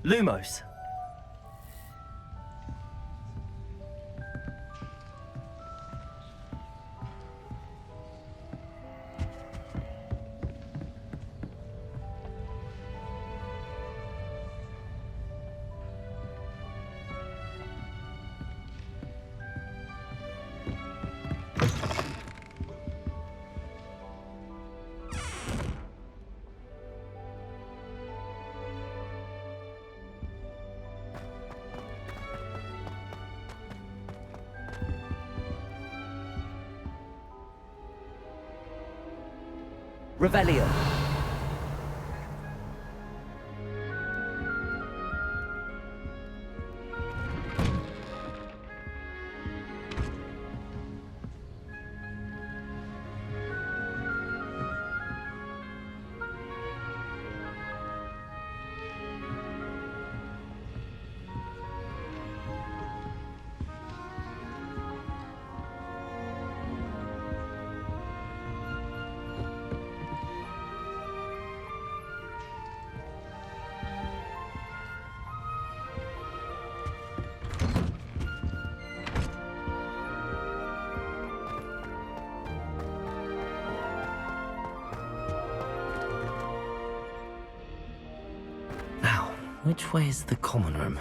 Lumos. Revelio. Which way is the common room?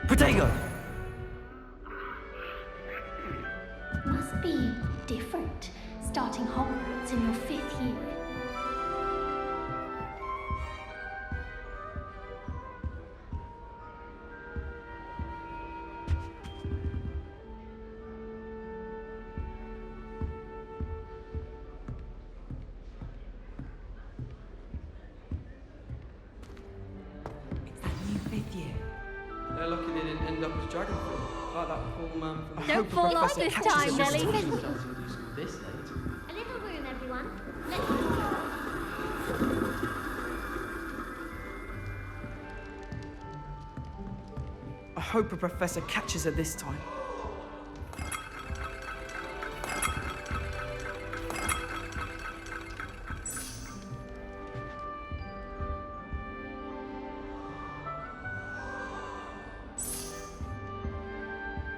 Protego! Must be different, starting Hogwarts in your 5th year. It's that new 5th year. They're lucky they didn't end up as dragon fruit, like that poor man from... Don't fall off this time, Nelly. This late. A little room, everyone. I hope a professor catches her this time.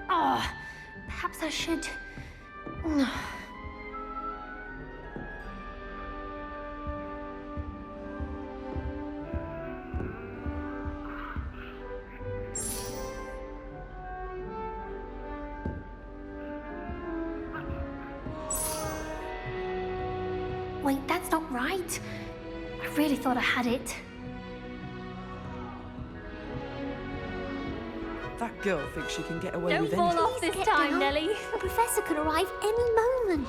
Oh, perhaps I should... Wait, that's not right. I really thought I had it. That girl thinks she can get away Don't with fall anything. off this Get time, down. Nelly. The professor could arrive any moment.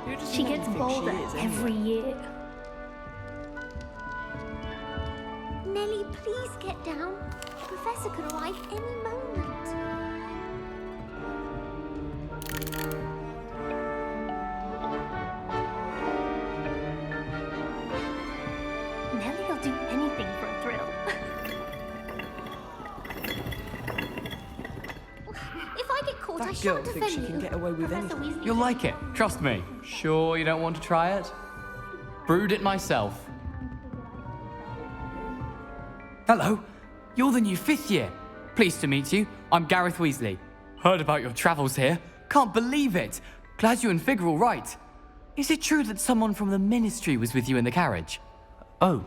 Who does She Nelly gets think bolder she is, anyway? every year. Nelly, please get down. The professor could arrive any moment. Nelly will do anything for a thrill. If I get caught, I That girl shan't thinks she offend can you. get away with Professor anything. Weasley You'll said- like it, trust me. Sure you don't want to try it? Brewed it myself. Hello, you're the new 5th year. Pleased to meet you. I'm Gareth Weasley. Heard about your travels here. Can't believe it. Glad you and Fig are all right. Is it true that someone from the Ministry was with you in the carriage? Oh,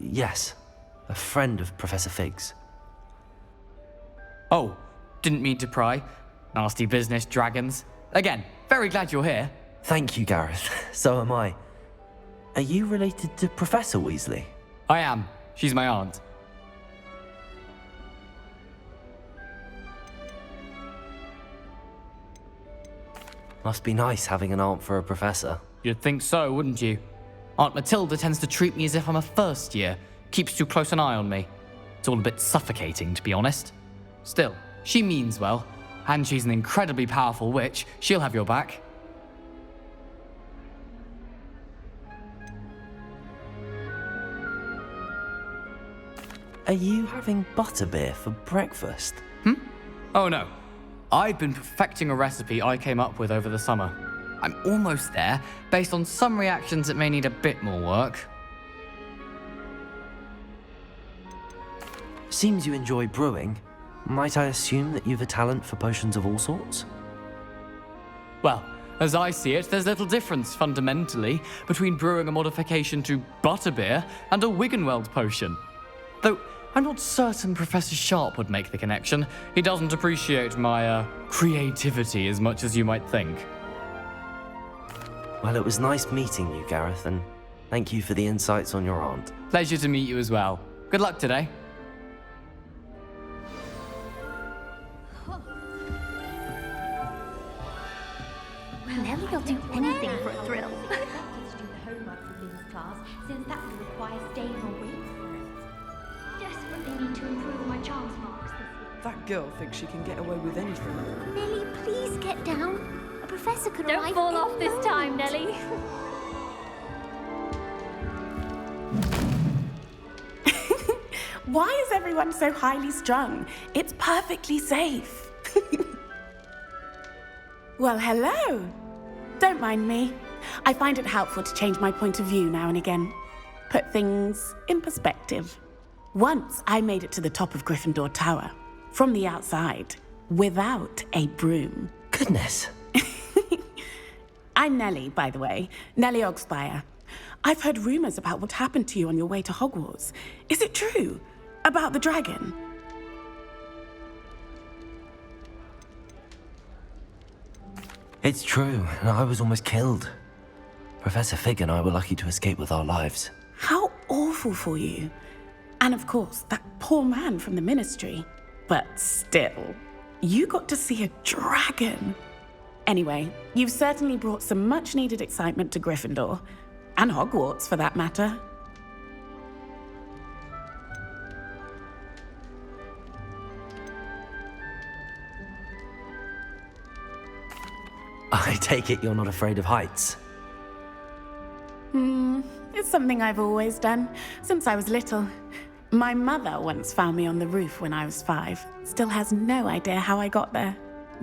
yes. A friend of Professor Fig's. Oh, didn't mean to pry. Nasty business, dragons. Again, very glad you're here. Thank you, Gareth. So am I. Are you related to Professor Weasley? I am. She's my aunt. Must be nice having an aunt for a professor. You'd think so, wouldn't you? Aunt Matilda tends to treat me as if I'm a first year, keeps too close an eye on me. It's all a bit suffocating, to be honest. Still, she means well, and she's an incredibly powerful witch. She'll have your back. Are you having butterbeer for breakfast? Oh no. I've been perfecting a recipe I came up with over the summer. I'm almost there, based on some reactions that may need a bit more work. Seems you enjoy brewing. Might I assume that you've a talent for potions of all sorts? Well, as I see it, there's little difference, fundamentally, between brewing a modification to butterbeer and a Wiggenweld potion. Though, I'm not certain Professor Sharp would make the connection. He doesn't appreciate my, creativity as much as you might think. Well, it was nice meeting you, Gareth, and thank you for the insights on your aunt. Pleasure to meet you as well. Good luck today. Nellie will do anything for a thrill. To do the homework for Lynn's class, since that will require staying awake for it. Desperately need to improve my charms marks this year. That girl thinks she can get away with anything. Nellie, please get down. A professor could Don't arrive fall off any this time, moment. Nellie. Why is everyone so highly strung? It's perfectly safe. Well, hello. Don't mind me. I find it helpful to change my point of view now and again. Put things in perspective. Once I made it to the top of Gryffindor Tower, from the outside, without a broom. Goodness. I'm Nellie, by the way. Nellie Ogspire. I've heard rumors about what happened to you on your way to Hogwarts. Is it true? About the dragon? It's true, and I was almost killed. Professor Fig and I were lucky to escape with our lives. How awful for you. And of course, that poor man from the ministry. But still, you got to see a dragon. Anyway, you've certainly brought some much-needed excitement to Gryffindor. And Hogwarts, for that matter. I take it you're not afraid of heights. It's something I've always done, since I was little. My mother once found me on the roof when I was 5. Still has no idea how I got there.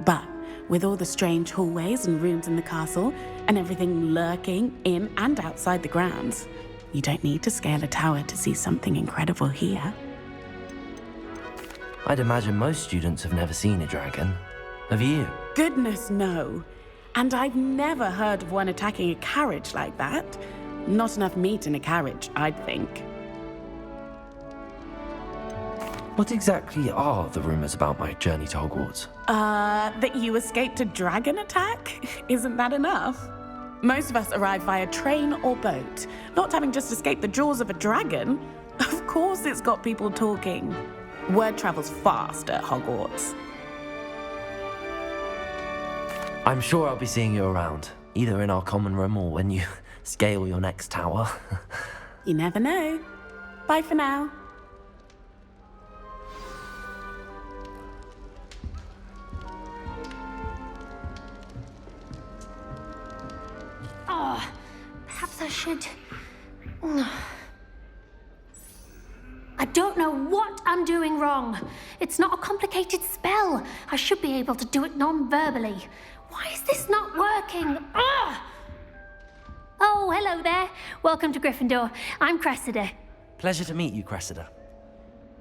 But with all the strange hallways and rooms in the castle, and everything lurking in and outside the grounds, you don't need to scale a tower to see something incredible here. I'd imagine most students have never seen a dragon. Have you? Goodness, no. And I've never heard of one attacking a carriage like that. Not enough meat in a carriage, I'd think. What exactly are the rumors about my journey to Hogwarts? That you escaped a dragon attack? Isn't that enough? Most of us arrive via train or boat, not having just escaped the jaws of a dragon. Of course it's got people talking. Word travels fast at Hogwarts. I'm sure I'll be seeing you around, either in our common room or when you scale your next tower. You never know. Bye for now. Oh, perhaps I should. I don't know what I'm doing wrong. It's not a complicated spell. I should be able to do it non-verbally. Why is this not working? Ugh! Oh, hello there. Welcome to Gryffindor. I'm Cressida. Pleasure to meet you, Cressida.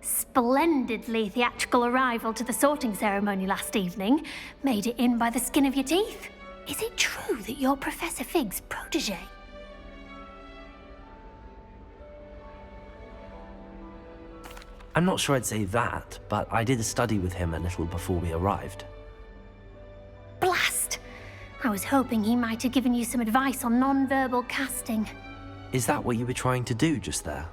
Splendidly theatrical arrival to the sorting ceremony last evening. Made it in by the skin of your teeth. Is it true that you're Professor Fig's protege? I'm not sure I'd say that, but I did study with him a little before we arrived. Blast! I was hoping he might have given you some advice on non-verbal casting. Is that what you were trying to do just there?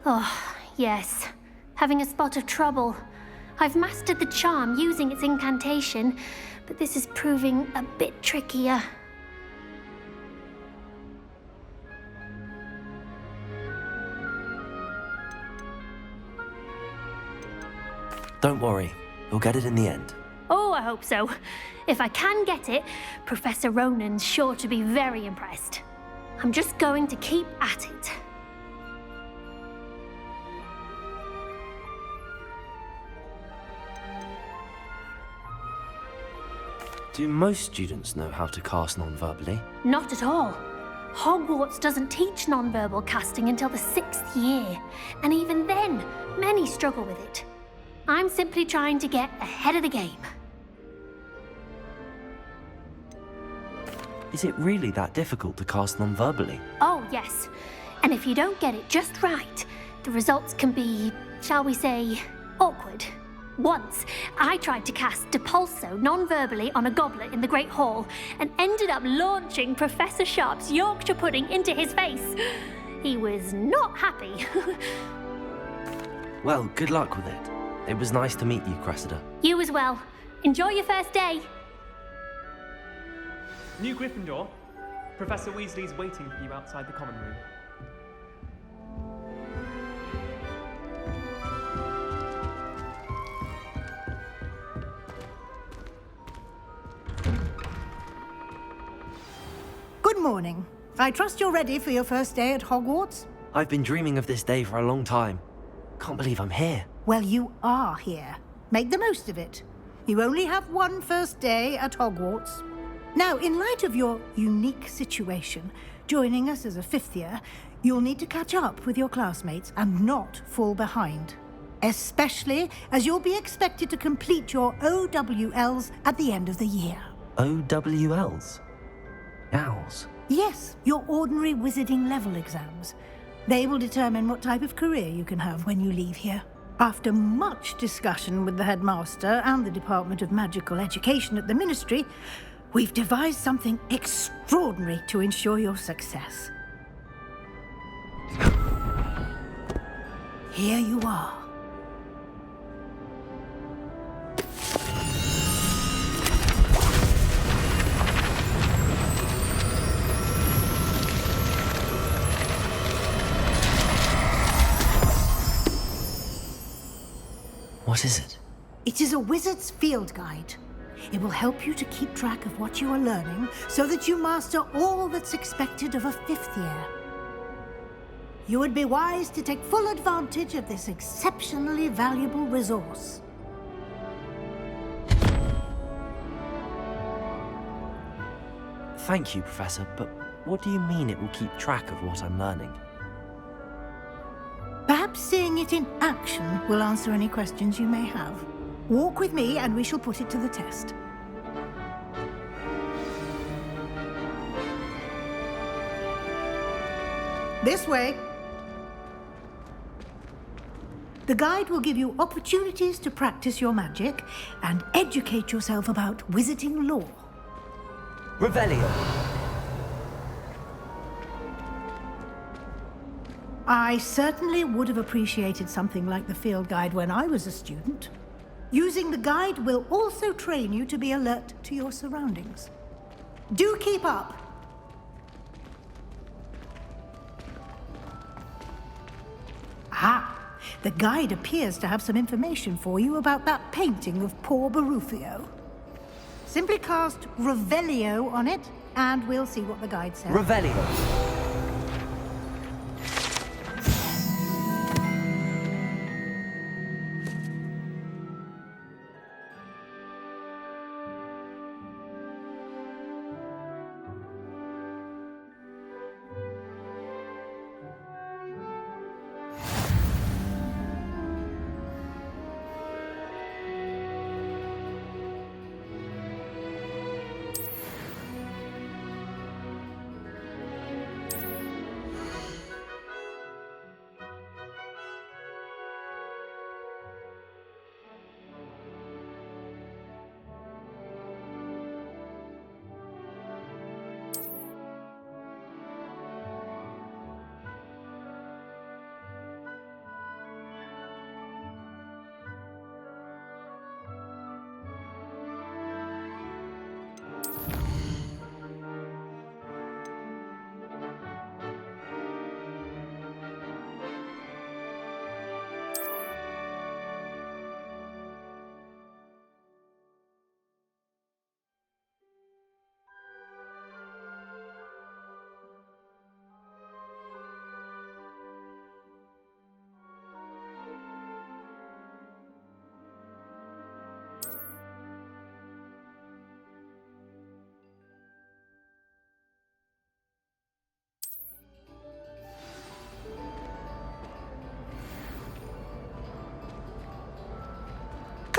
Oh, yes. Having a spot of trouble. I've mastered the charm using its incantation, but this is proving a bit trickier. Don't worry, you'll get it in the end. Oh, I hope so. If I can get it, Professor Ronan's sure to be very impressed. I'm just going to keep at it. Do most students know how to cast non-verbally? Not at all. Hogwarts doesn't teach nonverbal casting until the 6th year, and even then, many struggle with it. I'm simply trying to get ahead of the game. Is it really that difficult to cast non-verbally? Oh, yes. And if you don't get it just right, the results can be, shall we say, awkward. Once, I tried to cast Depulso non-verbally on a goblet in the Great Hall and ended up launching Professor Sharp's Yorkshire pudding into his face. He was not happy. Well, good luck with it. It was nice to meet you, Cressida. You as well. Enjoy your first day. New Gryffindor. Professor Weasley's waiting for you outside the common room. Good morning. I trust you're ready for your first day at Hogwarts? I've been dreaming of this day for a long time. Can't believe I'm here. Well, you are here. Make the most of it. You only have one first day at Hogwarts. Now, in light of your unique situation, joining us as a 5th year, you'll need to catch up with your classmates and not fall behind. Especially as you'll be expected to complete your OWLs at the end of the year. OWLs? Owls? Yes, your ordinary wizarding level exams. They will determine what type of career you can have when you leave here. After much discussion with the headmaster and the Department of Magical Education at the Ministry, we've devised something extraordinary to ensure your success. Here you are. What is it? It is a wizard's field guide. It will help you to keep track of what you are learning so that you master all that's expected of a 5th year. You would be wise to take full advantage of this exceptionally valuable resource. Thank you, Professor, but what do you mean it will keep track of what I'm learning? Perhaps seeing it in action will answer any questions you may have. Walk with me and we shall put it to the test. This way. The guide will give you opportunities to practice your magic and educate yourself about wizarding lore. Revelio! I certainly would have appreciated something like the field guide when I was a student. Using the guide will also train you to be alert to your surroundings. Do keep up. Ah, the guide appears to have some information for you about that painting of poor Barufio. Simply cast Revelio on it, and we'll see what the guide says. Revelio!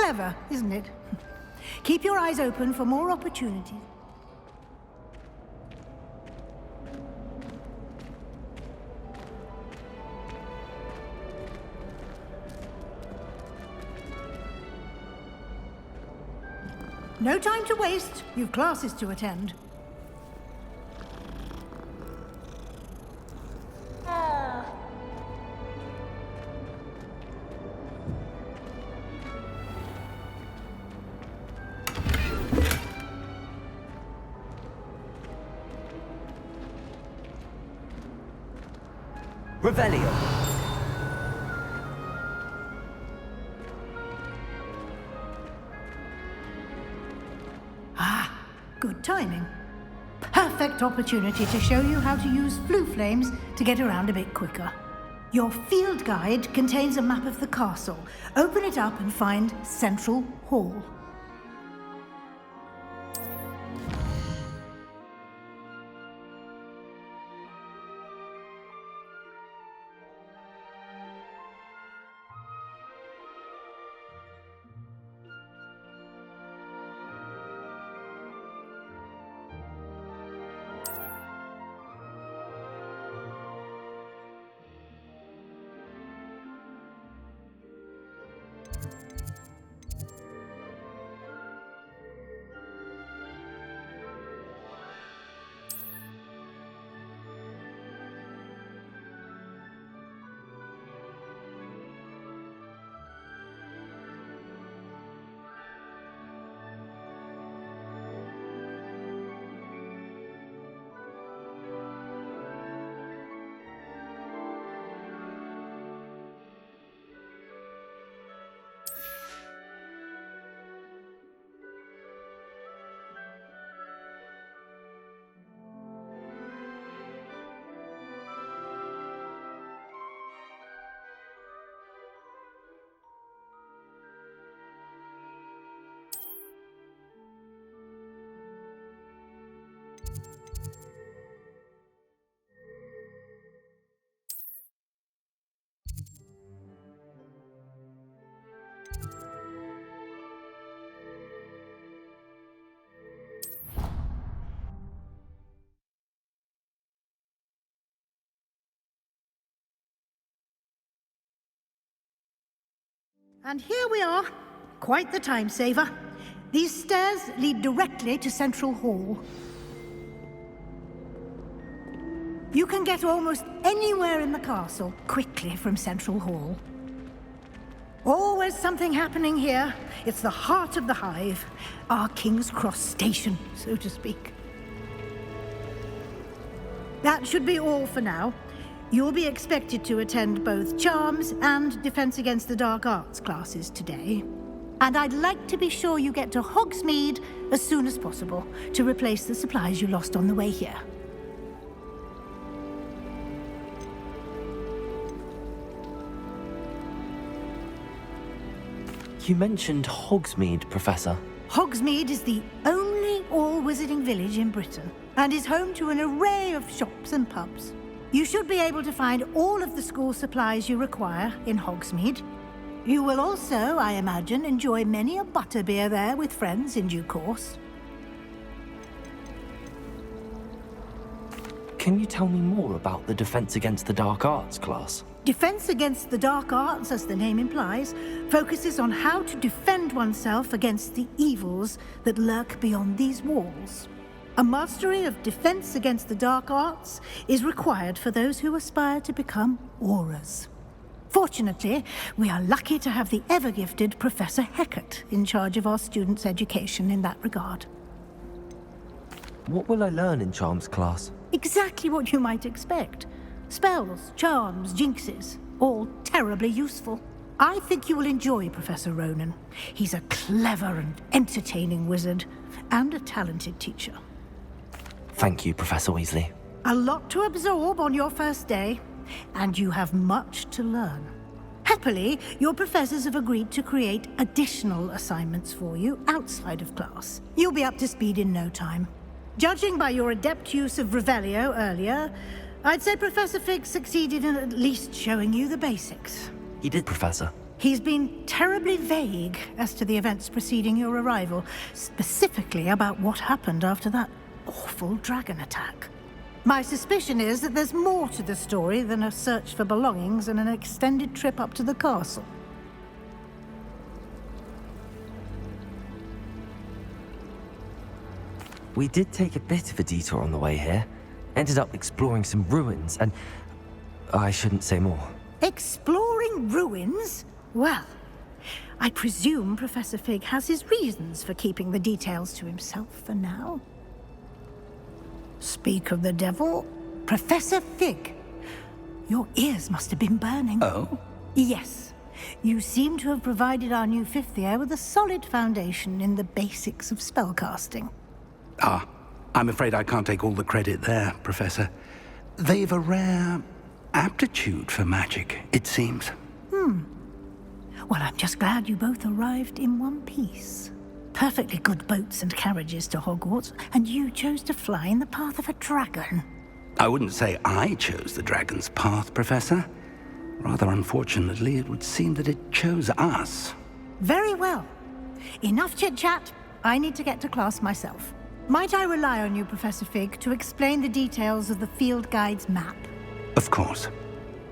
Clever, isn't it? Keep your eyes open for more opportunities. No time to waste. You've classes to attend. Revelio. Good timing. Perfect opportunity to show you how to use flue flames to get around a bit quicker. Your field guide contains a map of the castle. Open it up and find Central Hall. And here we are. Quite the time saver. These stairs lead directly to Central Hall. You can get almost anywhere in the castle quickly from Central Hall. Always something happening here. It's the heart of the hive. Our King's Cross station, so to speak. That should be all for now. You'll be expected to attend both Charms and Defense Against the Dark Arts classes today. And I'd like to be sure you get to Hogsmeade as soon as possible to replace the supplies you lost on the way here. You mentioned Hogsmeade, Professor. Hogsmeade is the only all-wizarding village in Britain and is home to an array of shops and pubs. You should be able to find all of the school supplies you require in Hogsmeade. You will also, I imagine, enjoy many a butterbeer there with friends in due course. Can you tell me more about the Defense Against the Dark Arts class? Defense Against the Dark Arts, as the name implies, focuses on how to defend oneself against the evils that lurk beyond these walls. A mastery of Defense Against the Dark Arts is required for those who aspire to become Aurors. Fortunately, we are lucky to have the ever-gifted Professor Hecat in charge of our students' education in that regard. What will I learn in Charms class? Exactly what you might expect. Spells, charms, jinxes, all terribly useful. I think you will enjoy Professor Ronan. He's a clever and entertaining wizard, and a talented teacher. Thank you, Professor Weasley. A lot to absorb on your first day, and you have much to learn. Happily, your professors have agreed to create additional assignments for you outside of class. You'll be up to speed in no time. Judging by your adept use of Revelio earlier, I'd say Professor Fig succeeded in at least showing you the basics. He did, Professor. He's been terribly vague as to the events preceding your arrival, specifically about what happened after that awful dragon attack. My suspicion is that there's more to the story than a search for belongings and an extended trip up to the castle. We did take a bit of a detour on the way here. Ended up exploring some ruins, and I shouldn't say more. Exploring ruins? Well, I presume Professor Fig has his reasons for keeping the details to himself for now. Speak of the devil, Professor Fig. Your ears must have been burning. Oh? Yes. You seem to have provided our new fifth year with a solid foundation in the basics of spellcasting. Ah, I'm afraid I can't take all the credit there, Professor. They've a rare aptitude for magic, it seems. Well, I'm just glad you both arrived in one piece. Perfectly good boats and carriages to Hogwarts, and you chose to fly in the path of a dragon. I wouldn't say I chose the dragon's path, Professor. Rather unfortunately, it would seem that it chose us. Very well. Enough chit-chat. I need to get to class myself. Might I rely on you, Professor Fig, to explain the details of the field guide's map? Of course.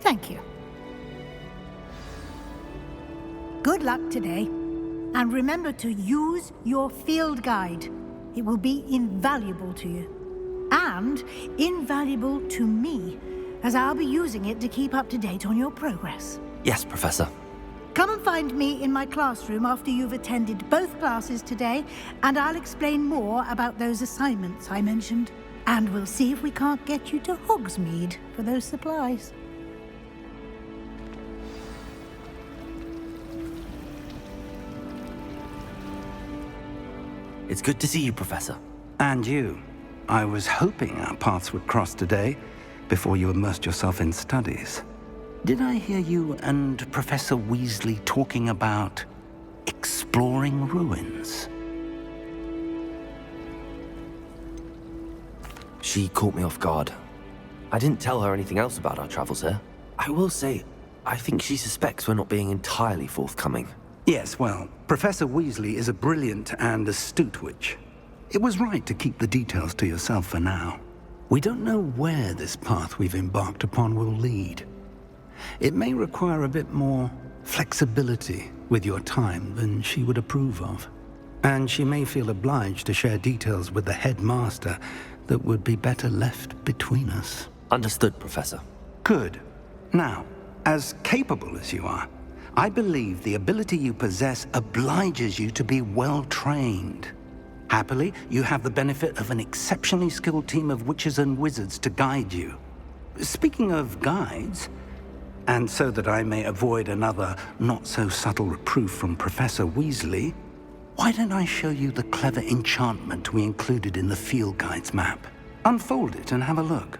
Thank you. Good luck today. And remember to use your field guide. It will be invaluable to you. And invaluable to me, as I'll be using it to keep up to date on your progress. Yes, Professor. Come and find me in my classroom after you've attended both classes today, and I'll explain more about those assignments I mentioned. And we'll see if we can't get you to Hogsmeade for those supplies. It's good to see you, Professor. And you. I was hoping our paths would cross today, before you immersed yourself in studies. Did I hear you and Professor Weasley talking about exploring ruins? She caught me off guard. I didn't tell her anything else about our travels here. I will say, I think she suspects we're not being entirely forthcoming. Yes, well, Professor Weasley is a brilliant and astute witch. It was right to keep the details to yourself for now. We don't know where this path we've embarked upon will lead. It may require a bit more flexibility with your time than she would approve of. And she may feel obliged to share details with the headmaster that would be better left between us. Understood, Professor. Good. Now, as capable as you are, I believe the ability you possess obliges you to be well-trained. Happily, you have the benefit of an exceptionally skilled team of witches and wizards to guide you. Speaking of guides, and so that I may avoid another not-so-subtle reproof from Professor Weasley, why don't I show you the clever enchantment we included in the field guide's map? Unfold it and have a look.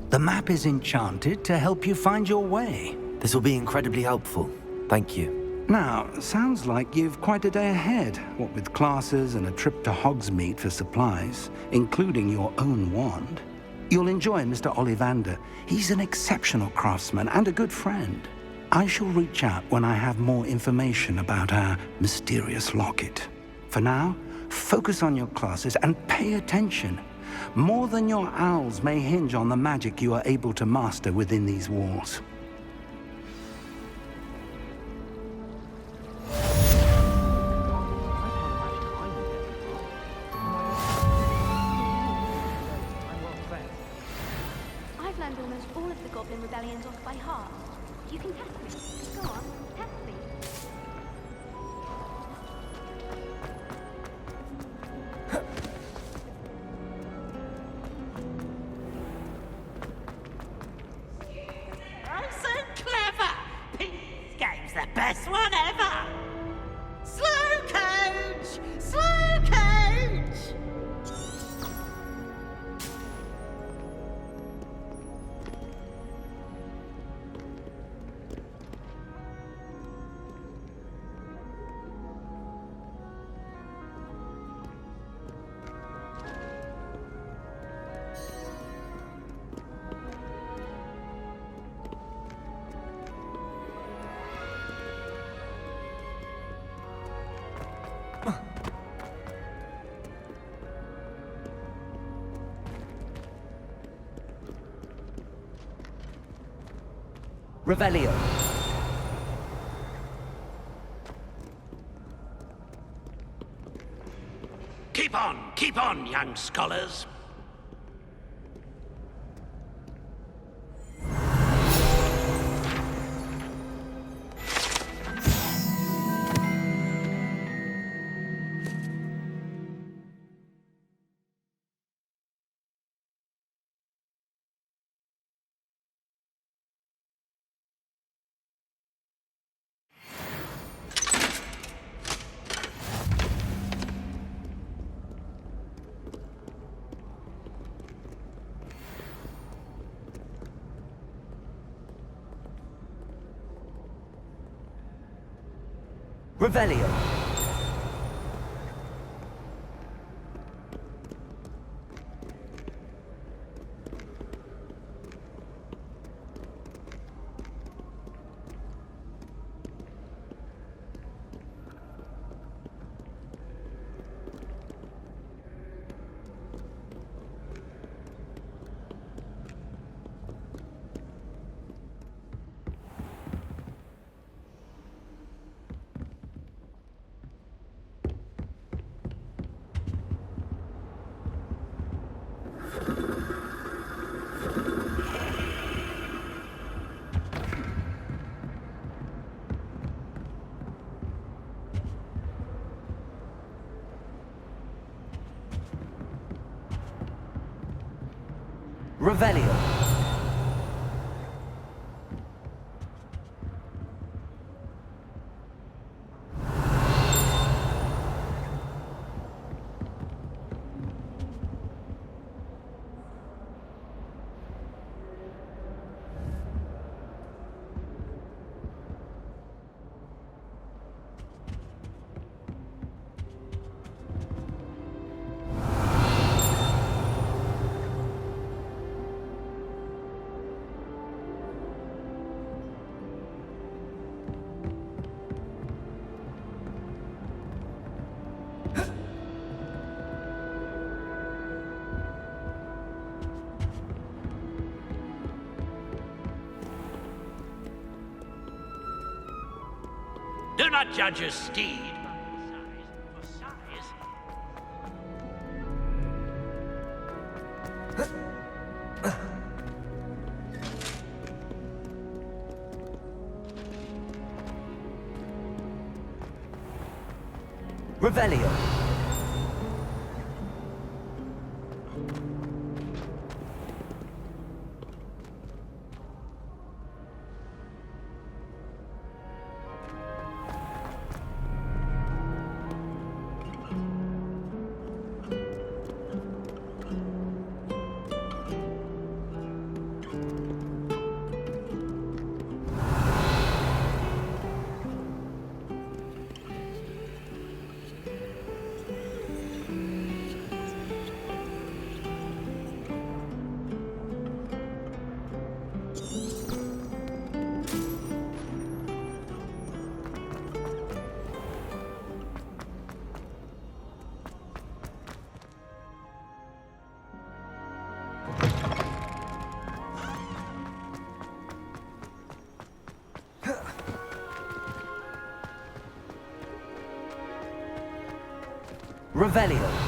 The map is enchanted to help you find your way. This will be incredibly helpful. Thank you. Now, sounds like you've quite a day ahead, what with classes and a trip to Hogsmeade for supplies, including your own wand. You'll enjoy Mr. Ollivander. He's an exceptional craftsman and a good friend. I shall reach out when I have more information about our mysterious locket. For now, focus on your classes and pay attention. More than your owls may hinge on the magic you are able to master within these walls. I've learned almost all of the Goblin rebellions off by heart. You can test me. Go on, test me. I'm so clever! This game's the best one ever! Slow coach! Slow coach! Revelio. Keep on, young scholars. Revelio. Revelio. Do not judge a steed by its size. Revelio. Revelio.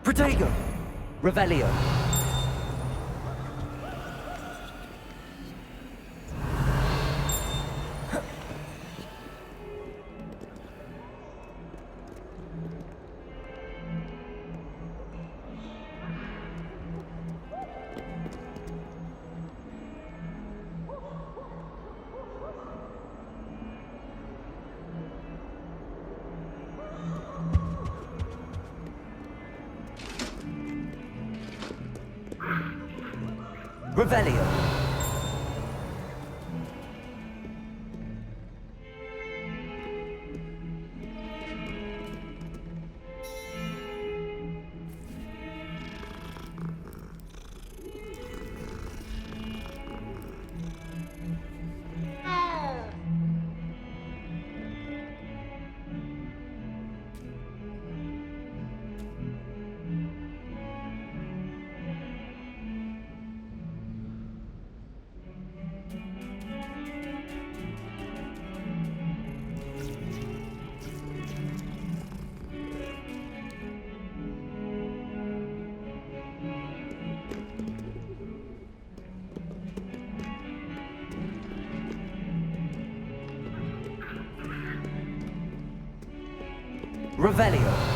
Protego! Revelio. Revelio. Revelio.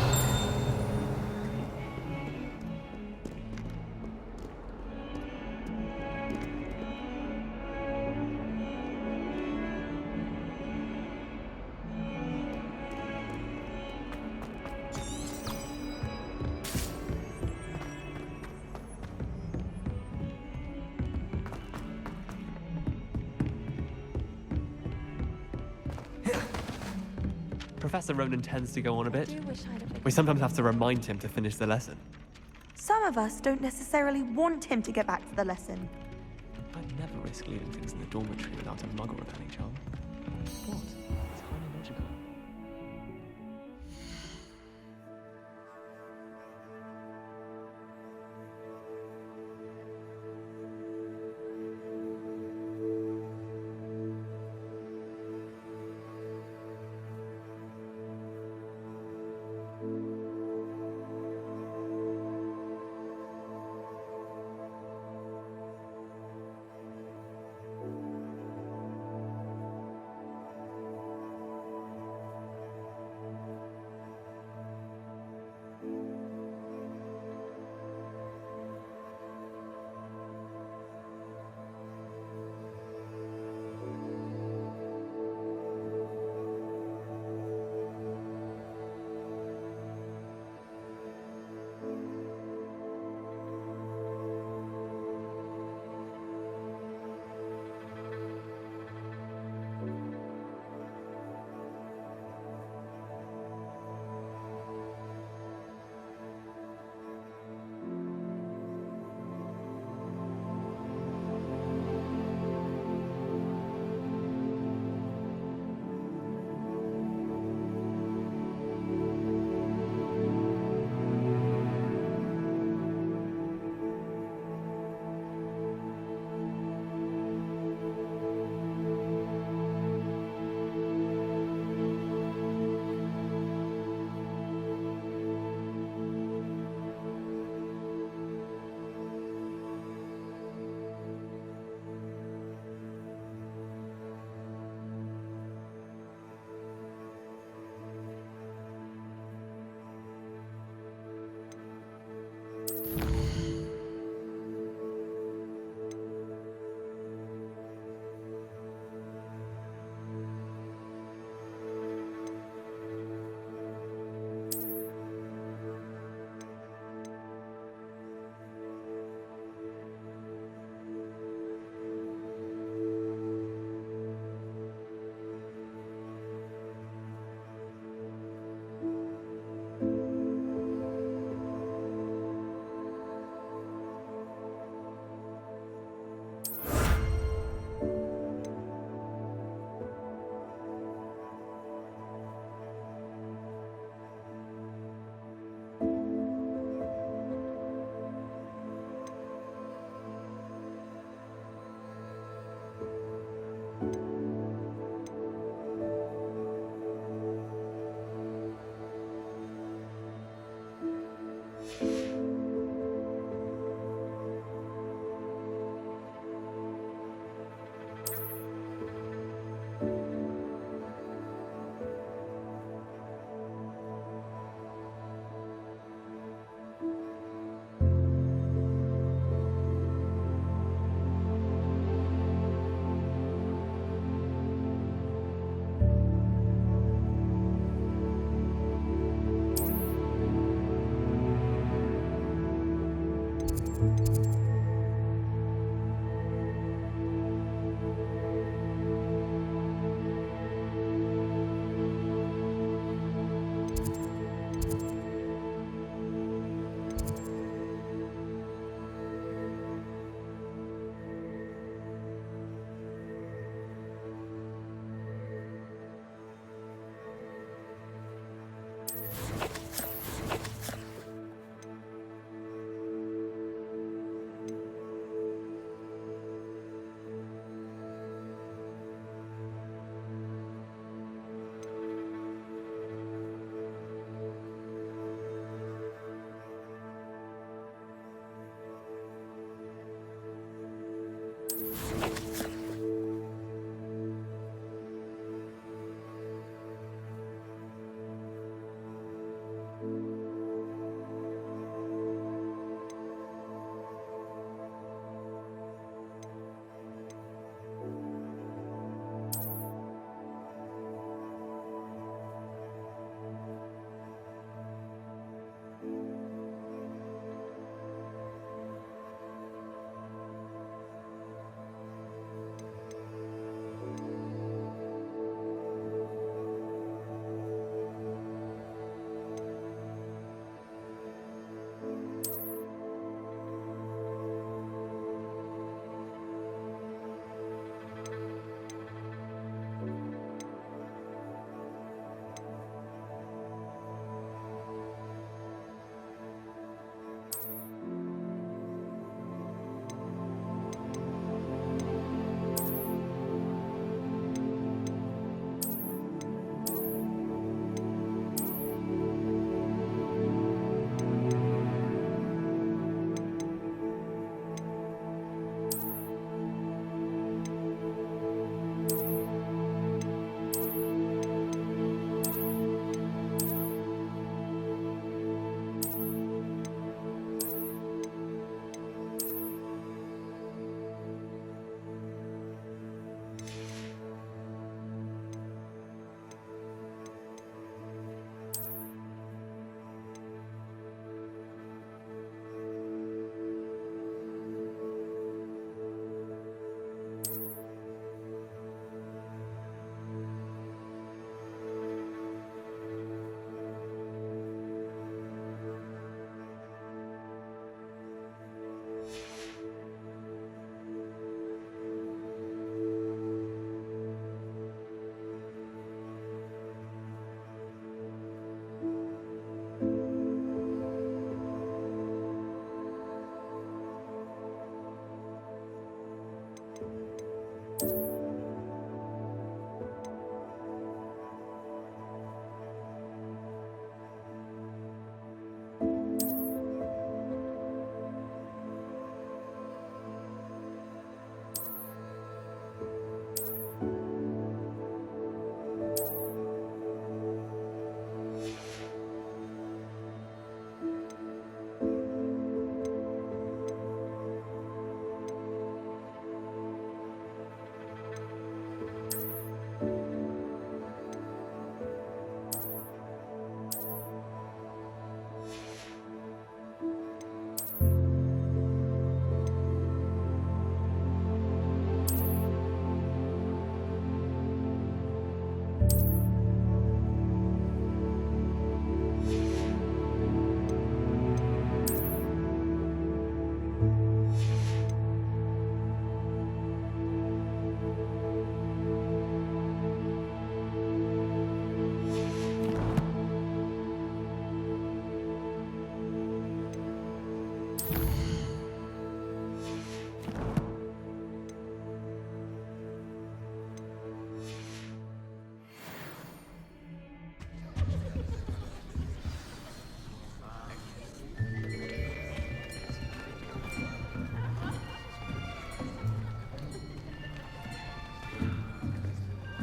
Professor Ronan tends to go on a bit. I do wish I had a bit. We sometimes have to remind him to finish the lesson. Some of us don't necessarily want him to get back to the lesson. I'd never risk leaving things in the dormitory without a muggle of any charm. What? It's highly logical.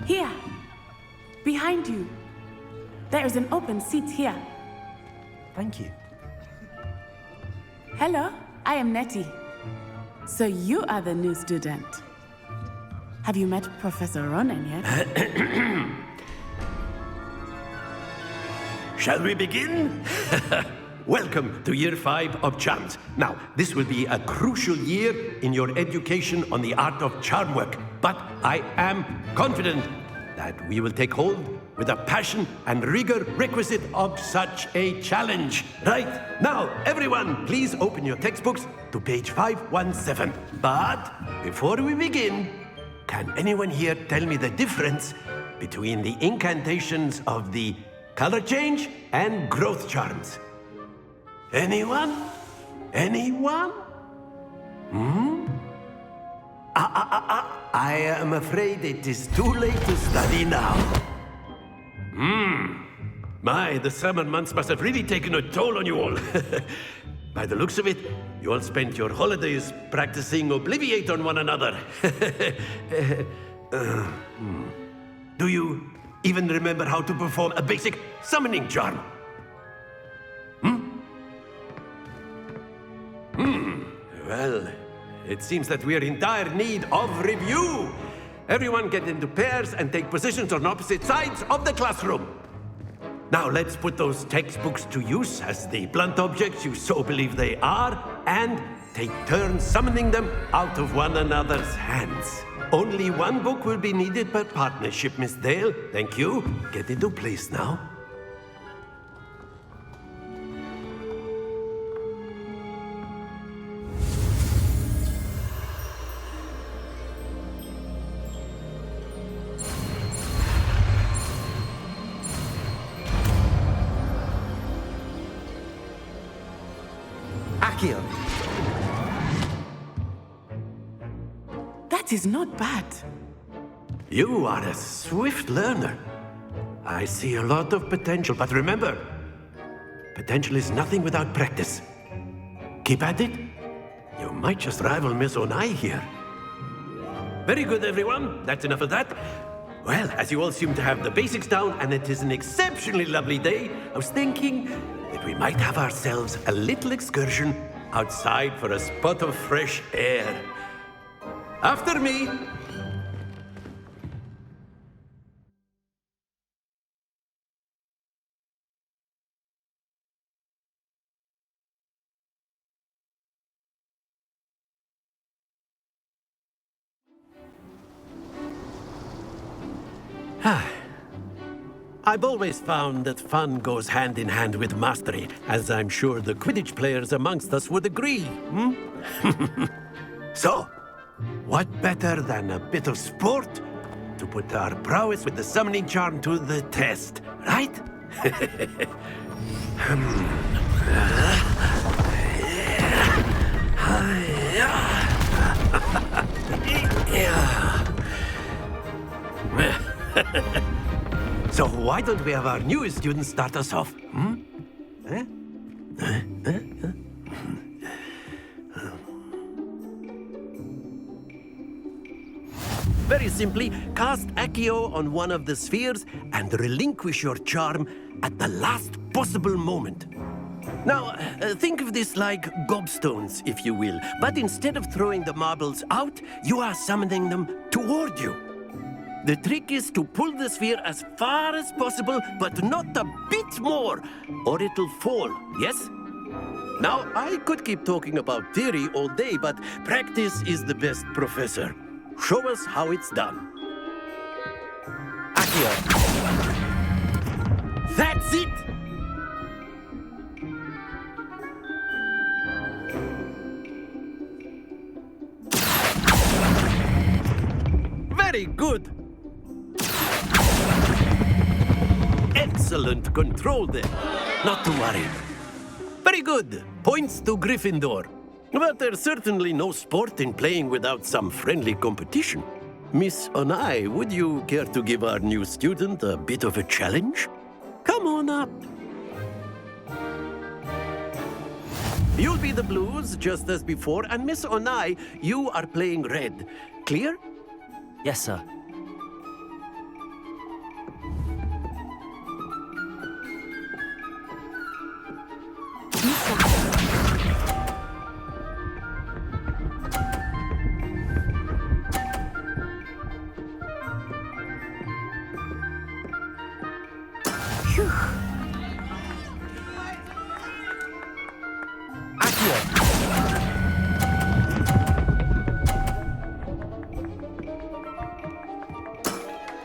Here, behind you. There is an open seat here. Thank you. Hello, I am Nettie. So you are the new student. Have you met Professor Ronan yet? Shall we begin? Welcome to Year 5 of Charms. Now, this will be a crucial year in your education on the art of charm work, but I am confident that we will take hold with the passion and rigor requisite of such a challenge. Right, now, everyone, please open your textbooks to page 517. But before we begin, can anyone here tell me the difference between the incantations of the color change and growth charms? Anyone? Anyone? I am afraid it is too late to study now. My, the summer months must have really taken a toll on you all. By the looks of it, you all spent your holidays practicing Obliviate on one another. Do you even remember how to perform a basic summoning charm? Well, it seems that we are in dire need of review. Everyone get into pairs and take positions on opposite sides of the classroom. Now let's put those textbooks to use as the blunt objects you so believe they are, and take turns summoning them out of one another's hands. Only one book will be needed per partnership, Miss Dale. Thank you. Get into place now. Accio. That is not bad. You are a swift learner. I see a lot of potential, but remember, potential is nothing without practice. Keep at it. You might just rival Miss Onai here. Very good, everyone. That's enough of that. Well, as you all seem to have the basics down, and it is an exceptionally lovely day, I was thinking that we might have ourselves a little excursion outside for a spot of fresh air. After me. I've always found that fun goes hand in hand with mastery, as I'm sure the Quidditch players amongst us would agree. So, what better than a bit of sport to put our prowess with the summoning charm to the test, right? So why don't we have our newest student start us off? Very simply, cast Accio on one of the spheres and relinquish your charm at the last possible moment. Now, think of this like gobstones, if you will, but instead of throwing the marbles out, you are summoning them toward you. The trick is to pull the sphere as far as possible, but not a bit more, or it'll fall, yes? Now, I could keep talking about theory all day, but practice is the best professor. Show us how it's done. Accio. Accio. That's it! Very good! Excellent control there. Not to worry. Very good. Points to Gryffindor. But there's certainly no sport in playing without some friendly competition. Miss Onai, would you care to give our new student a bit of a challenge? Come on up. You'll be the blues, just as before, and Miss Onai, you are playing red. Clear? Yes, sir.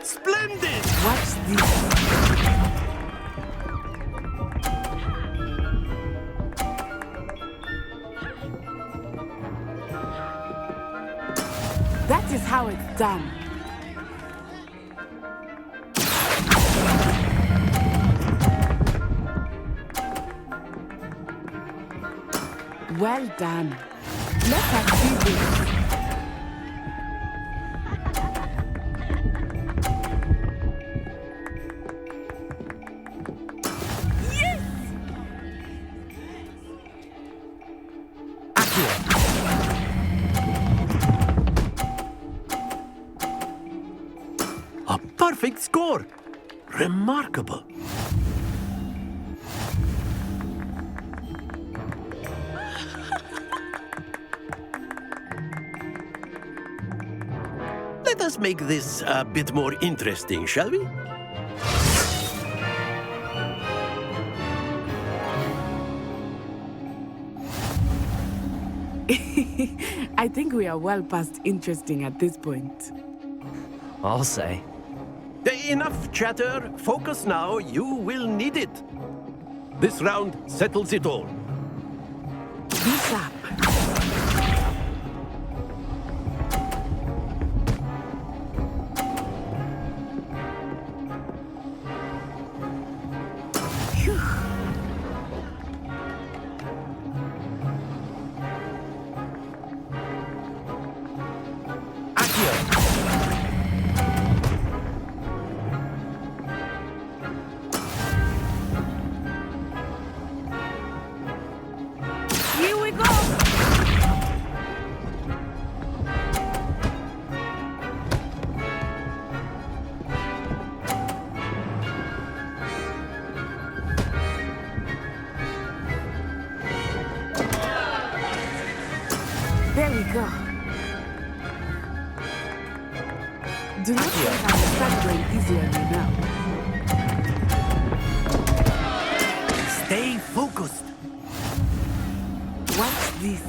Splendid! Watch this. That is how it's done. Well done. Let us see this. A perfect score! Remarkable! Let us make this a bit more interesting, shall we? I think we are well past interesting at this point. I'll say. Enough chatter. Focus now. You will need it. This round settles it all. Bishop. Here we go! There we go. Do not think I will start going easy on you now. Stay focused. Watch this.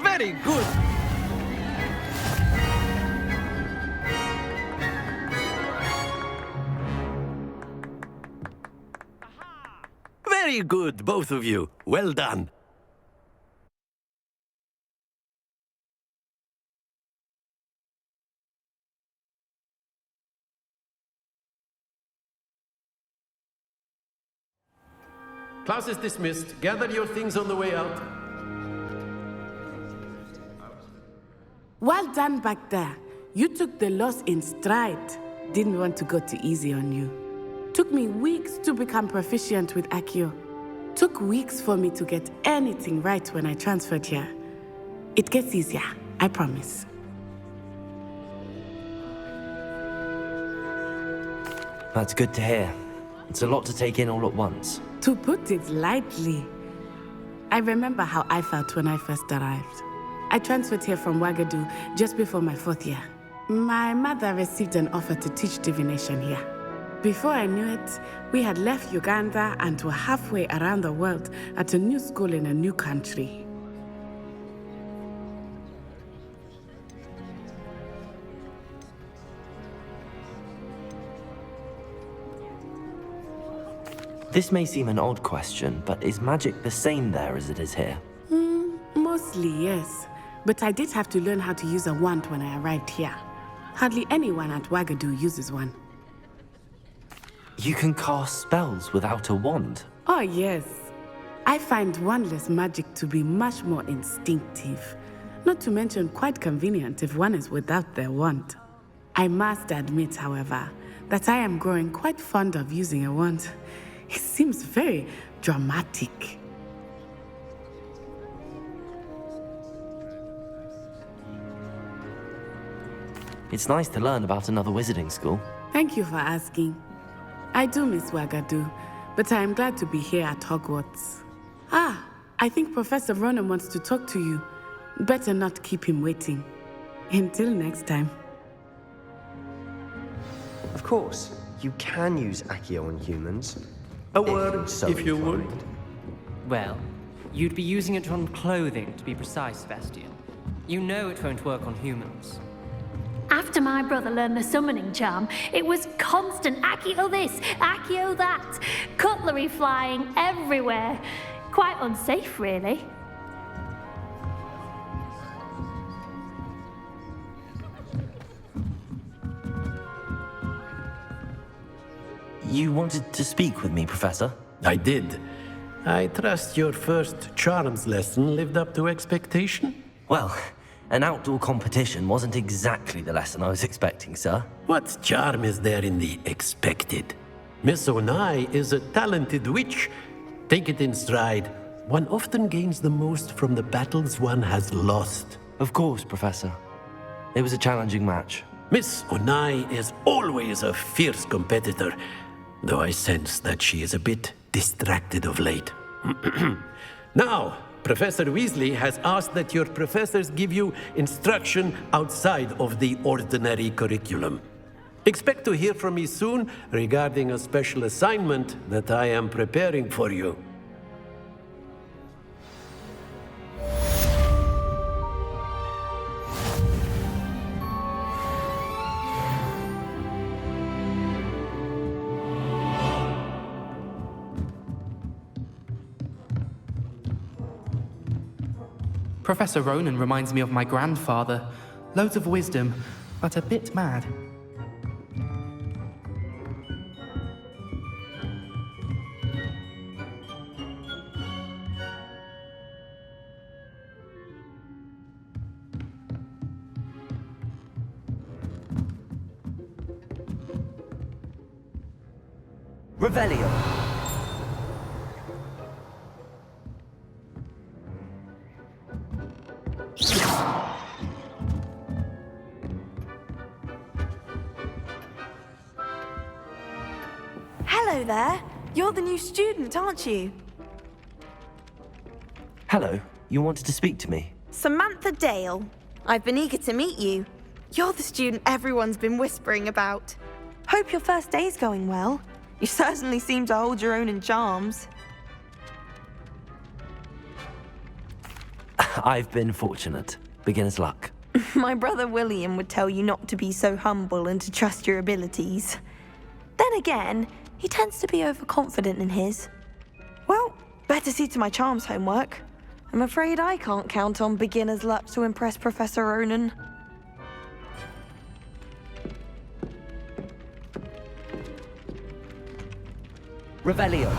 Very good. Very good, both of you. Well done. Class is dismissed. Gather your things on the way out. Well done back there. You took the loss in stride. Didn't want to go too easy on you. Took me weeks to become proficient with Accio. Took weeks for me to get anything right when I transferred here. It gets easier, I promise. That's good to hear. It's a lot to take in all at once. To put it lightly, I remember how I felt when I first arrived. I transferred here from Ouagadougou just before my 4th year. My mother received an offer to teach divination here. Before I knew it, we had left Uganda and were halfway around the world at a new school in a new country. This may seem an odd question, but is magic the same there as it is here? Mostly, yes. But I did have to learn how to use a wand when I arrived here. Hardly anyone at Ouagadougou uses one. You can cast spells without a wand? Oh, yes. I find wandless magic to be much more instinctive. Not to mention quite convenient if one is without their wand. I must admit, however, that I am growing quite fond of using a wand. It seems very dramatic. It's nice to learn about another wizarding school. Thank you for asking. I do miss Ouagadougou, but I am glad to be here at Hogwarts. Ah, I think Professor Ronan wants to talk to you. Better not keep him waiting. Until next time. Of course, you can use Accio on humans. A word, so if you would. inclined. Well, you'd be using it on clothing, to be precise, Sebastian. You know it won't work on humans. After my brother learned the summoning charm, it was constant Accio this, Accio that. Cutlery flying everywhere. Quite unsafe, really. You wanted to speak with me, Professor? I did. I trust your first charms lesson lived up to expectation? Well, an outdoor competition wasn't exactly the lesson I was expecting, sir. What charm is there in the expected? Miss Onai is a talented witch. Take it in stride. One often gains the most from the battles one has lost. Of course, Professor. It was a challenging match. Miss Onai is always a fierce competitor, though I sense that she is a bit distracted of late. Now, Professor Weasley has asked that your professors give you instruction outside of the ordinary curriculum. Expect to hear from me soon regarding a special assignment that I am preparing for you. Professor Ronan reminds me of my grandfather. Loads of wisdom, but a bit mad. Revelio. Hello there. You're the new student, aren't you? Hello. You wanted to speak to me? Samantha Dale. I've been eager to meet you. You're the student everyone's been whispering about. Hope your first day's going well. You certainly seem to hold your own in charms. I've been fortunate. Beginner's luck. My brother William would tell you not to be so humble and to trust your abilities. Then again, he tends to be overconfident in his. Well, better see to my charms homework. I'm afraid I can't count on beginner's luck to impress Professor Ronan. Revelio.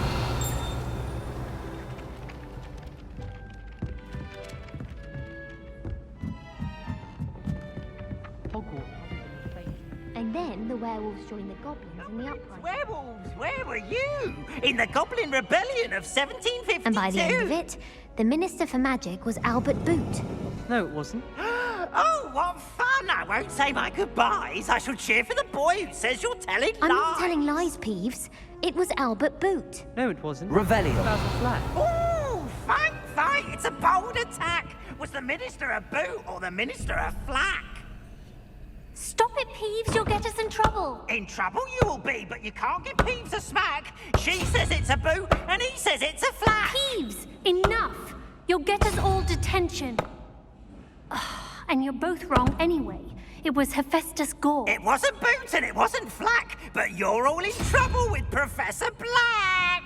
And then the werewolves joined the goblins in the uprising. Werewolves, where were you? In the Goblin Rebellion of 1752? And by the end of it, the Minister for Magic was Albert Boot. No, it wasn't. Oh, what fun! I won't say my goodbyes. I shall cheer for the boy who says you're telling lies. I'm not telling lies, Peeves. It was Albert Boot. No, it wasn't. Revelio. About the flag. Oh, thank fight. It's a bold attack. Was the Minister a boot or the Minister a flack? Stop it, Peeves. You'll get us in trouble. In trouble you will be, but you can't give Peeves a smack. She says it's a boot, and he says it's a flack. Peeves, enough. You'll get us all detention. And you're both wrong anyway. It was Hephaestus Gore. It wasn't boot and it wasn't flack, but you're all in trouble with Professor Black.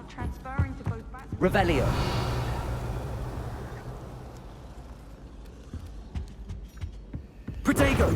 Transferring to both back. Revelio. Protego!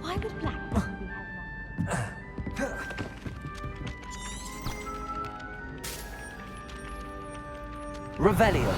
Why would Black possibly have one? Revelio.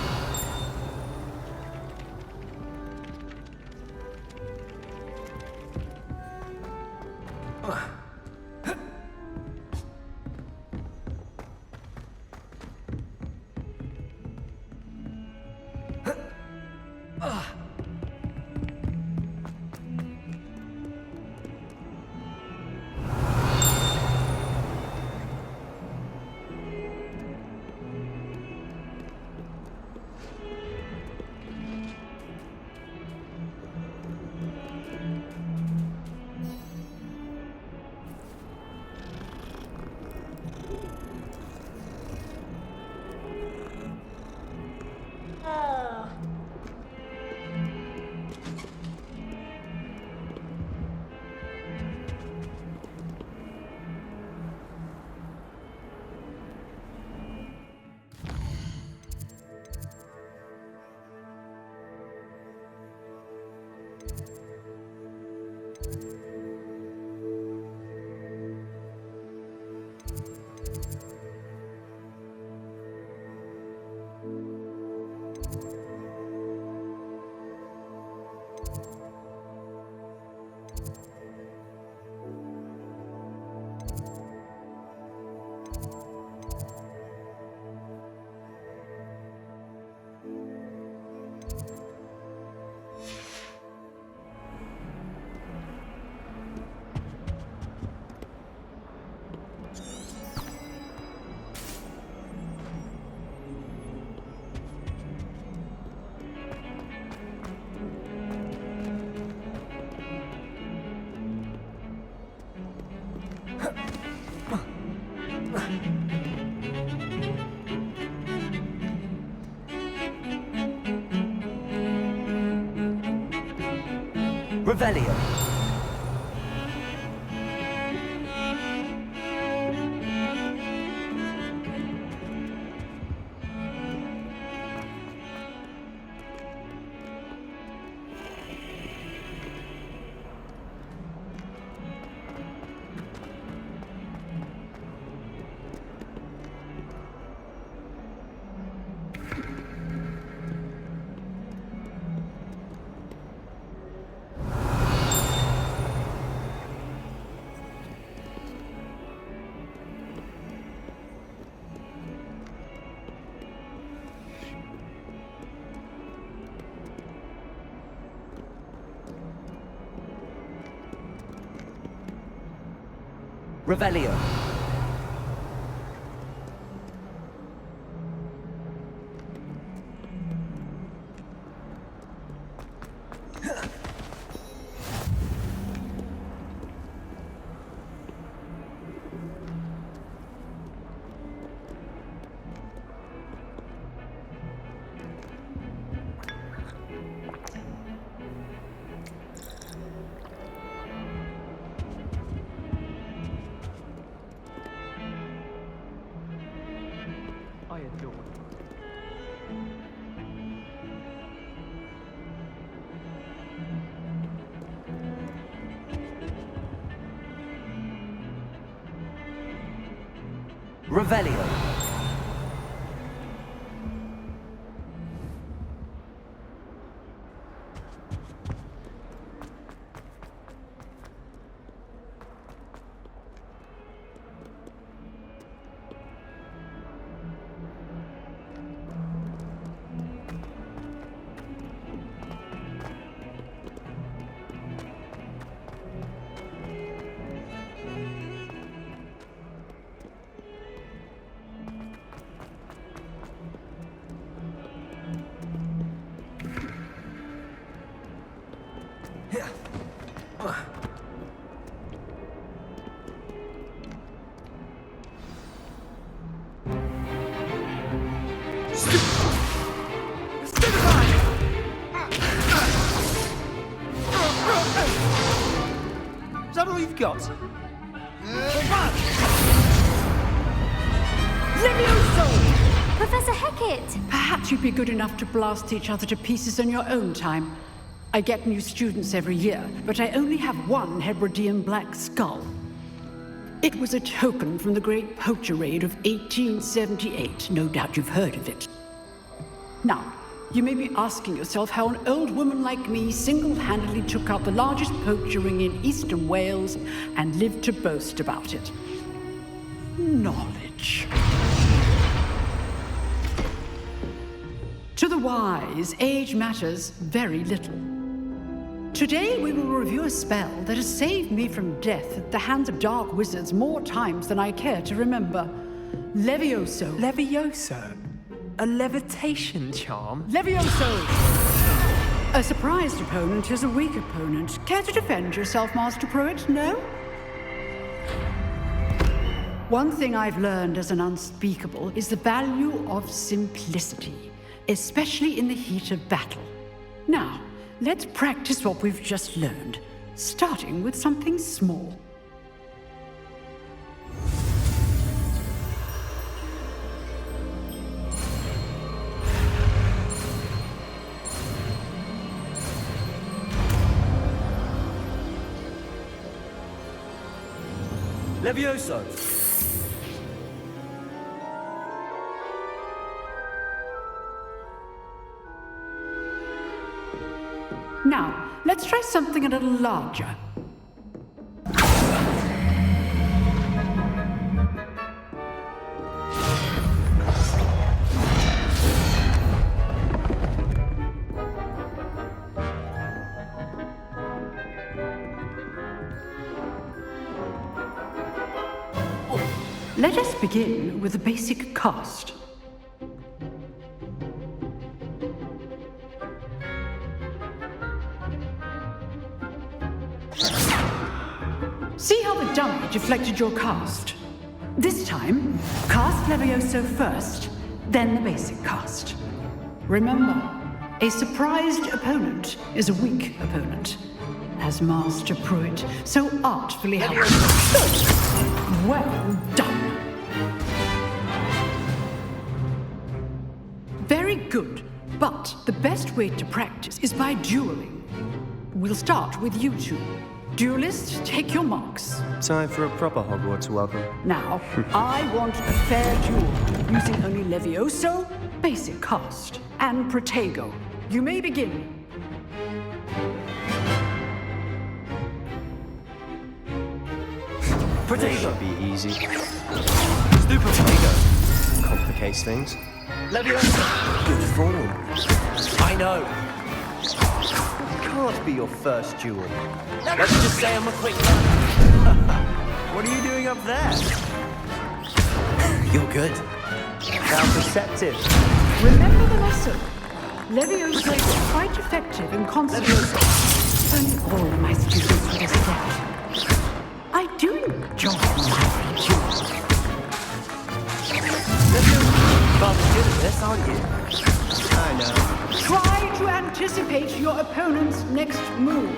Revelio. Revelio. I adore it. Revelio. Is that all you've got? Professor Hecat! Perhaps you'd be good enough to blast each other to pieces on your own time. I get new students every year, but I only have one Hebridean black skull. It was a token from the Great Poacher Raid of 1878. No doubt you've heard of it. Now, you may be asking yourself how an old woman like me single-handedly took out the largest poacher ring in eastern Wales and lived to boast about it. Knowledge. To the wise, age matters very little. Today we will review a spell that has saved me from death at the hands of dark wizards more times than I care to remember. Levioso. Levioso? A levitation charm? Levioso! A surprised opponent is a weak opponent. Care to defend yourself, Master Pruitt? No? One thing I've learned as an unspeakable is the value of simplicity, especially in the heat of battle. Now, let's practice what we've just learned, starting with something small. Levioso! Now, let's try something a little larger. Let us begin with a basic cast. See how the dummy deflected your cast? This time, cast Levioso first, then the basic cast. Remember, a surprised opponent is a weak opponent, as Master Pruitt so artfully helped. Well done. Very good, but the best way to practice is by dueling. We'll start with you two. Duelists, take your marks. Time for a proper Hogwarts welcome. Now, I want a fair duel, using only Levioso, basic cast, and Protego. You may begin. Protego should be easy. Let's do Protego. Complicates things. Levioso. Good form. I know. Can't be your first duel. Let's just say I'm a quick learner. What are you doing up there? You're good. How perceptive. Remember the lesson. Levioso is quite effective in concentration. Only all of my students would accept. I do enjoy my duels. But good at this, aren't you? I know. Try to anticipate your opponent's next move.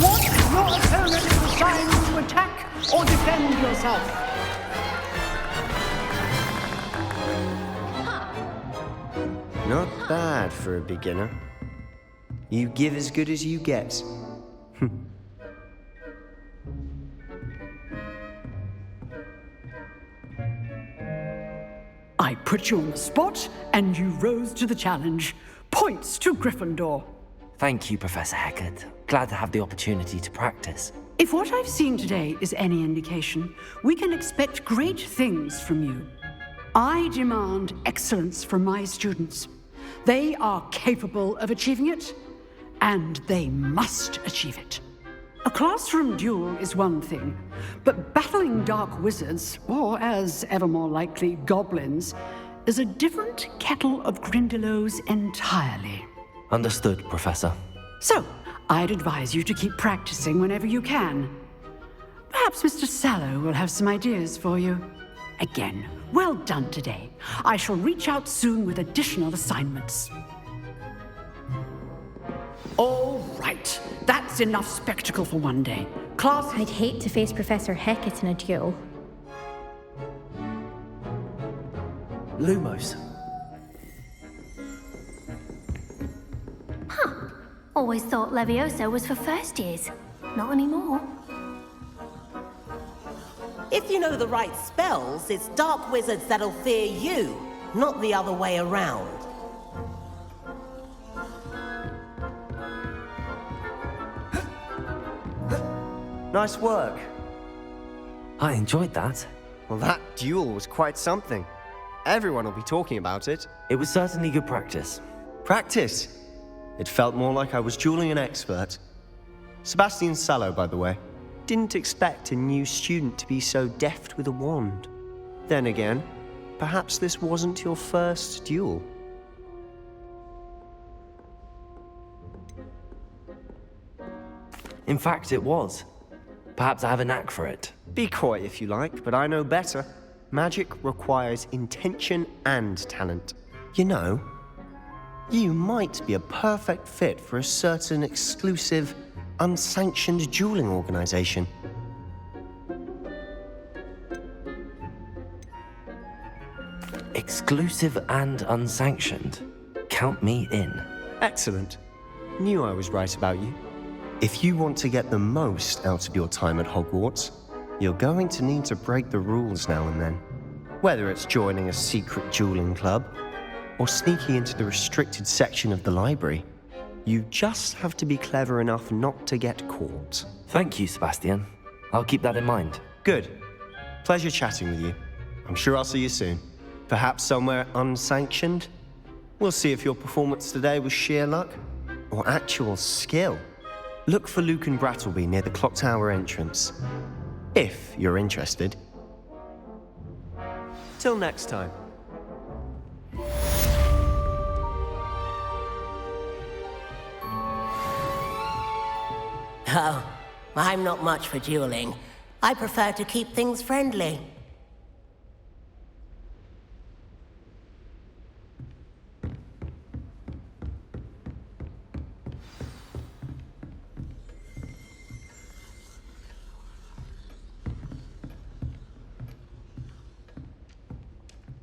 Want your opponent is assigned to attack or defend yourself. Not bad for a beginner. You give as good as you get. I put you on the spot, and you rose to the challenge. Points to Gryffindor. Thank you, Professor Hecat. Glad to have the opportunity to practice. If what I've seen today is any indication, we can expect great things from you. I demand excellence from my students. They are capable of achieving it, and they must achieve it. A classroom duel is one thing, but battling dark wizards, or as ever more likely, goblins, is a different kettle of Grindylows entirely. Understood, Professor. So, I'd advise you to keep practicing whenever you can. Perhaps Mr. Sallow will have some ideas for you. Again, well done today. I shall reach out soon with additional assignments. All right, that's enough spectacle for one day. Class... I'd hate to face Professor Hecat in a duel. Lumos. Always thought Levioso was for first years. Not anymore. If you know the right spells, it's dark wizards that'll fear you, not the other way around. Nice work. I enjoyed that. Well, that duel was quite something. Everyone will be talking about it. It was certainly good practice. Practice? It felt more like I was dueling an expert. Sebastian Sallow, by the way. Didn't expect a new student to be so deft with a wand. Then again, perhaps this wasn't your first duel. In fact, it was. Perhaps I have a knack for it. Be coy if you like, but I know better. Magic requires intention and talent. You know, you might be a perfect fit for a certain exclusive, unsanctioned dueling organization. Exclusive and unsanctioned. Count me in. Excellent. Knew I was right about you. If you want to get the most out of your time at Hogwarts, you're going to need to break the rules now and then. Whether it's joining a secret dueling club, or sneaking into the restricted section of the library, you just have to be clever enough not to get caught. Thank you, Sebastian. I'll keep that in mind. Good. Pleasure chatting with you. I'm sure I'll see you soon. Perhaps somewhere unsanctioned? We'll see if your performance today was sheer luck, or actual skill. Look for Luke and Brattleby near the clock tower entrance. If you're interested. Till next time. Oh, I'm not much for dueling. I prefer to keep things friendly.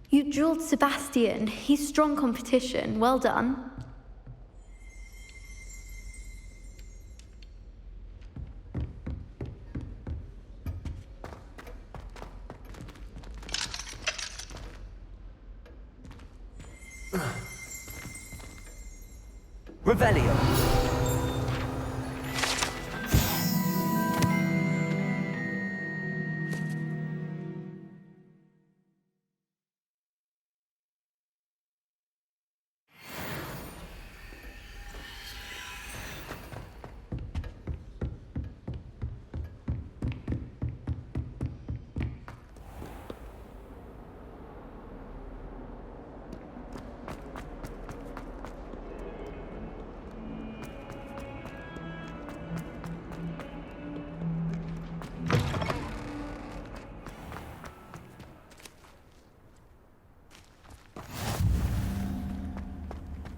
You dueled Sebastian. He's strong competition. Well done. Revelio.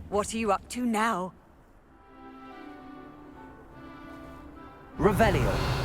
What are you up to now? Revelio.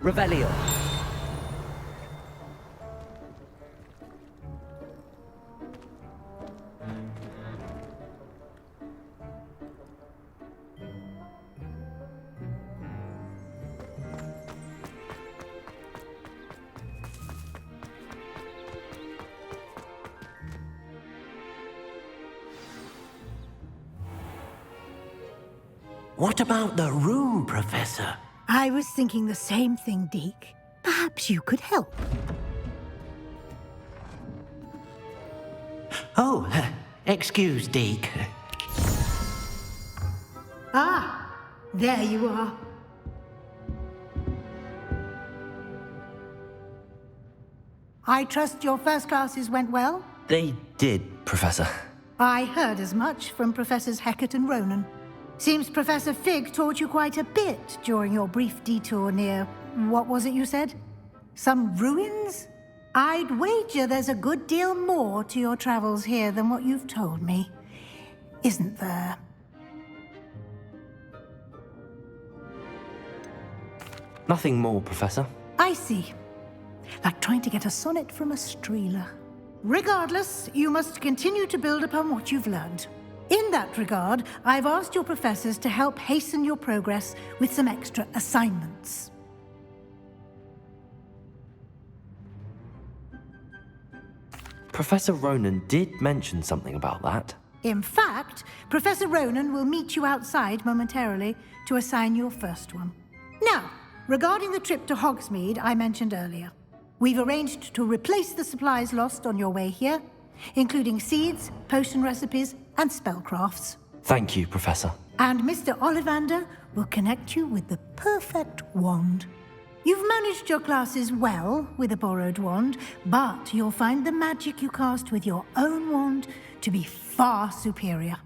Revelio. What about the room, Professor? I was thinking the same thing, Deke. Perhaps you could help. Oh, excuse, Deke. Ah, there you are. I trust your first classes went well? They did, Professor. I heard as much from Professors Hecat and Ronan. Seems Professor Fig taught you quite a bit during your brief detour near... what was it you said? Some ruins? I'd wager there's a good deal more to your travels here than what you've told me. Isn't there? Nothing more, Professor. I see. Like trying to get a sonnet from a streeler. Regardless, you must continue to build upon what you've learned. In that regard, I've asked your professors to help hasten your progress with some extra assignments. Professor Ronan did mention something about that. In fact, Professor Ronan will meet you outside momentarily to assign your first one. Now, regarding the trip to Hogsmeade I mentioned earlier, we've arranged to replace the supplies lost on your way here, including seeds, potion recipes, and spellcrafts. Thank you, Professor. And Mr. Ollivander will connect you with the perfect wand. You've managed your classes well with a borrowed wand, but you'll find the magic you cast with your own wand to be far superior.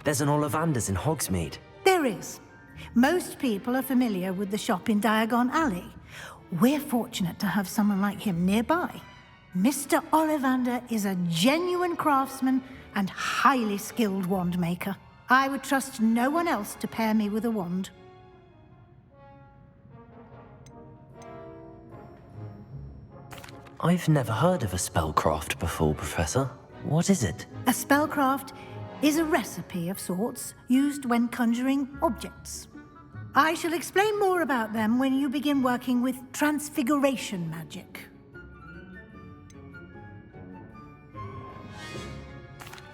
There's an Ollivander's in Hogsmeade. There is. Most people are familiar with the shop in Diagon Alley. We're fortunate to have someone like him nearby. Mr. Ollivander is a genuine craftsman and highly skilled wand maker. I would trust no one else to pair me with a wand. I've never heard of a spellcraft before, Professor. What is it? A spellcraft is a recipe of sorts used when conjuring objects. I shall explain more about them when you begin working with transfiguration magic.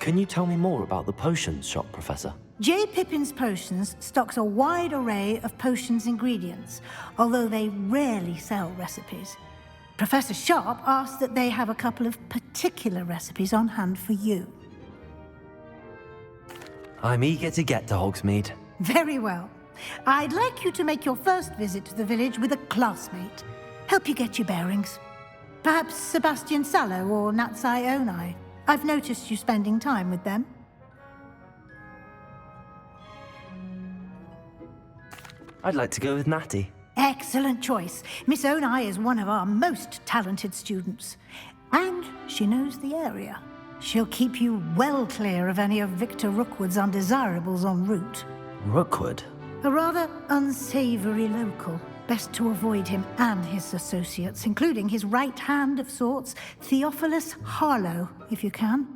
Can you tell me more about the potions shop, Professor? J. Pippin's Potions stocks a wide array of potions ingredients, although they rarely sell recipes. Professor Sharp asked that they have a couple of particular recipes on hand for you. I'm eager to get to Hogsmeade. Very well. I'd like you to make your first visit to the village with a classmate. Help you get your bearings. Perhaps Sebastian Sallow or Natsai Onai. I've noticed you spending time with them. I'd like to go with Natty. Excellent choice. Miss Onai is one of our most talented students. And she knows the area. She'll keep you well clear of any of Victor Rookwood's undesirables en route. Rookwood? A rather unsavory local. Best to avoid him and his associates, including his right hand of sorts, Theophilus Harlow, if you can.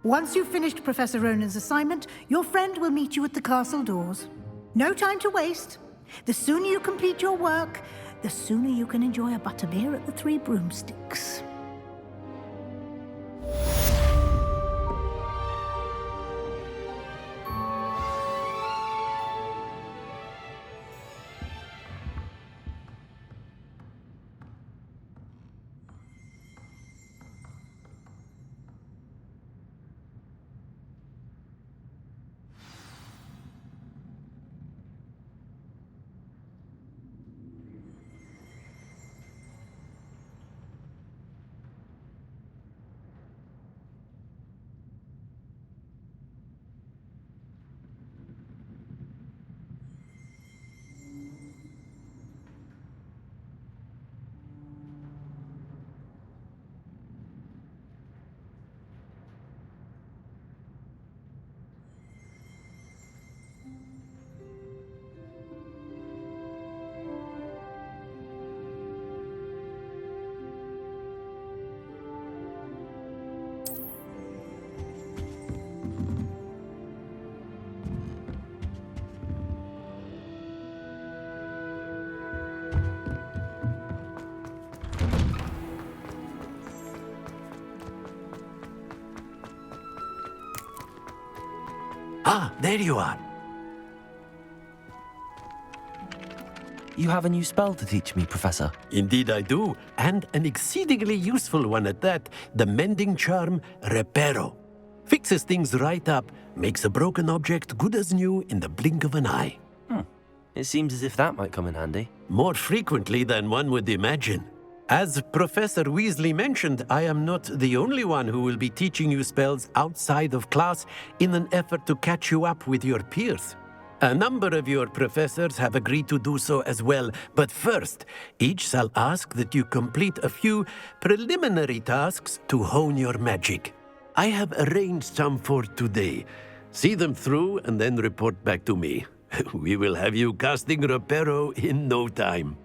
Once you've finished Professor Ronan's assignment, your friend will meet you at the castle doors. No time to waste. The sooner you complete your work, the sooner you can enjoy a butterbeer at the Three Broomsticks. Ah, there you are. You have a new spell to teach me, Professor. Indeed I do, and an exceedingly useful one at that. The mending charm, Reparo. Fixes things right up, makes a broken object good as new in the blink of an eye. It seems as if that might come in handy. More frequently than one would imagine. As Professor Weasley mentioned, I am not the only one who will be teaching you spells outside of class in an effort to catch you up with your peers. A number of your professors have agreed to do so as well, but first, each shall ask that you complete a few preliminary tasks to hone your magic. I have arranged some for today. See them through and then report back to me. We will have you casting Reparo in no time.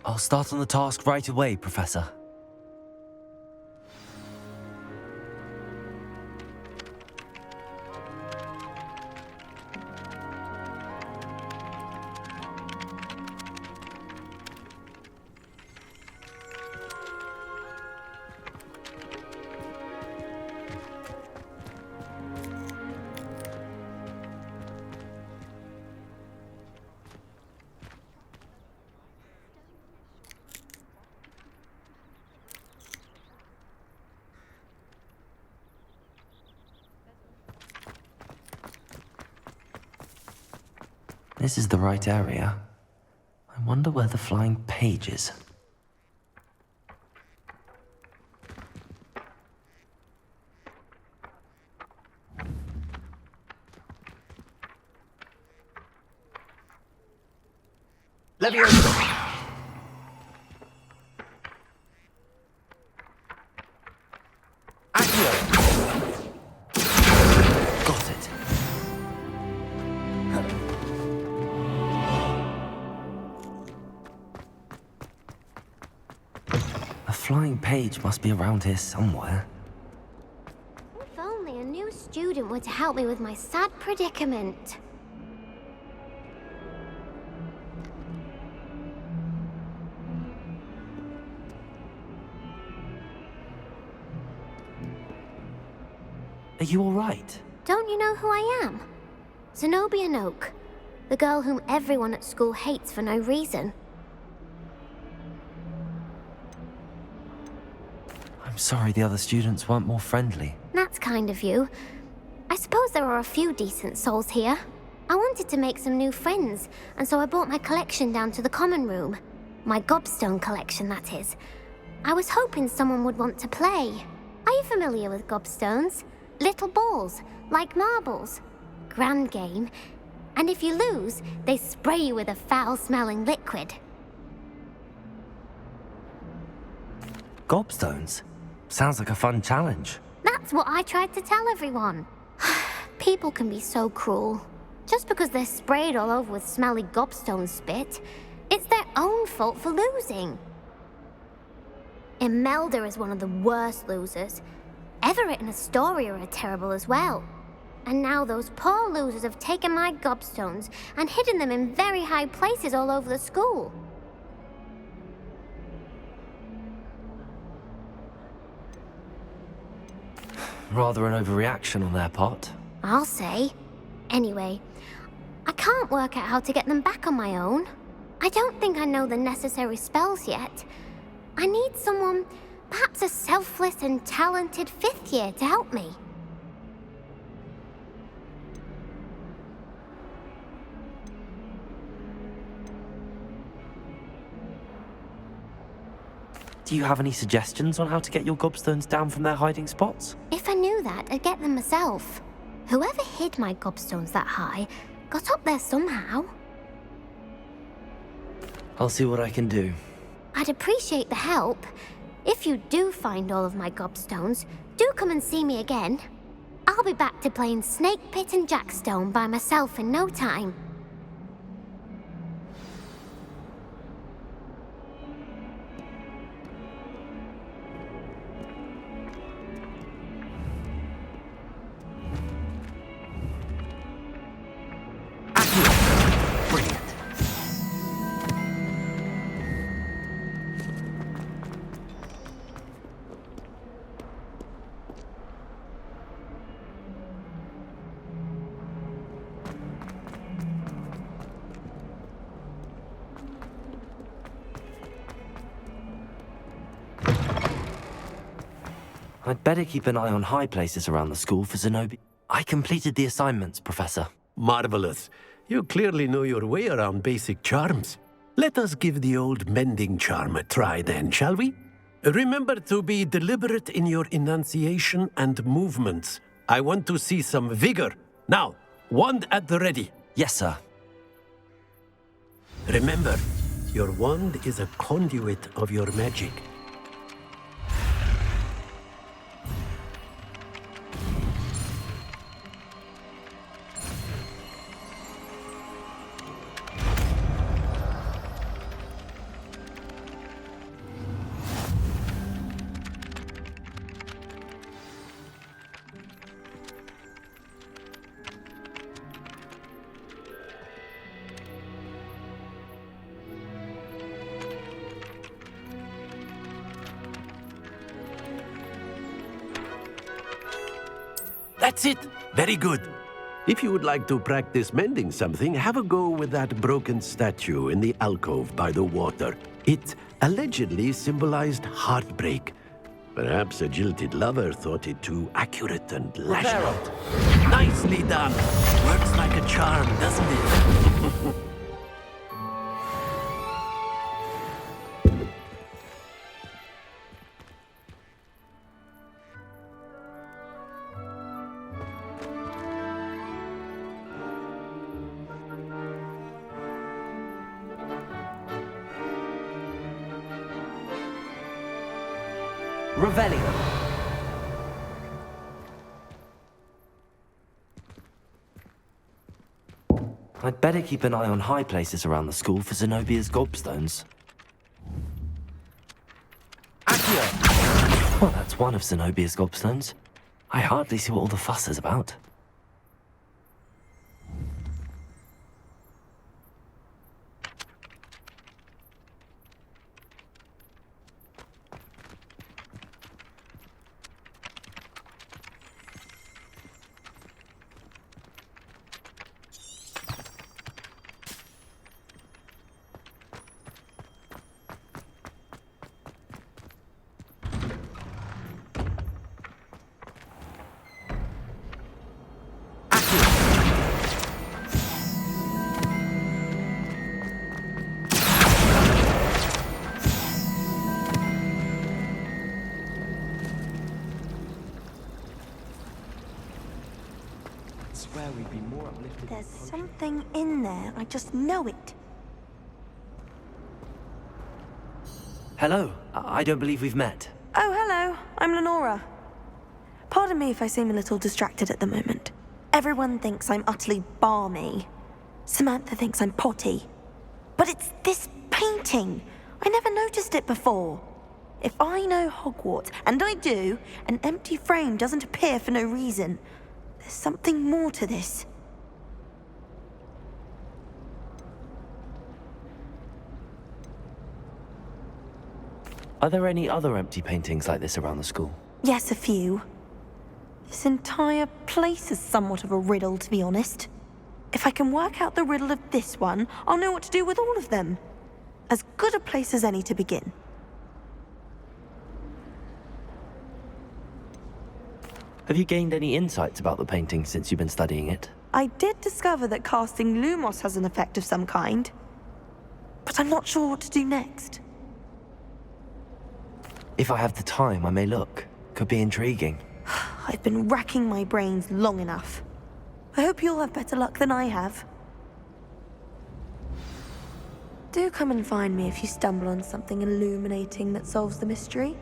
I'll start on the task right away, Professor. This is the right area. I wonder where the flying page is. Levioso! Got it. A flying page must be around here somewhere. If only a new student were to help me with my sad predicament. Are you all right? Don't you know who I am? Zenobia Noak, the girl whom everyone at school hates for no reason. I'm sorry the other students weren't more friendly. That's kind of you. I suppose there are a few decent souls here. I wanted to make some new friends, and so I brought my collection down to the common room. My gobstone collection, that is. I was hoping someone would want to play. Are you familiar with gobstones? Little balls, like marbles. Grand game. And if you lose, they spray you with a foul-smelling liquid. Gobstones? Sounds like a fun challenge. That's what I tried to tell everyone. People can be so cruel. Just because they're sprayed all over with smelly gobstone spit, it's their own fault for losing. Imelda is one of the worst losers. Everett and Astoria are terrible as well. And now those poor losers have taken my gobstones and hidden them in very high places all over the school. Rather an overreaction on their part. I'll say. Anyway, I can't work out how to get them back on my own. I don't think I know the necessary spells yet. I need someone, perhaps a selfless and talented 5th year to help me. Do you have any suggestions on how to get your gobstones down from their hiding spots? If I knew that, I'd get them myself. Whoever hid my gobstones that high got up there somehow. I'll see what I can do. I'd appreciate the help. If you do find all of my gobstones, do come and see me again. I'll be back to playing Snake Pit and Jackstone by myself in no time. I'd better keep an eye on high places around the school for Zenobia. I completed the assignments, Professor. Marvelous. You clearly know your way around basic charms. Let us give the old mending charm a try then, shall we? Remember to be deliberate in your enunciation and movements. I want to see some vigor. Now, wand at the ready. Yes, sir. Remember, your wand is a conduit of your magic. That's it! Very good. If you would like to practice mending something, have a go with that broken statue in the alcove by the water. It allegedly symbolized heartbreak. Perhaps a jilted lover thought it too accurate and lashed out. Nicely done! Works like a charm, doesn't it? Revelio. I'd better keep an eye on high places around the school for Zenobia's gobstones. Accio! Well, that's one of Zenobia's gobstones. I hardly see what all the fuss is about. Swear we'd be more uplifted. There's something in there. I just know it. Hello. I don't believe we've met. Oh, hello. I'm Lenora. Pardon me if I seem a little distracted at the moment. Everyone thinks I'm utterly balmy. Samantha thinks I'm potty. But it's this painting. I never noticed it before. If I know Hogwarts, and I do, an empty frame doesn't appear for no reason. There's something more to this. Are there any other empty paintings like this around the school? Yes, a few. This entire place is somewhat of a riddle, to be honest. If I can work out the riddle of this one, I'll know what to do with all of them. As good a place as any to begin. Have you gained any insights about the painting since you've been studying it? I did discover that casting Lumos has an effect of some kind. But I'm not sure what to do next. If I have the time, I may look. Could be intriguing. I've been racking my brains long enough. I hope you'll have better luck than I have. Do come and find me if you stumble on something illuminating that solves the mystery.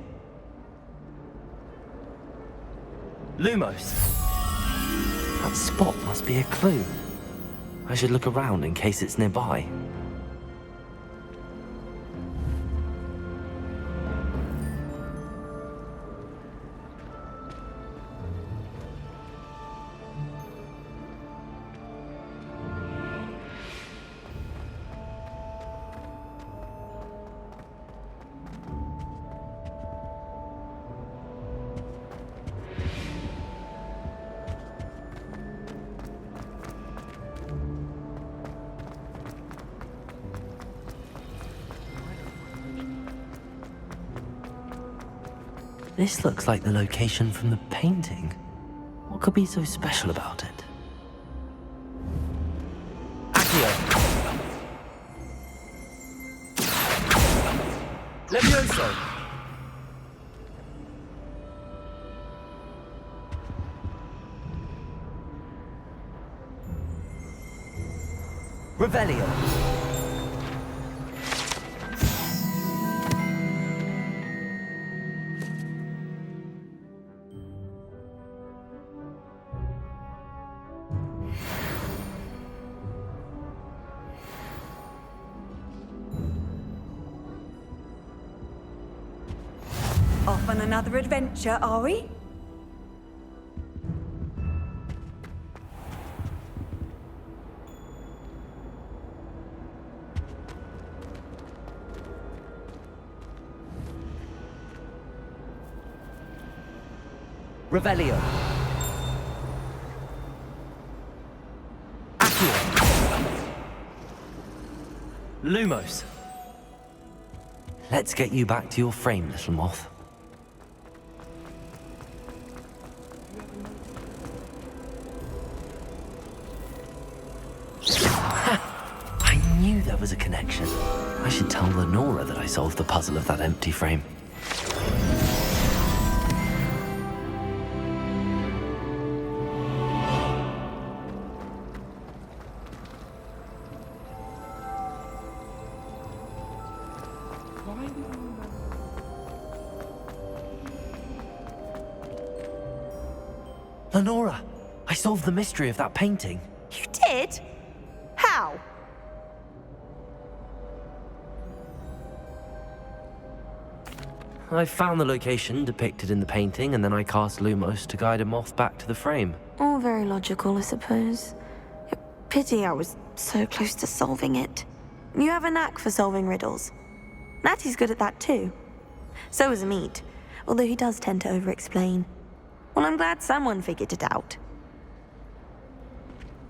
Lumos. That spot must be a clue. I should look around in case it's nearby. This looks like the location from the painting. What could be so special about it? Accio! Levioso! Revelio! Off on another adventure, are we? Revelio. Accio. Lumos. Let's get you back to your frame, little moth. I knew there was a connection. I should tell Lenora that I solved the puzzle of that empty frame. Lenora, I solved the mystery of that painting. You did? How? I found the location depicted in the painting, and then I cast Lumos to guide him off back to the frame. All very logical, I suppose. Pity I was so close to solving it. You have a knack for solving riddles. Natty's good at that too. So is Amit, although he does tend to over-explain. Well, I'm glad someone figured it out.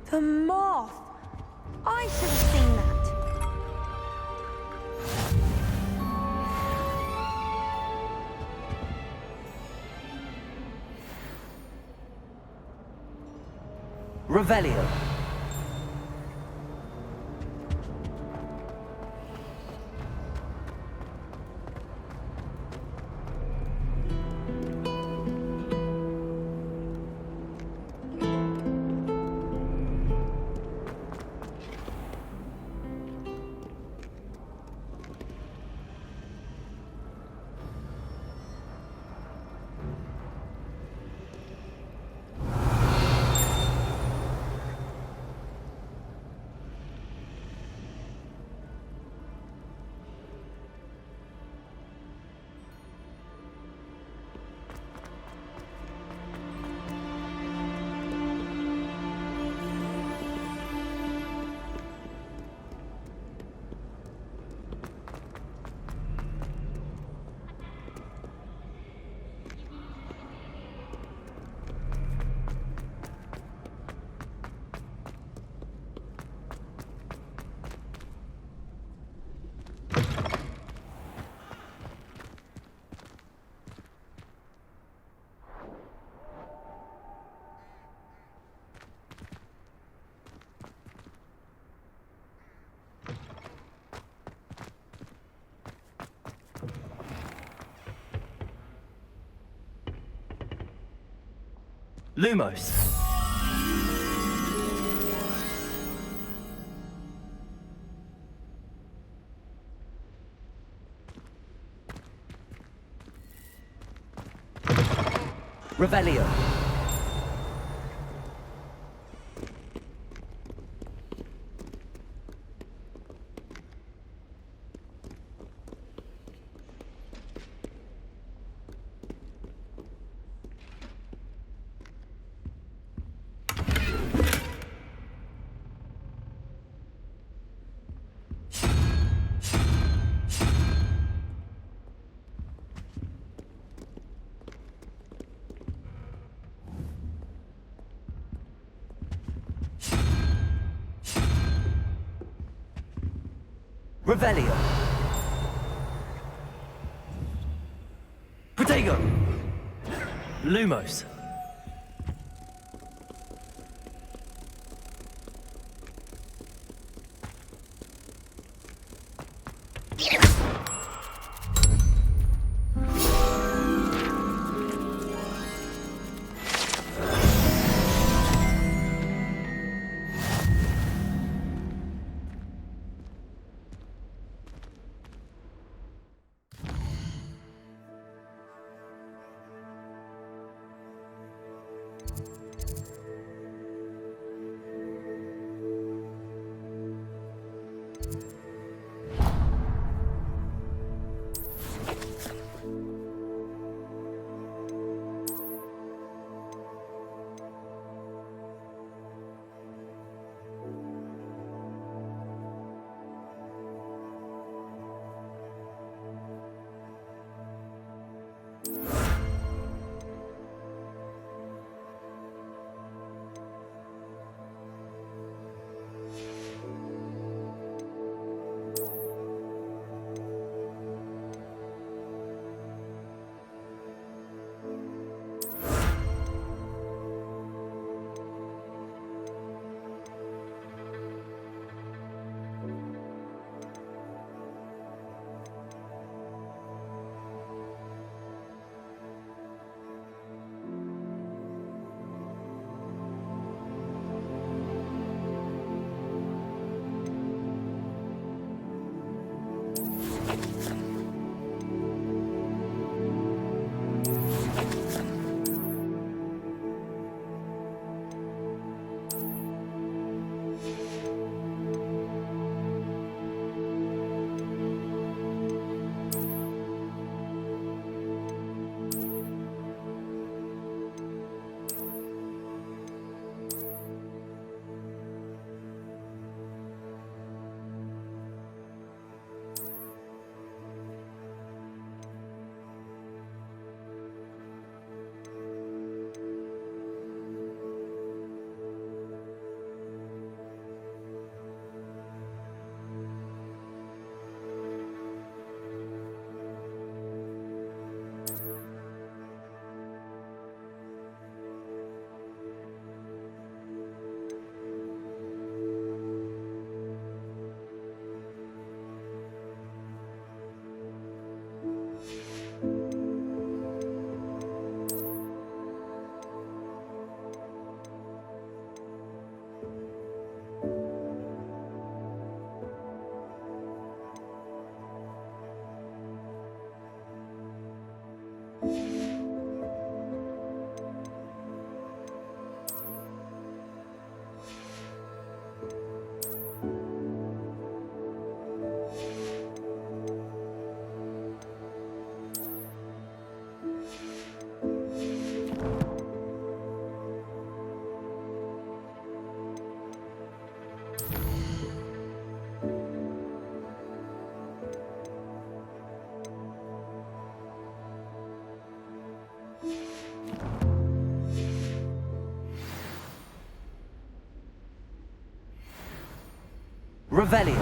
The moth! I should have seen that. Revelio. Lumos. Revelio. Revelio. Protego. Lumos. Revelio.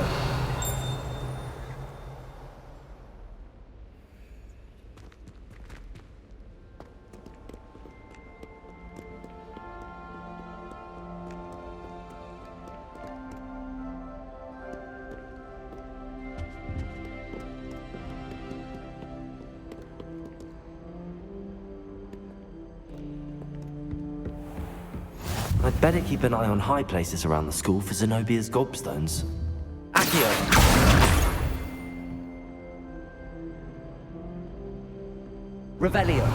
I'd better keep an eye on high places around the school for Zenobia's gobstones. Accio! Revelio.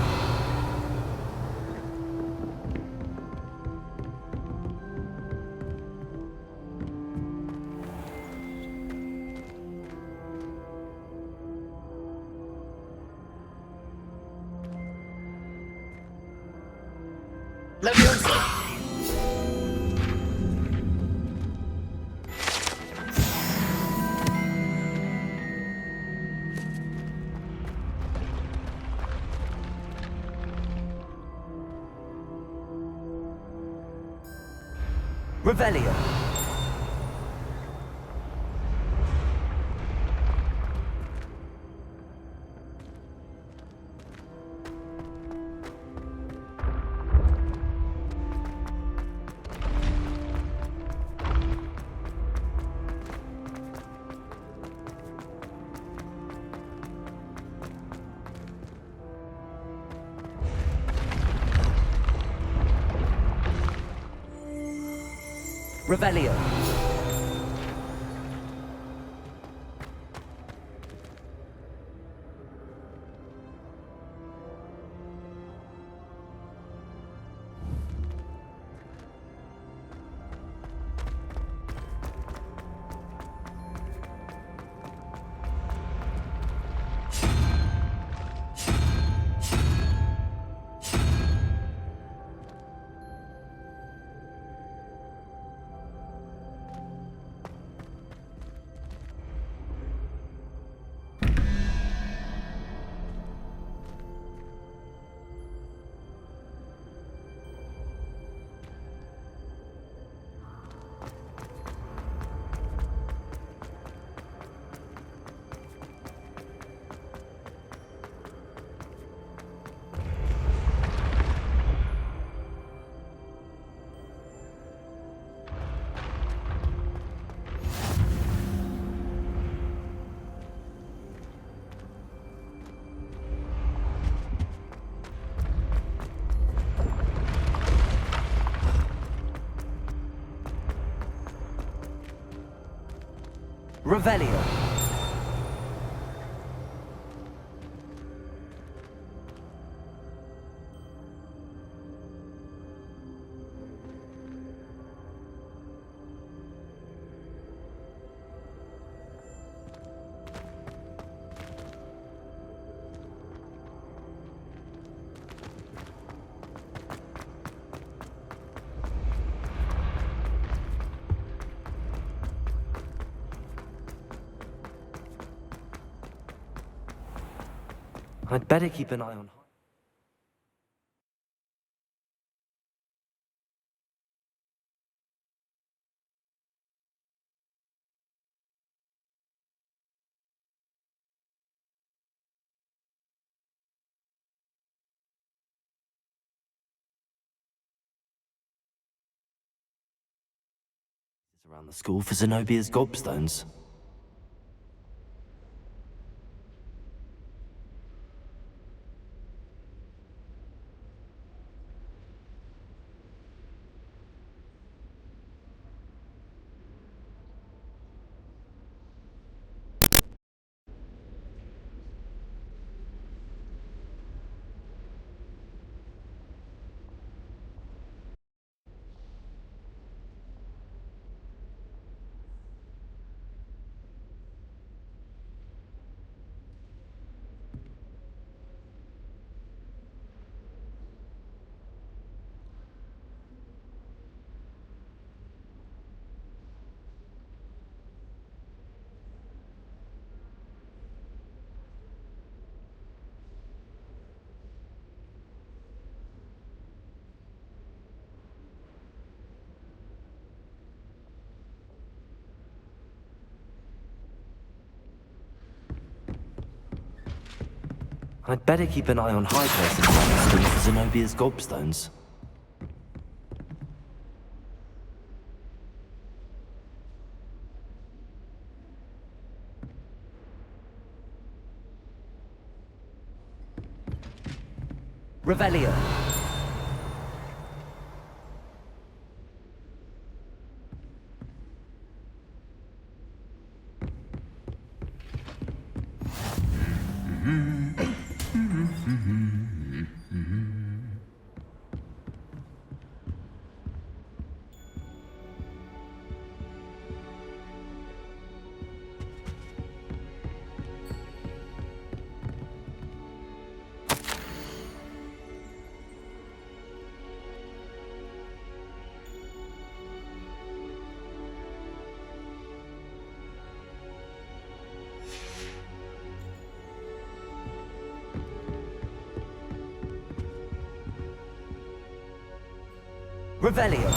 Leviosa! Revelio. Revelio. Revelio. I'd better keep an eye on... around the school for Zenobia's gobstones. I'd better keep an eye on high places around the school for Zenobia's gobstones. Revelio. Revelio.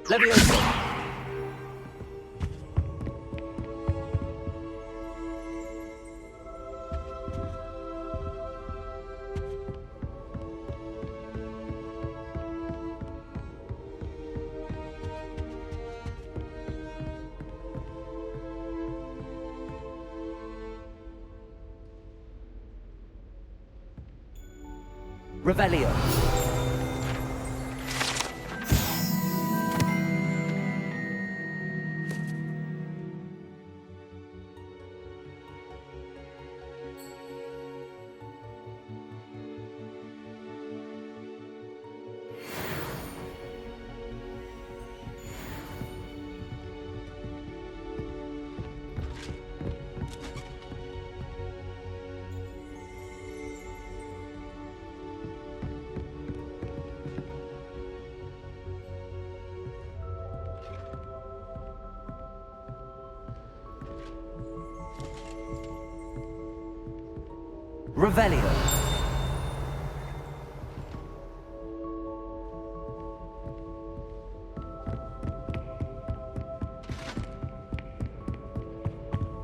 Leviosa. Revelio. Revelio.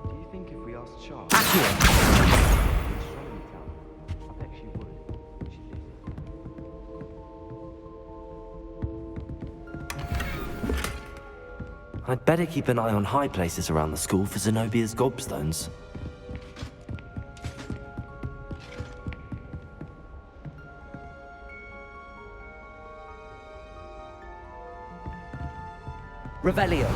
Do you think if we asked Charles... I bet she would. She did. I'd better keep an eye on high places around the school for Zenobia's gobstones. Revelio.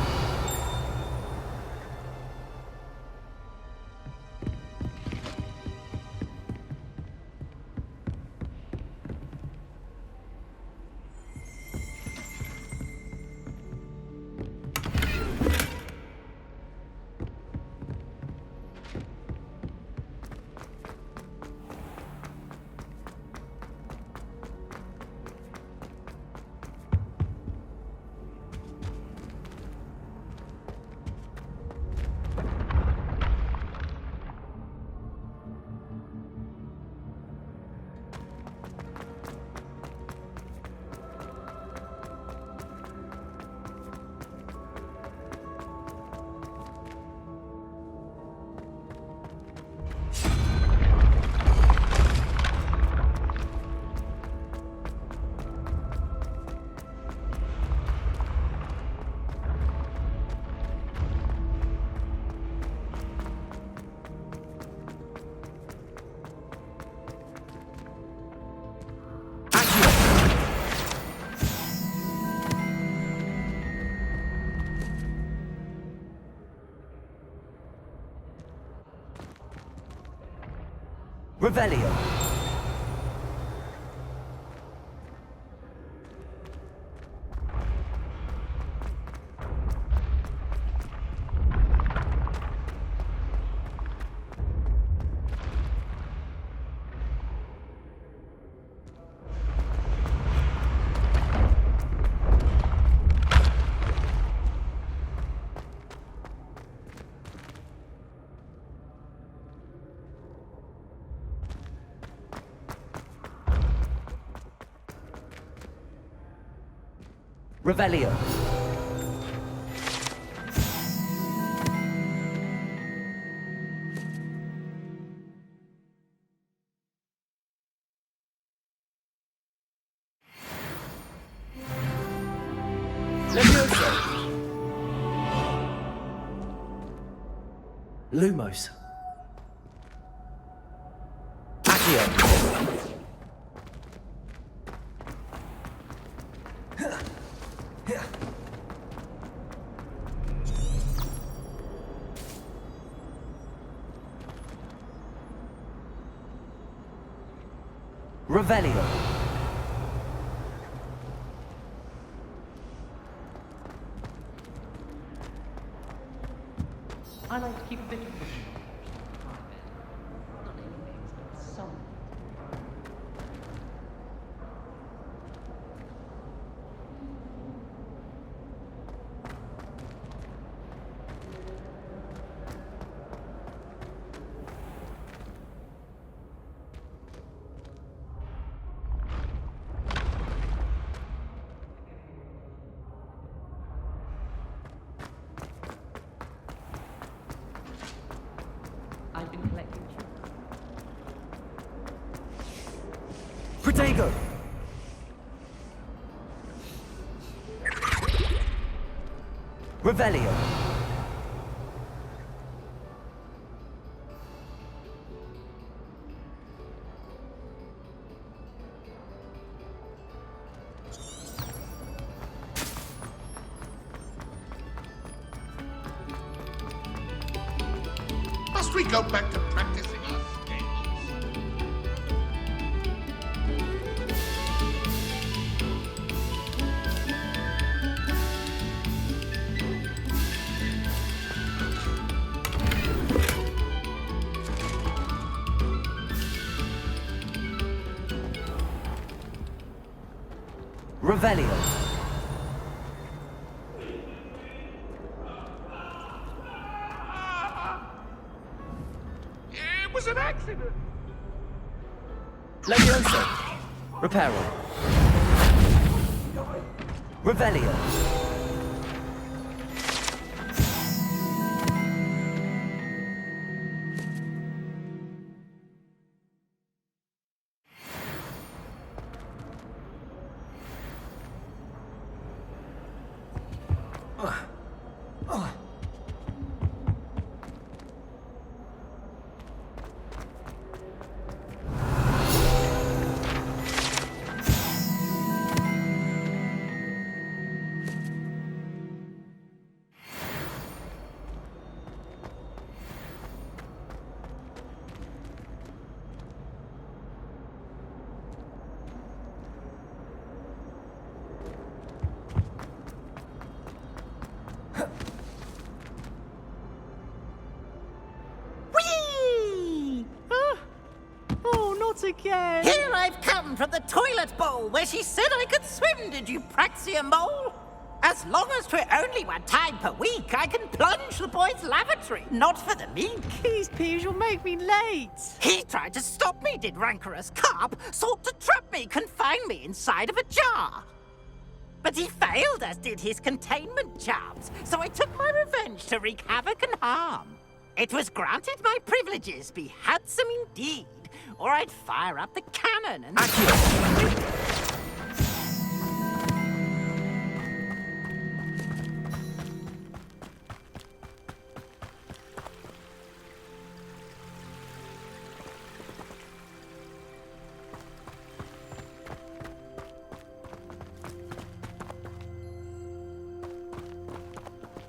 Revelio. Revelio. Lumos. Accio. Revelio. I like to keep a bit of private. Not anything, but some. I've been collecting Protego. Revelio. Must we go back to practicing our skills? Revelio. It was an accident. Levioso. Reparo. Revelio. Whee! Oh, not again. Here I've come from the toilet bowl where she said I could swim, did you praxia mole? As long as 'twere only one time per week, I can plunge the boy's lavatory, not for the meek. These peas will make me late. He tried to stop me, did rancorous carp, sought to trap me, confine me inside of a jar. But he failed, as did his containment charms, so I took my revenge to wreak havoc and harm. It was granted my privileges be handsome indeed, or I'd fire up the cannon and...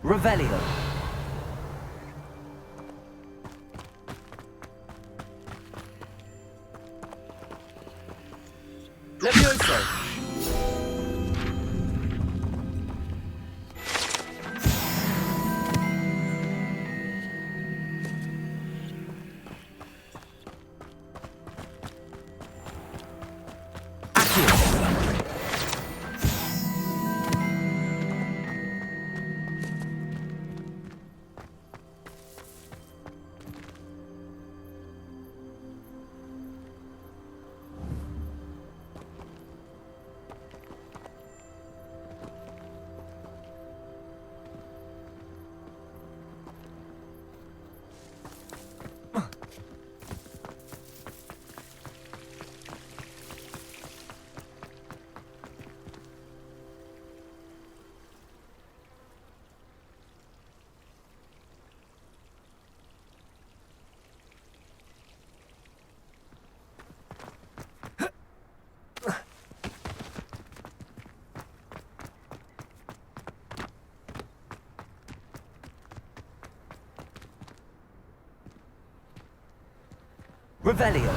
Revelio. Levioso. Revelio.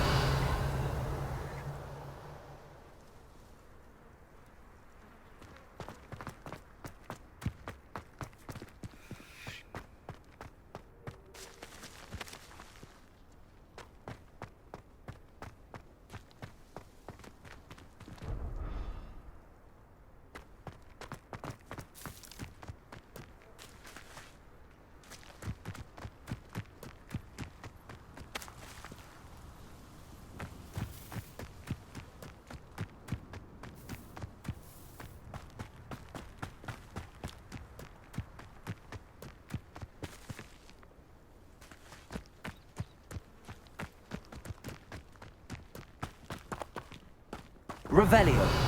Revelio.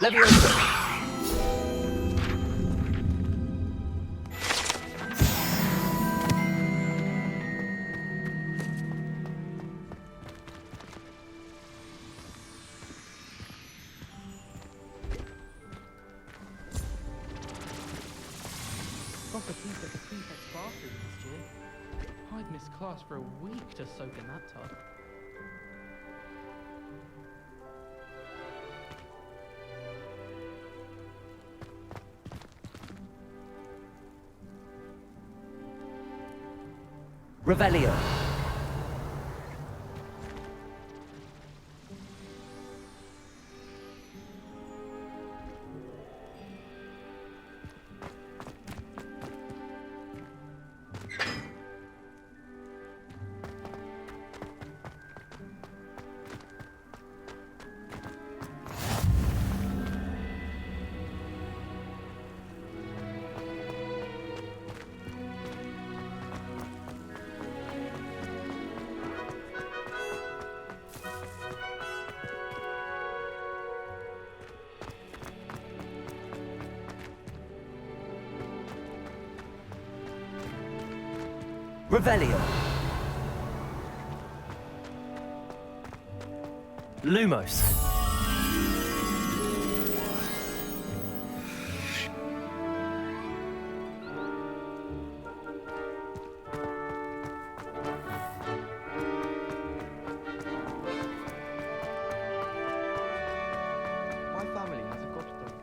Leviosa. Proper peep at the prefect's bathroom last year. I'd missed class for a week to soak in that tub. Revelio. Revelio. Lumos. My family has a godfather.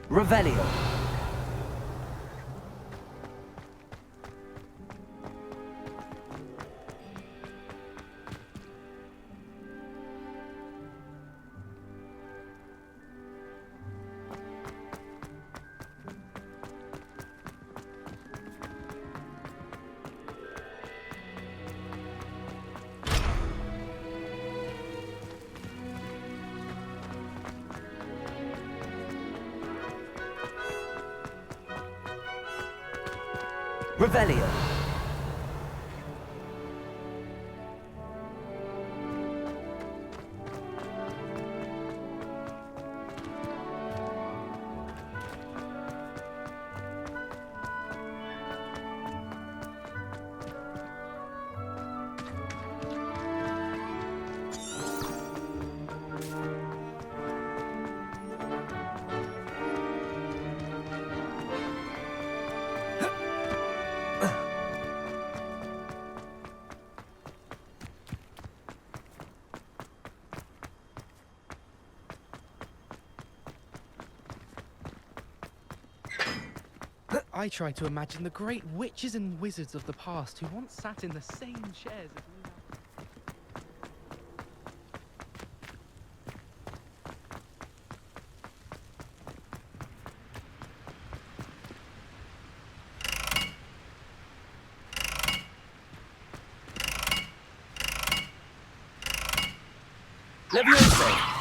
Revelio. Revelio. I try to imagine the great witches and wizards of the past who once sat in the same chairs as we now. Leviosa!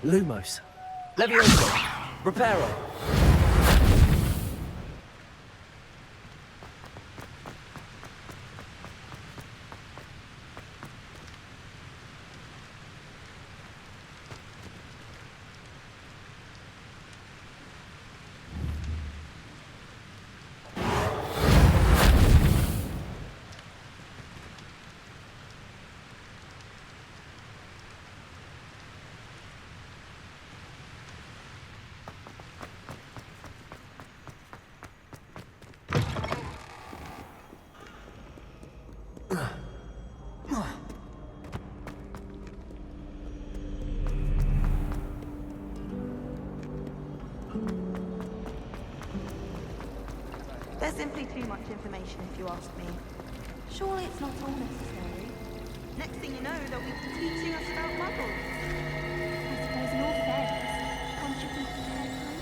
Lumos. Leviosa. Reparo. There's simply too much information, if you ask me. Surely it's not all necessary. Next thing you know, they'll be teaching us about muggles. I suppose in all fairness, one should be prepared for it.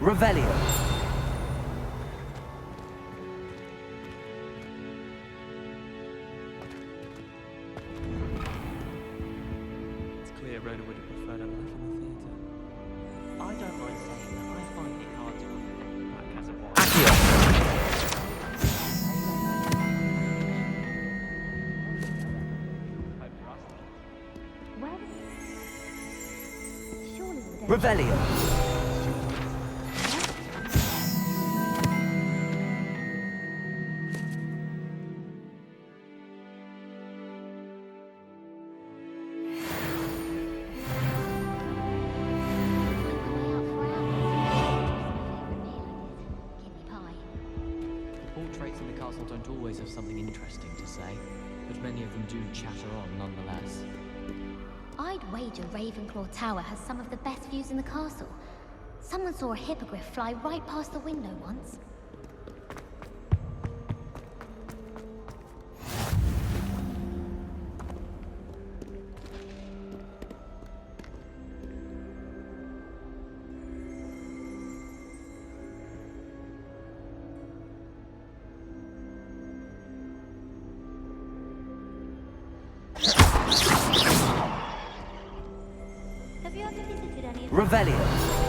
Revelio. It's clear Rhoda would have preferred a life in the theatre. I don't mind saying that I find it hard to believe back as a boy. Revelio. Portraits in the castle don't always have something interesting to say, but many of them do chatter on nonetheless. I'd wager Ravenclaw Tower has some of the best views in the castle. Someone saw a hippogriff fly right past the window once. Have you ever visited any of Revelio.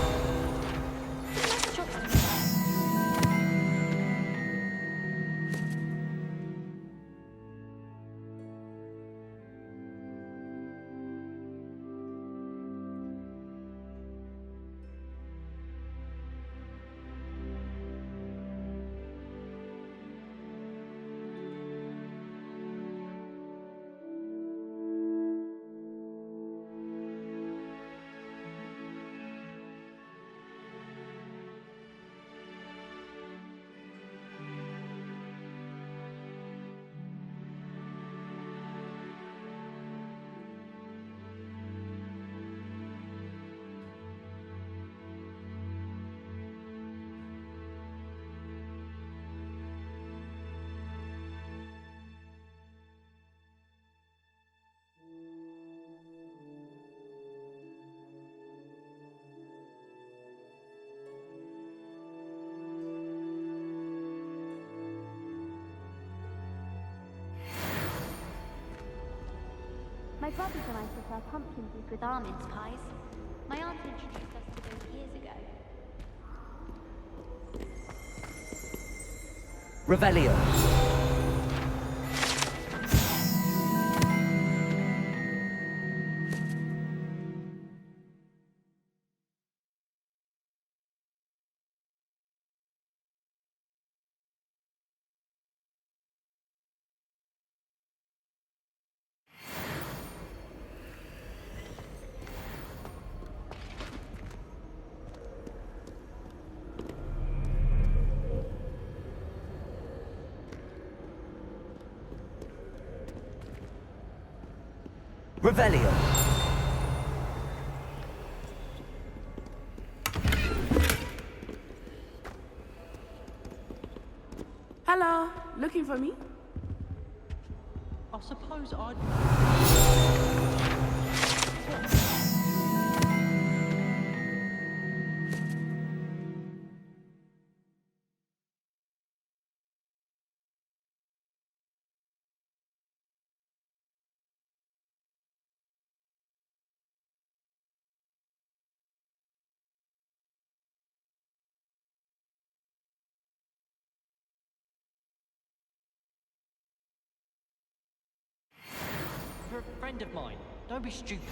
My brothers and I prefer pumpkin juice with our mince pies. My aunt introduced us to those years ago. Revelio. Revelio. Hello, looking for me? I suppose I'd... You're a friend of mine. Don't be stupid.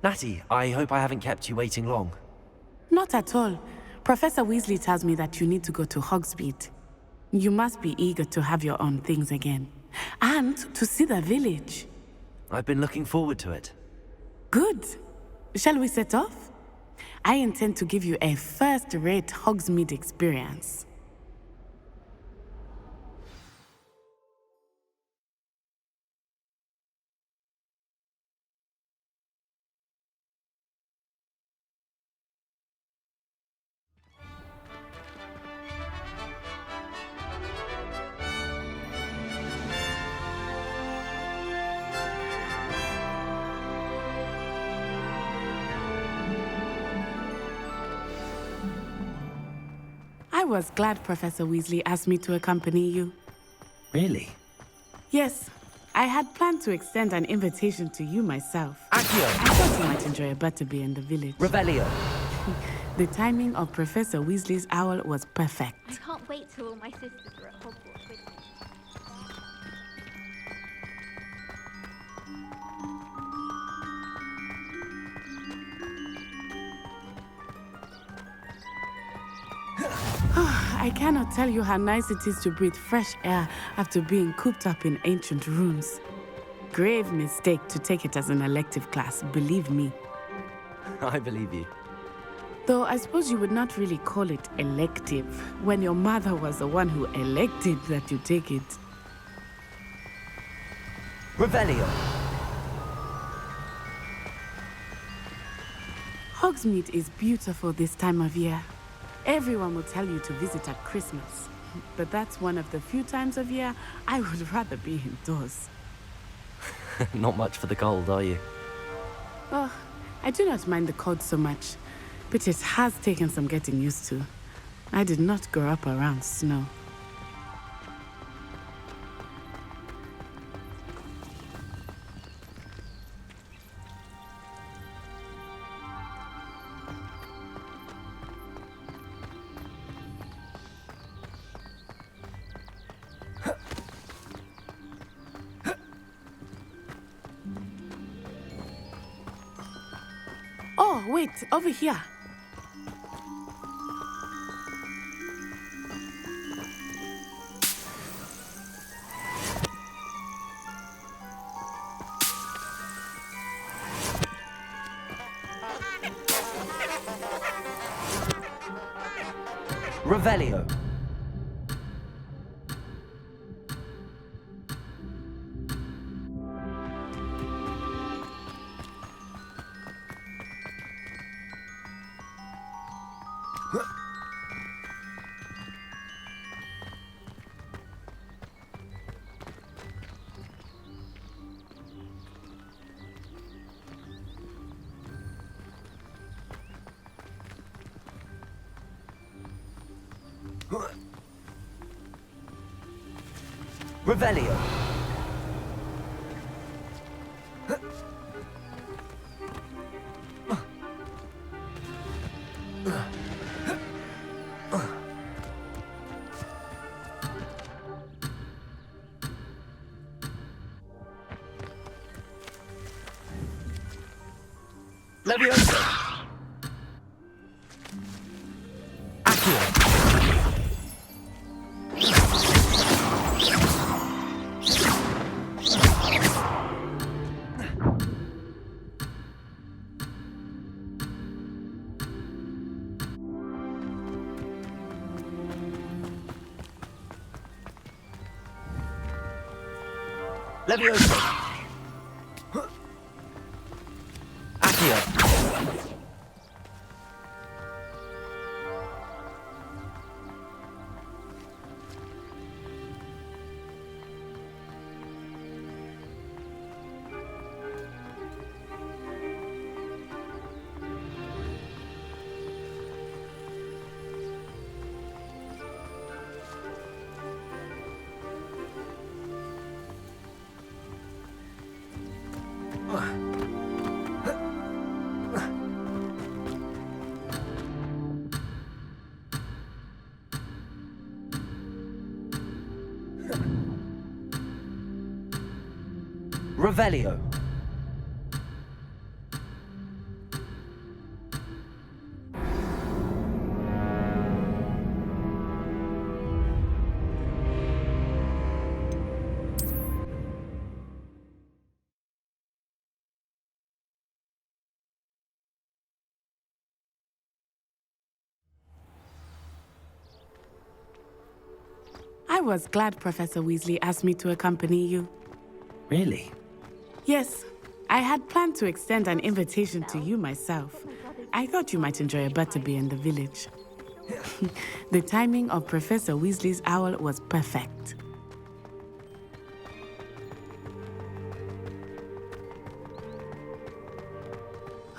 Natty, I hope I haven't kept you waiting long. Not at all. Professor Weasley tells me that you need to go to Hogsmeade. You must be eager to have your own things again. And to see the village. I've been looking forward to it. Good. Shall we set off? I intend to give you a first-rate Hogsmeade experience. I was glad Professor Weasley asked me to accompany you. Really? Yes, I had planned to extend an invitation to you myself. Accio. I thought you might enjoy a butterbeer in the village. Revelio. The timing of Professor Weasley's owl was perfect. I can't wait till all my sisters are at Hogwarts with me. I cannot tell you how nice it is to breathe fresh air after being cooped up in ancient rooms. Grave mistake to take it as an elective class, believe me. I believe you. Though I suppose you would not really call it elective when your mother was the one who elected that you take it. Revelio. Hogsmeade is beautiful this time of year. Everyone will tell you to visit at Christmas. But that's one of the few times of year I would rather be indoors. Not much for the cold, are you? Oh, I do not mind the cold so much, but it has taken some getting used to. I did not grow up around snow. Oh, wait, over here. Revelio. Revelio. Leviosa. Accio. Leviosa. Accio. Revelio. I was glad Professor Weasley asked me to accompany you. Really? Yes, I had planned to extend an invitation to you myself. I thought you might enjoy a butterbeer in the village. The timing of Professor Weasley's owl was perfect.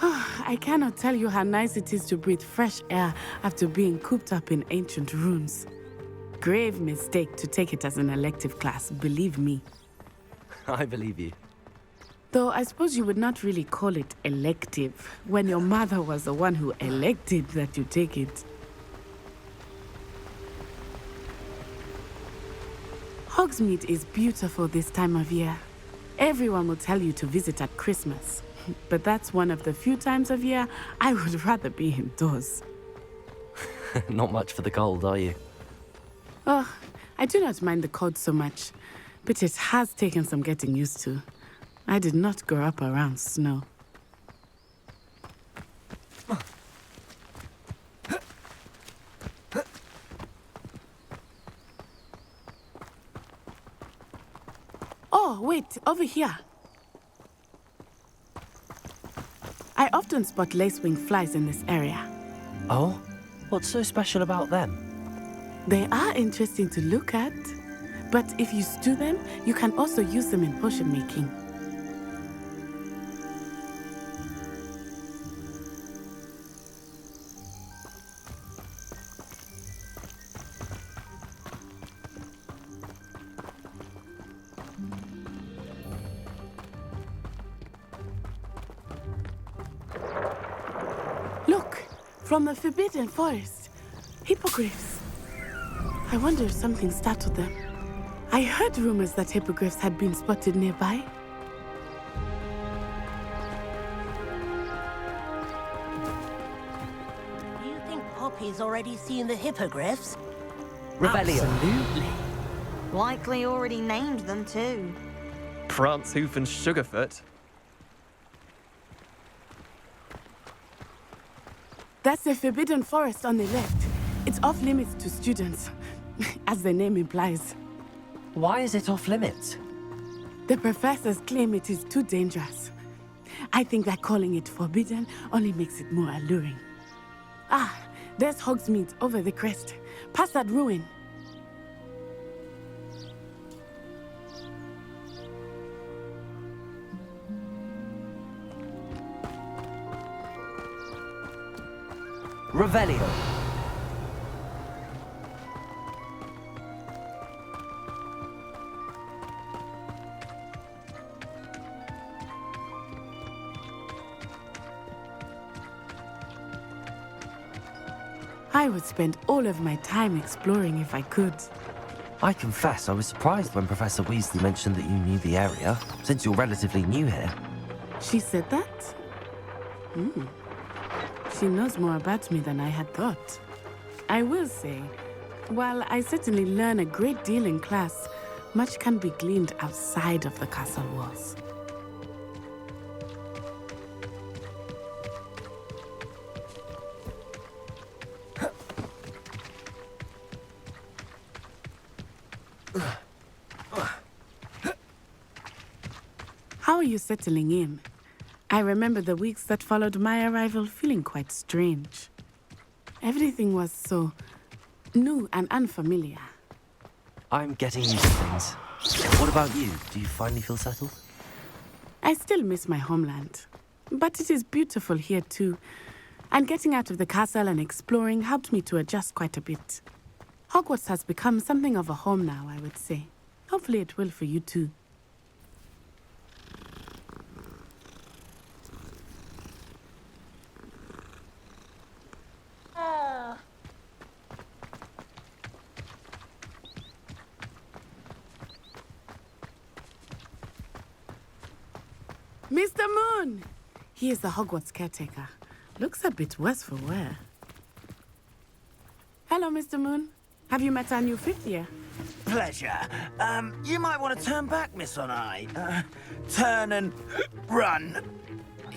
I cannot tell you how nice it is to breathe fresh air after being cooped up in ancient rooms. Grave mistake to take it as an elective class, believe me. I believe you. Though I suppose you would not really call it elective when your mother was the one who elected that you take it. Hogsmeade is beautiful this time of year. Everyone will tell you to visit at Christmas. But that's one of the few times of year I would rather be indoors. Not much for the cold, are you? Oh, I do not mind the cold so much, but it has taken some getting used to. I did not grow up around snow. Oh, wait, over here. I often spot lacewing flies in this area. Oh? What's so special about them? They are interesting to look at, but if you stew them, you can also use them in potion making. Look, from the Forbidden Forest, hippogriffs. I wonder if something startled them. I heard rumors that hippogriffs had been spotted nearby. Do you think Poppy's already seen the hippogriffs? Revelio. Absolutely. Likely already named them too. Prance, Hoof, and Sugarfoot. That's the Forbidden Forest on the left. It's off limits to students, as the name implies. Why is it off limits? The professors claim it is too dangerous. I think that calling it forbidden only makes it more alluring. Ah, there's Hogsmeade over the crest. Past that ruin. Revelio. I would spend all of my time exploring if I could. I confess I was surprised when Professor Weasley mentioned that you knew the area, since you're relatively new here. She said that? She knows more about me than I had thought. I will say, while I certainly learn a great deal in class, much can be gleaned outside of the castle walls. How are you settling in? I remember the weeks that followed my arrival feeling quite strange. Everything was so new and unfamiliar. I'm getting used to things. What about you? Do you finally feel settled? I still miss my homeland, but it is beautiful here too. And getting out of the castle and exploring helped me to adjust quite a bit. Hogwarts has become something of a home now, I would say. Hopefully it will for you too. Mr. Moon! He is the Hogwarts caretaker. Looks a bit worse for wear. Hello, Mr. Moon. Have you met our new fifth year? Pleasure. You might want to turn back, Miss Onai. Turn and run.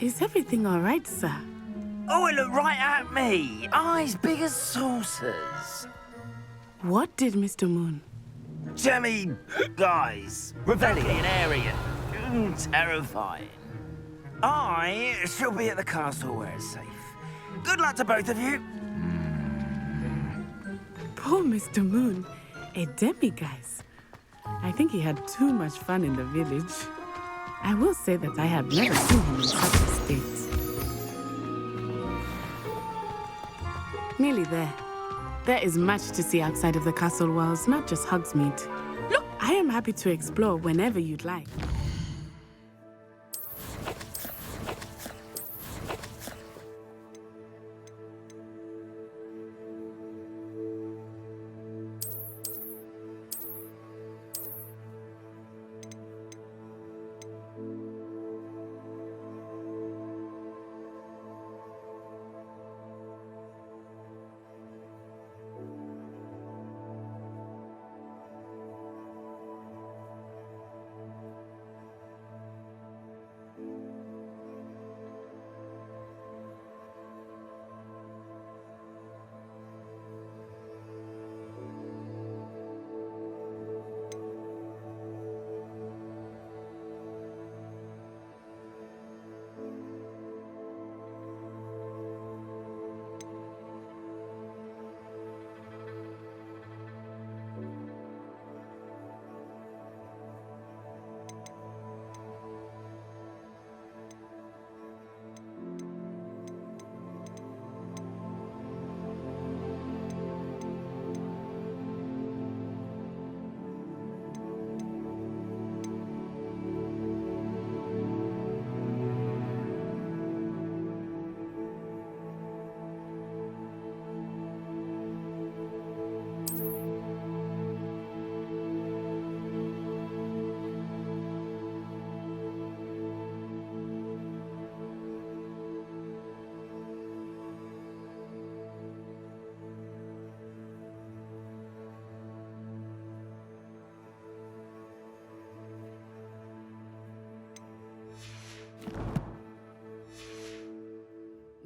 Is everything all right, sir? Oh, it looked right at me. Eyes big as saucers. What did Mr. Moon? Jemmy, guys. Revelionarian. Terrifying. I shall be at the castle where it's safe. Good luck to both of you. Poor Mr. Moon. A demiguise. I think he had too much fun in the village. I will say that I have never seen him in such a state. Nearly there. There is much to see outside of the castle walls, not just Hogsmeade. Look, I am happy to explore whenever you'd like.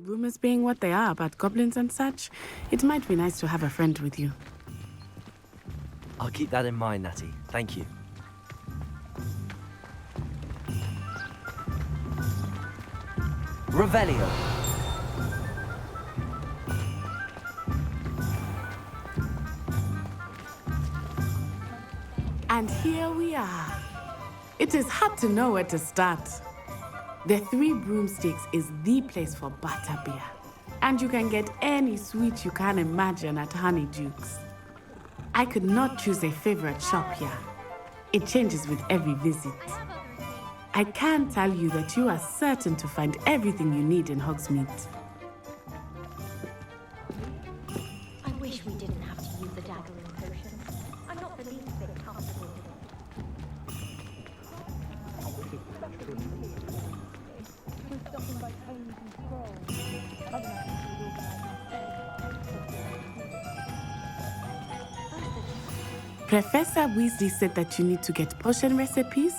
Rumors being what they are about goblins and such, it might be nice to have a friend with you. I'll keep that in mind, Natty. Thank you. Revelio. And here we are. It is hard to know where to start. The Three Broomsticks is the place for butterbeer. And you can get any sweet you can imagine at Honeyduke's. I could not choose a favorite shop here. It changes with every visit. I can tell you that you are certain to find everything you need in Hogsmeade. I wish we didn't have to use the dagger and potion. I'm not the least bit comfortable with it. Professor Weasley said that you need to get potion recipes,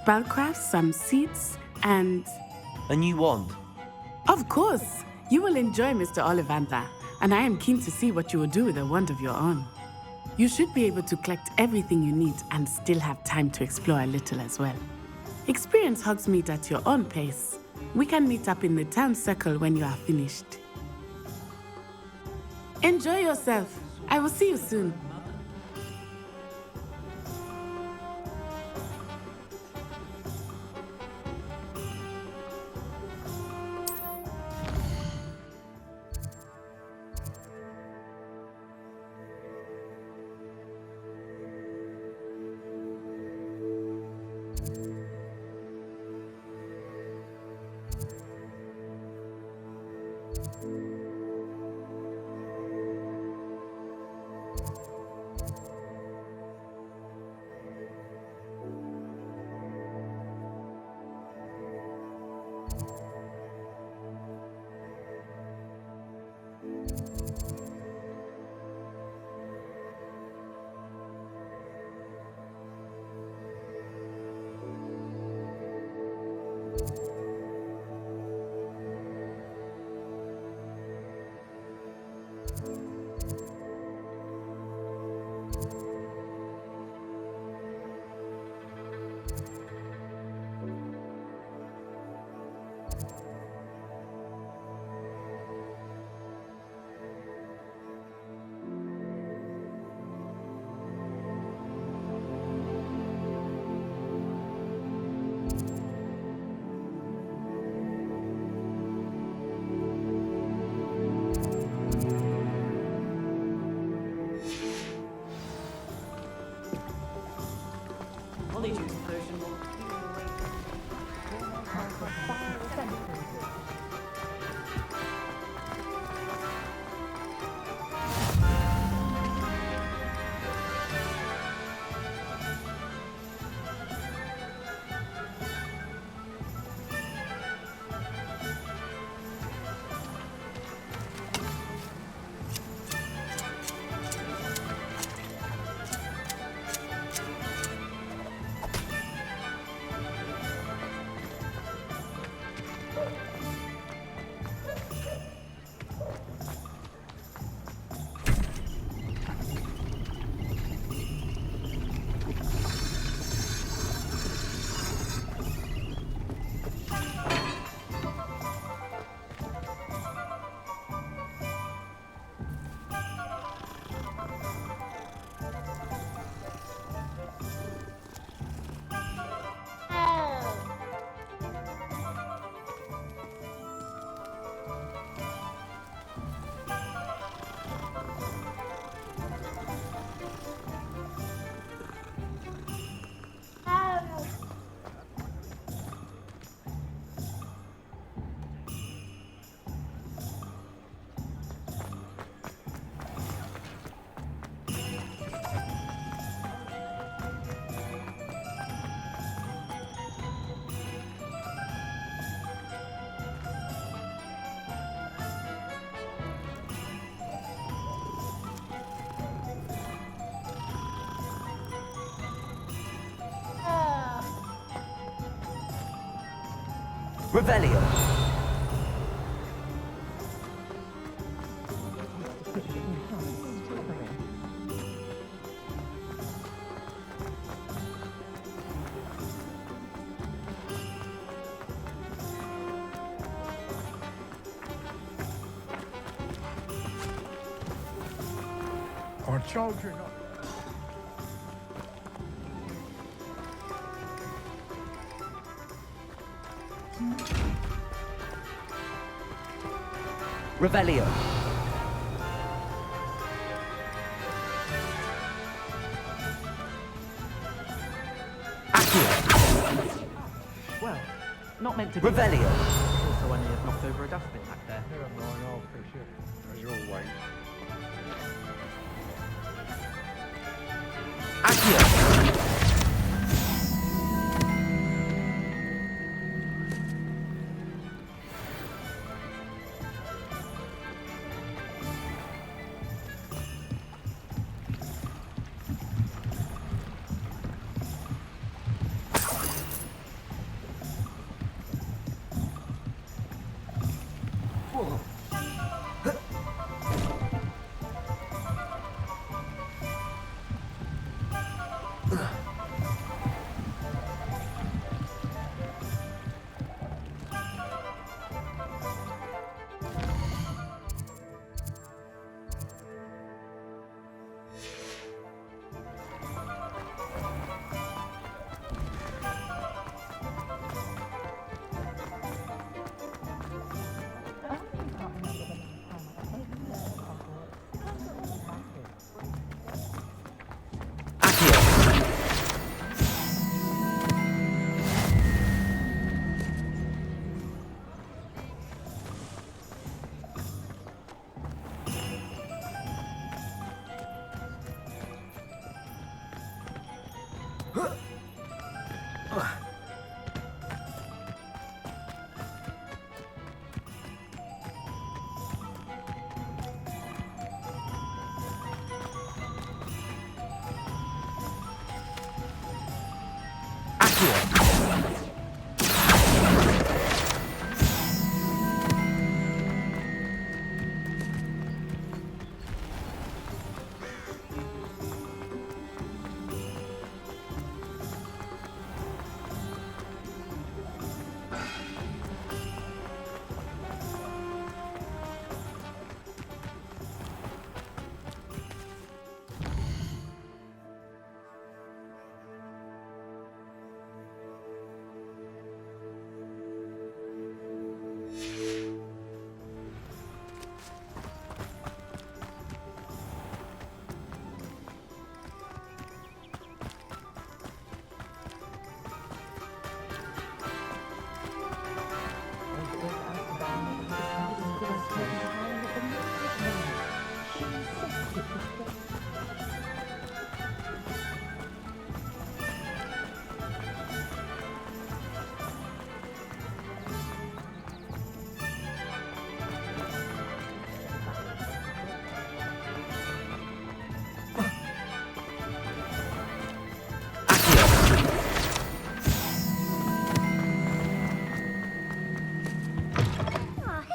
spellcraft, some seeds, and... A new wand. Of course! You will enjoy Mr. Ollivander, and I am keen to see what you will do with a wand of your own. You should be able to collect everything you need and still have time to explore a little as well. Experience Hogsmeade at your own pace. We can meet up in the town circle when you are finished. Enjoy yourself. I will see you soon. Revelio. children. Revelio. Well, not meant to be. Revelio. Also only have knocked over a dustbin back there. Never mind, I'll fix it. As always.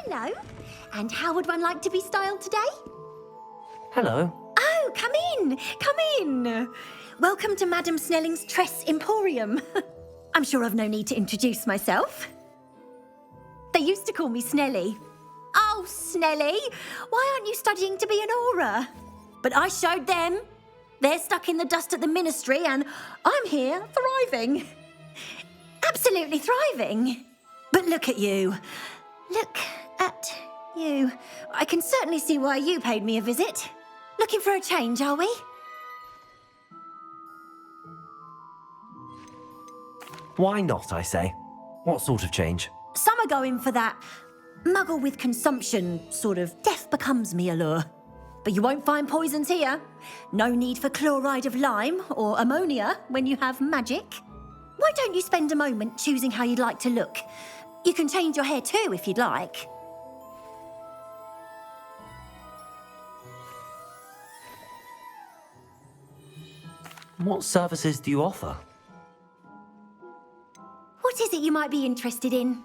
Hello. And how would one like to be styled today? Hello. Oh, come in. Come in. Welcome to Madame Snelling's Tress Emporium. I'm sure I've no need to introduce myself. They used to call me Snelly. Oh, Snelly, why aren't you studying to be an aura? But I showed them. They're stuck in the dust at the ministry and I'm here thriving. Absolutely thriving. But look at you. Look at you. I can certainly see why you paid me a visit. Looking for a change, are we? Why not, I say? What sort of change? Some are going for that muggle with consumption, sort of death becomes me allure. But you won't find poisons here. No need for chloride of lime or ammonia when you have magic. Why don't you spend a moment choosing how you'd like to look? You can change your hair too if you'd like. What services do you offer? What is it you might be interested in?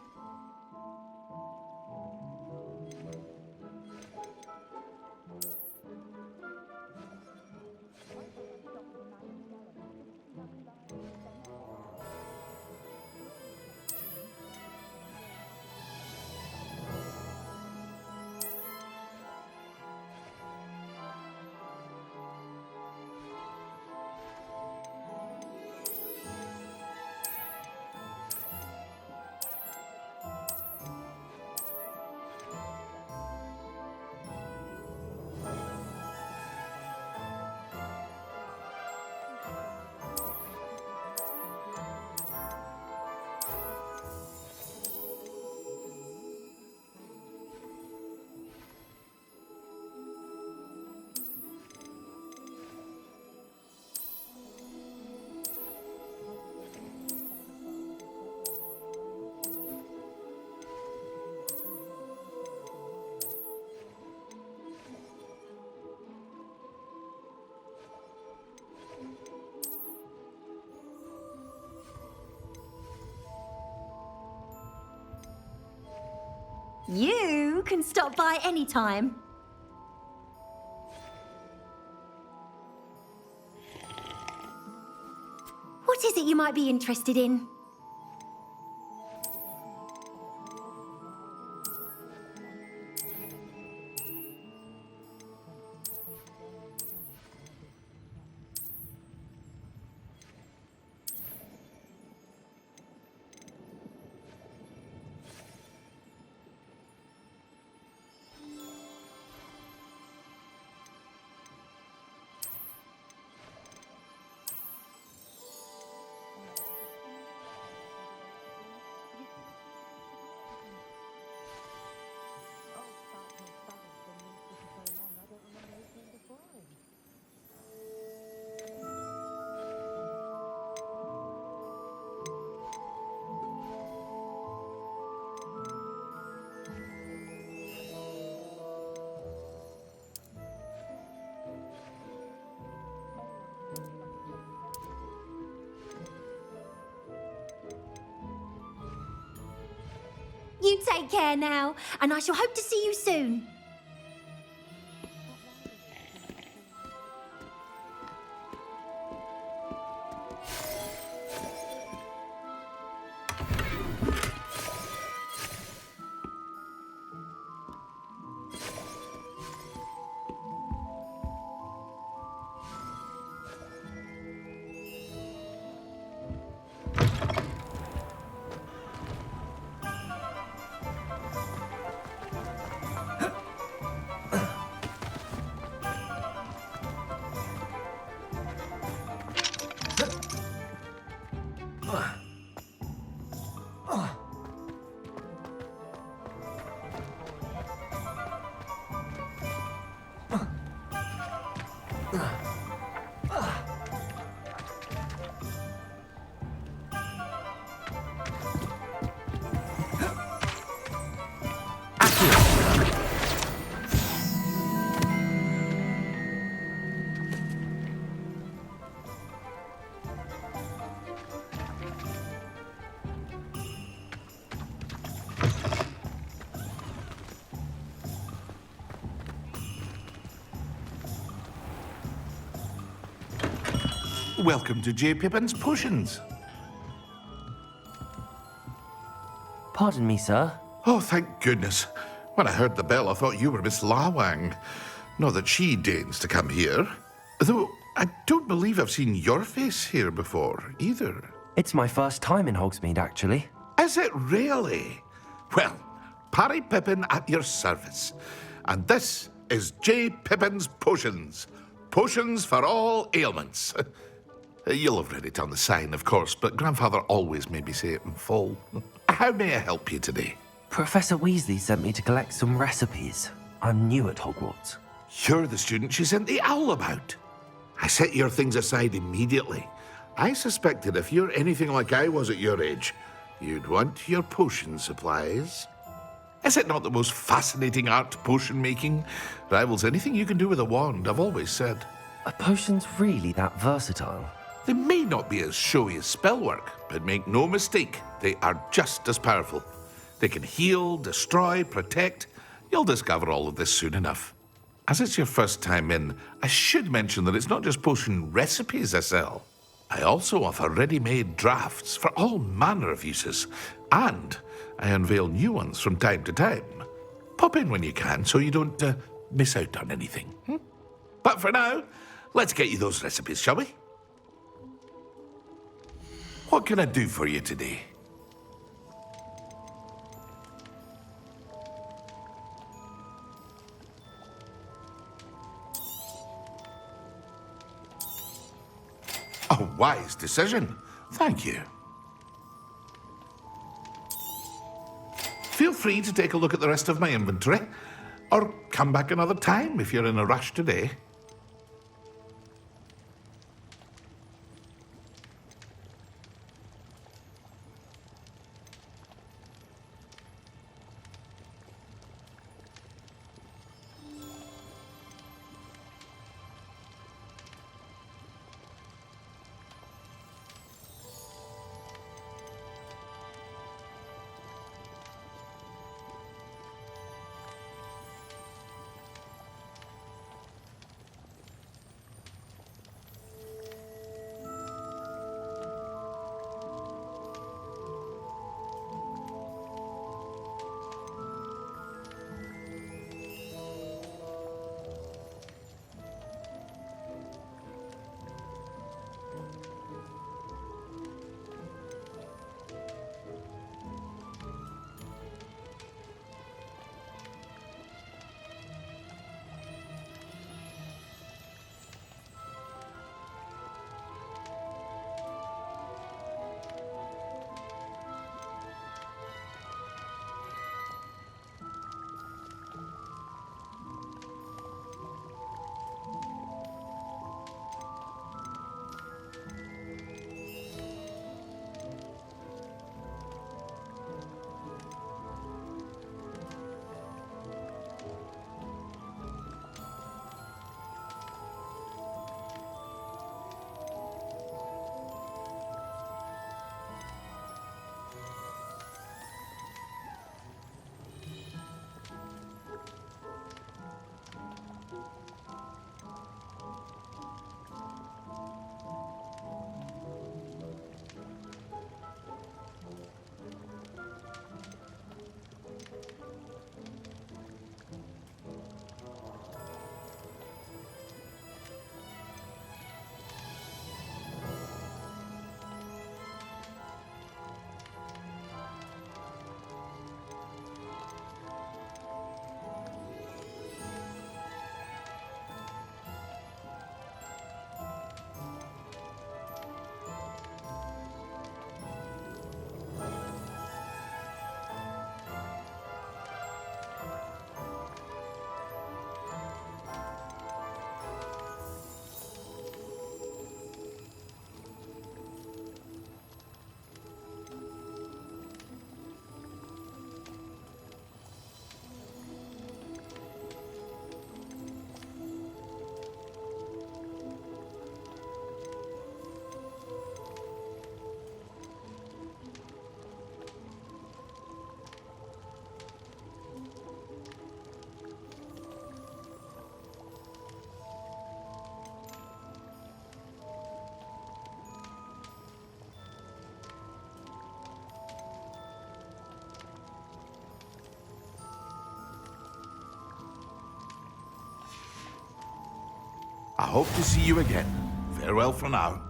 You can stop by any time. What is it you might be interested in? You take care now, and I shall hope to see you soon. Welcome to J. Pippin's Potions. Pardon me, sir. Oh, thank goodness. When I heard the bell, I thought you were Miss Lawang. Not that she deigns to come here. Though I don't believe I've seen your face here before, either. It's my first time in Hogsmeade, actually. Is it really? Well, Parry Pippin at your service. And this is J. Pippin's Potions. Potions for all ailments. You'll have read it on the sign, of course, but Grandfather always made me say it in full. How may I help you today? Professor Weasley sent me to collect some recipes. I'm new at Hogwarts. You're the student she sent the owl about. I set your things aside immediately. I suspected if you're anything like I was at your age, you'd want your potion supplies. Is it not the most fascinating art, potion making? Rivals anything you can do with a wand, I've always said. Are potions really that versatile? They may not be as showy as spellwork, but make no mistake, they are just as powerful. They can heal, destroy, protect. You'll discover all of this soon enough. As it's your first time in, I should mention that it's not just potion recipes I sell. I also offer ready-made drafts for all manner of uses, and I unveil new ones from time to time. Pop in when you can so you don't miss out on anything. But for now, let's get you those recipes, shall we? What can I do for you today? A wise decision. Thank you. Feel free to take a look at the rest of my inventory, or come back another time if you're in a rush today. hope to see you again. Farewell for now.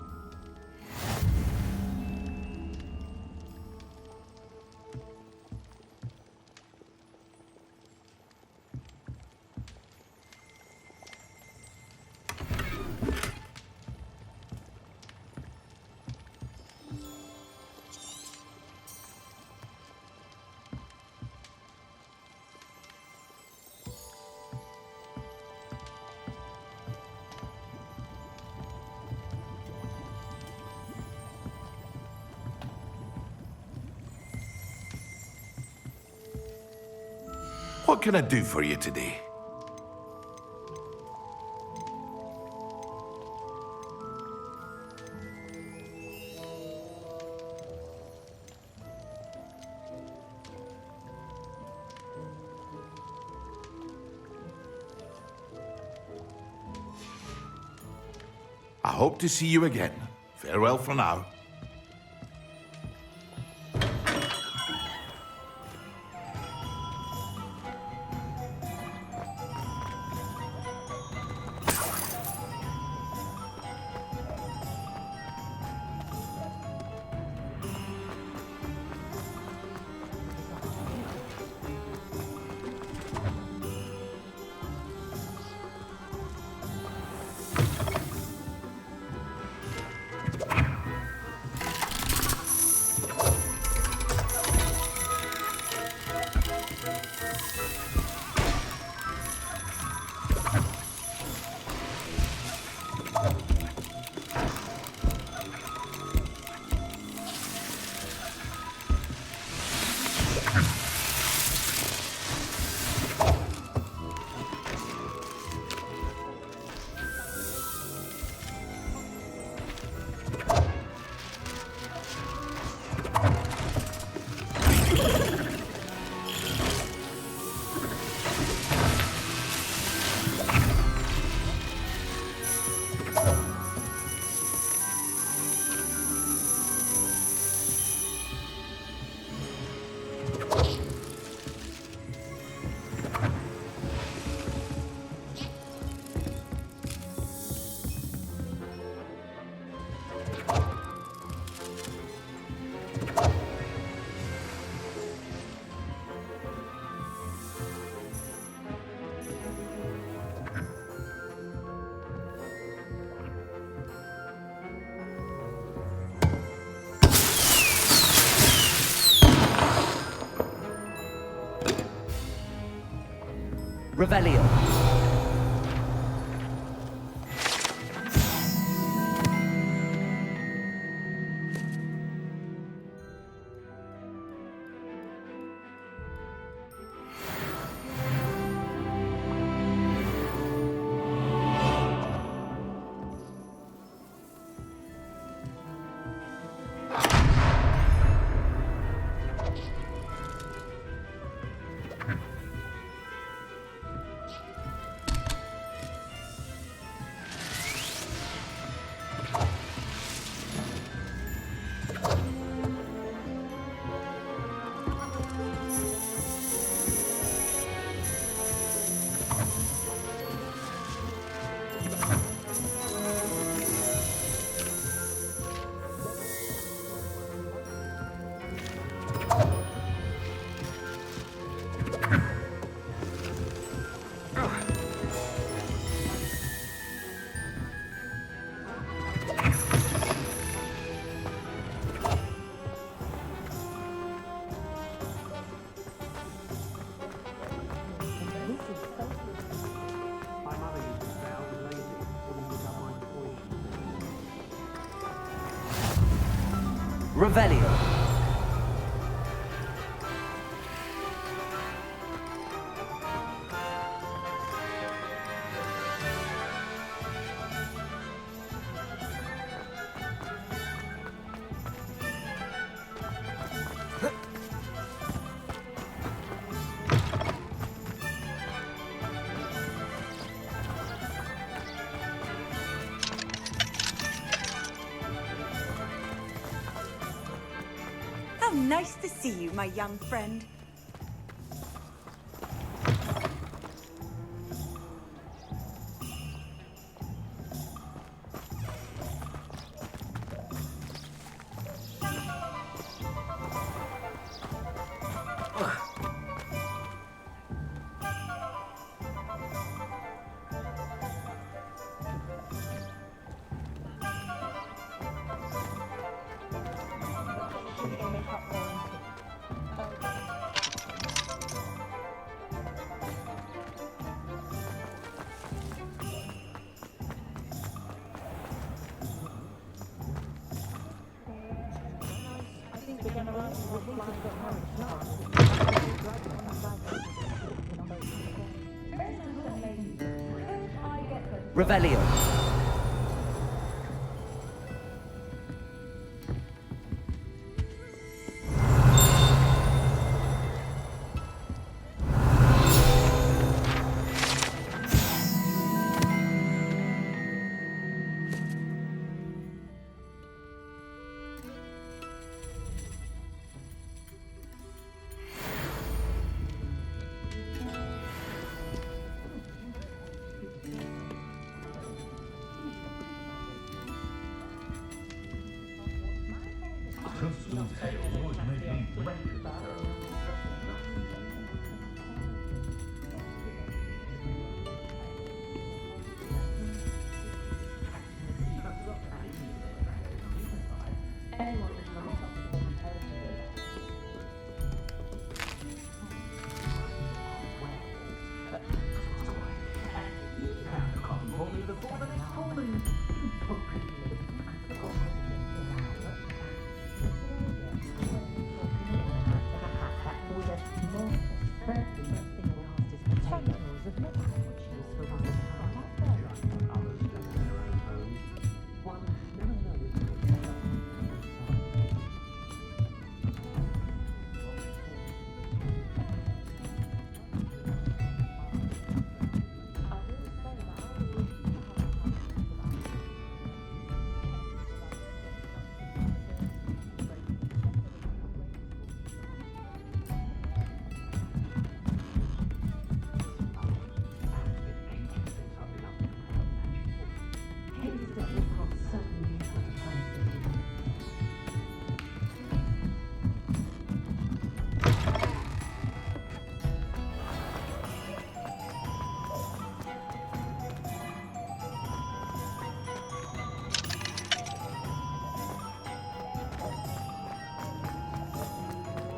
What can I do for you today? I hope to see you again. Farewell for now. Revelio. Revelio. How nice to see you, my young friend. Revelio.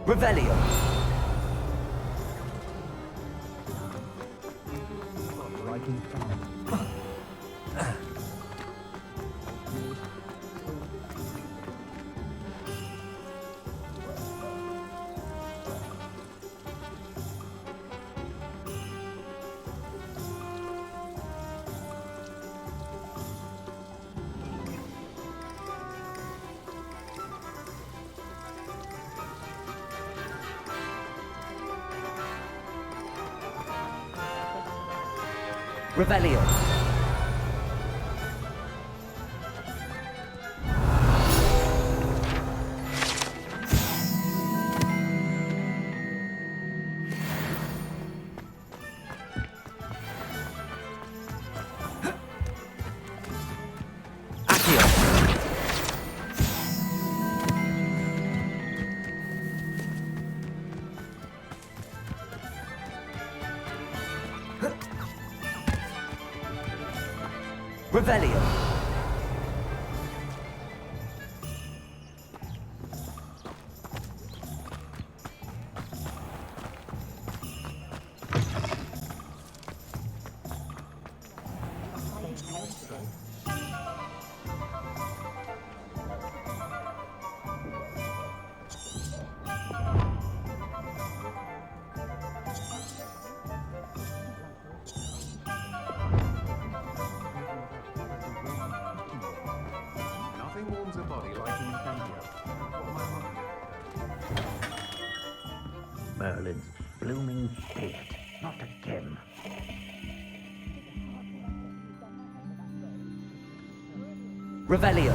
Revelio. Revelio. Revelio. Nothing warms a body like incendio. Merlin's blooming shit. Not again. Revelio.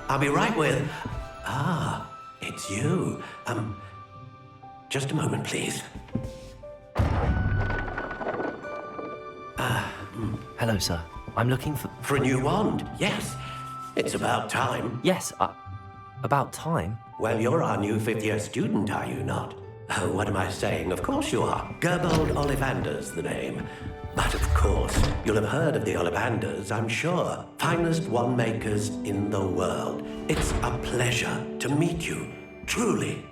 I'll be right with... Ah, it's you. Just a moment, please. Hello, sir. I'm looking for... For a new wand, yes. It's about time. Yes, about time? Well, you're our new fifth-year student, are you not? Oh, what am I saying? Of course you are. Gerbold Ollivander's the name. But of course, you'll have heard of the Ollivanders, I'm sure. Finest wand makers in the world. It's a pleasure to meet you, truly.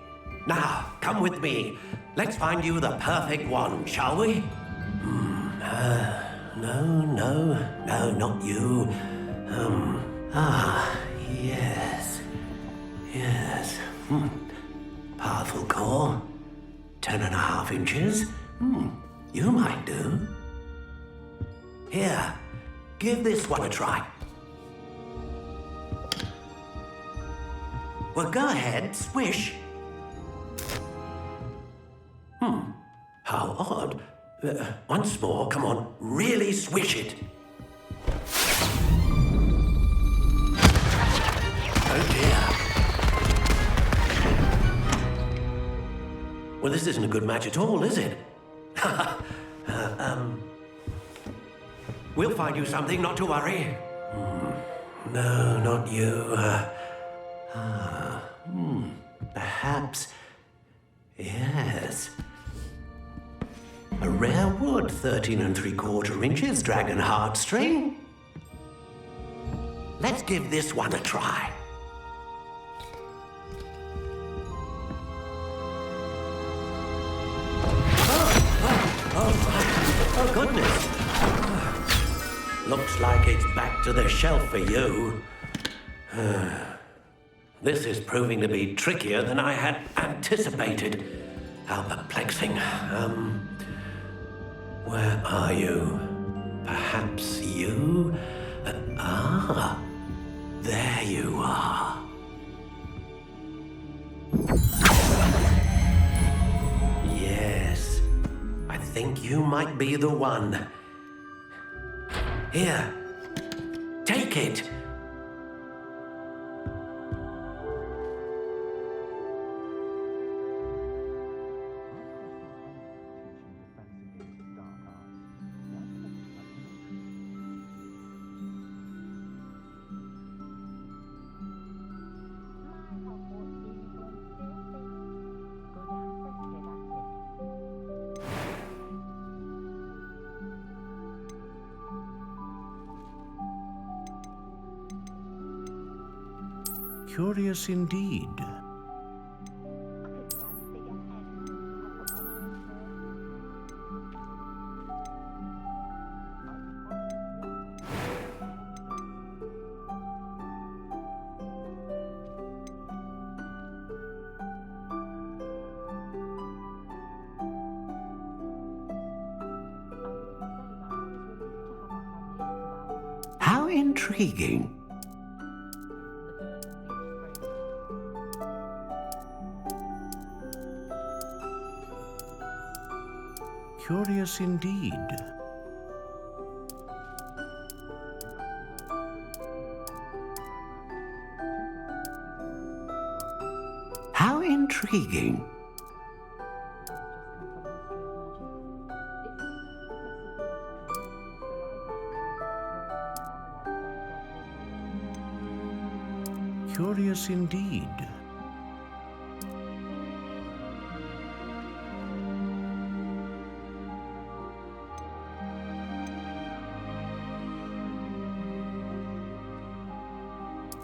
Now, come with me. Let's find you the perfect wand, shall we? No, not you. Yes. Powerful core. 10.5 inches. You might do. Here, give this one a try. Well, go ahead, swish. How odd. Once more, come on, really swish it. Oh dear. Well, this isn't a good match at all, is it? We'll find you something, not to worry. No, not you. Perhaps... Yes. A rare wood, 13 3/4 inches, dragon heartstring. Let's give this one a try. Oh, goodness. Looks like it's back to the shelf for you. This is proving to be trickier than I had anticipated. How perplexing. Where are you? Perhaps you? There you are. Yes, I think you might be the one. Here, take it. Curious indeed. How intriguing. Curious indeed. How intriguing. Curious indeed.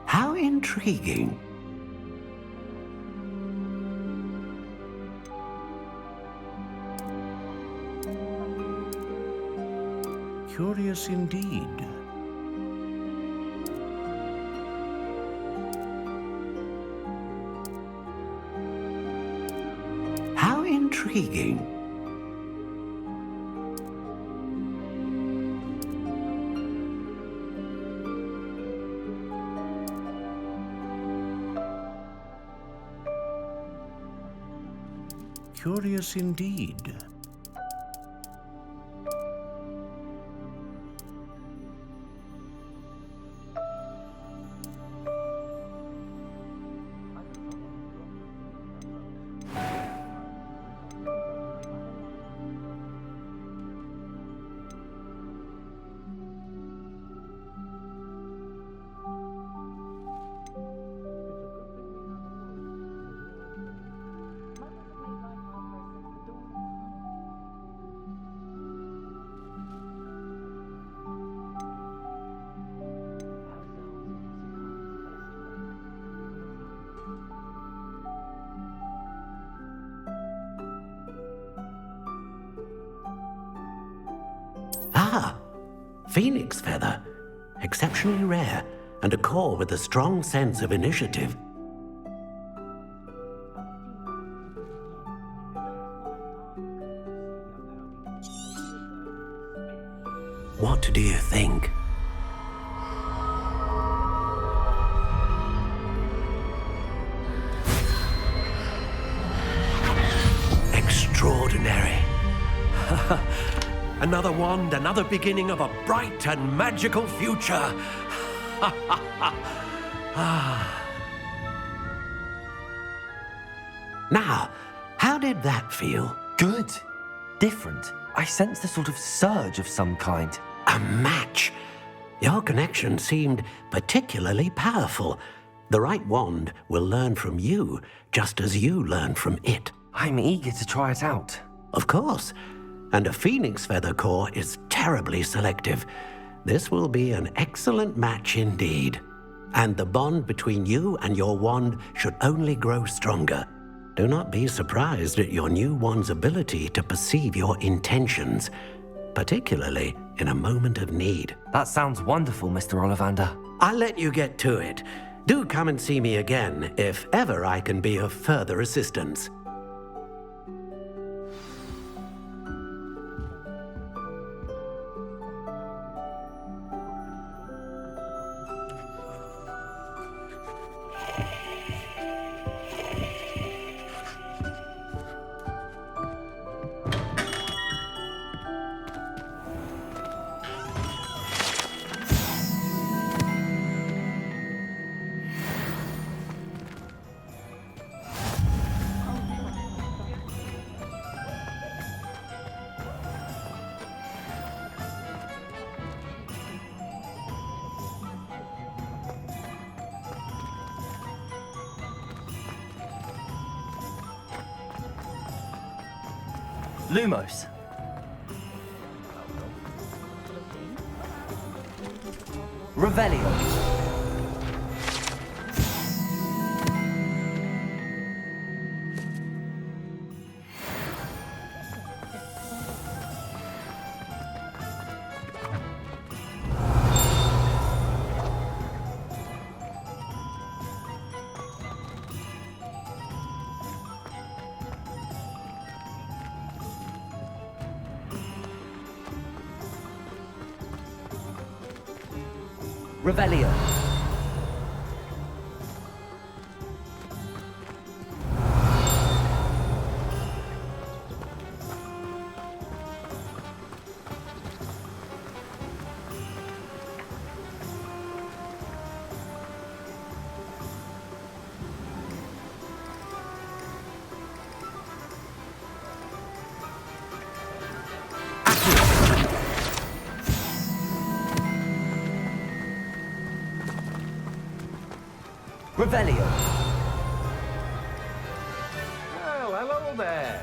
How intriguing. Curious indeed. How intriguing. Curious indeed. Ah, phoenix feather. Exceptionally rare, and a core with a strong sense of initiative. What do you think? Extraordinary. Another wand, another beginning of a bright and magical future. Now, how did that feel? Good. Different. I sensed a sort of surge of some kind. A match. Your connection seemed particularly powerful. The right wand will learn from you, just as you learn from it. I'm eager to try it out. Of course. And a phoenix feather core is terribly selective. This will be an excellent match indeed. And the bond between you and your wand should only grow stronger. Do not be surprised at your new wand's ability to perceive your intentions, particularly in a moment of need. That sounds wonderful, Mr. Ollivander. I'll let you get to it. Do come and see me again if ever I can be of further assistance. Lumos. Revelio. Revelio. Revelio. Well, hello there.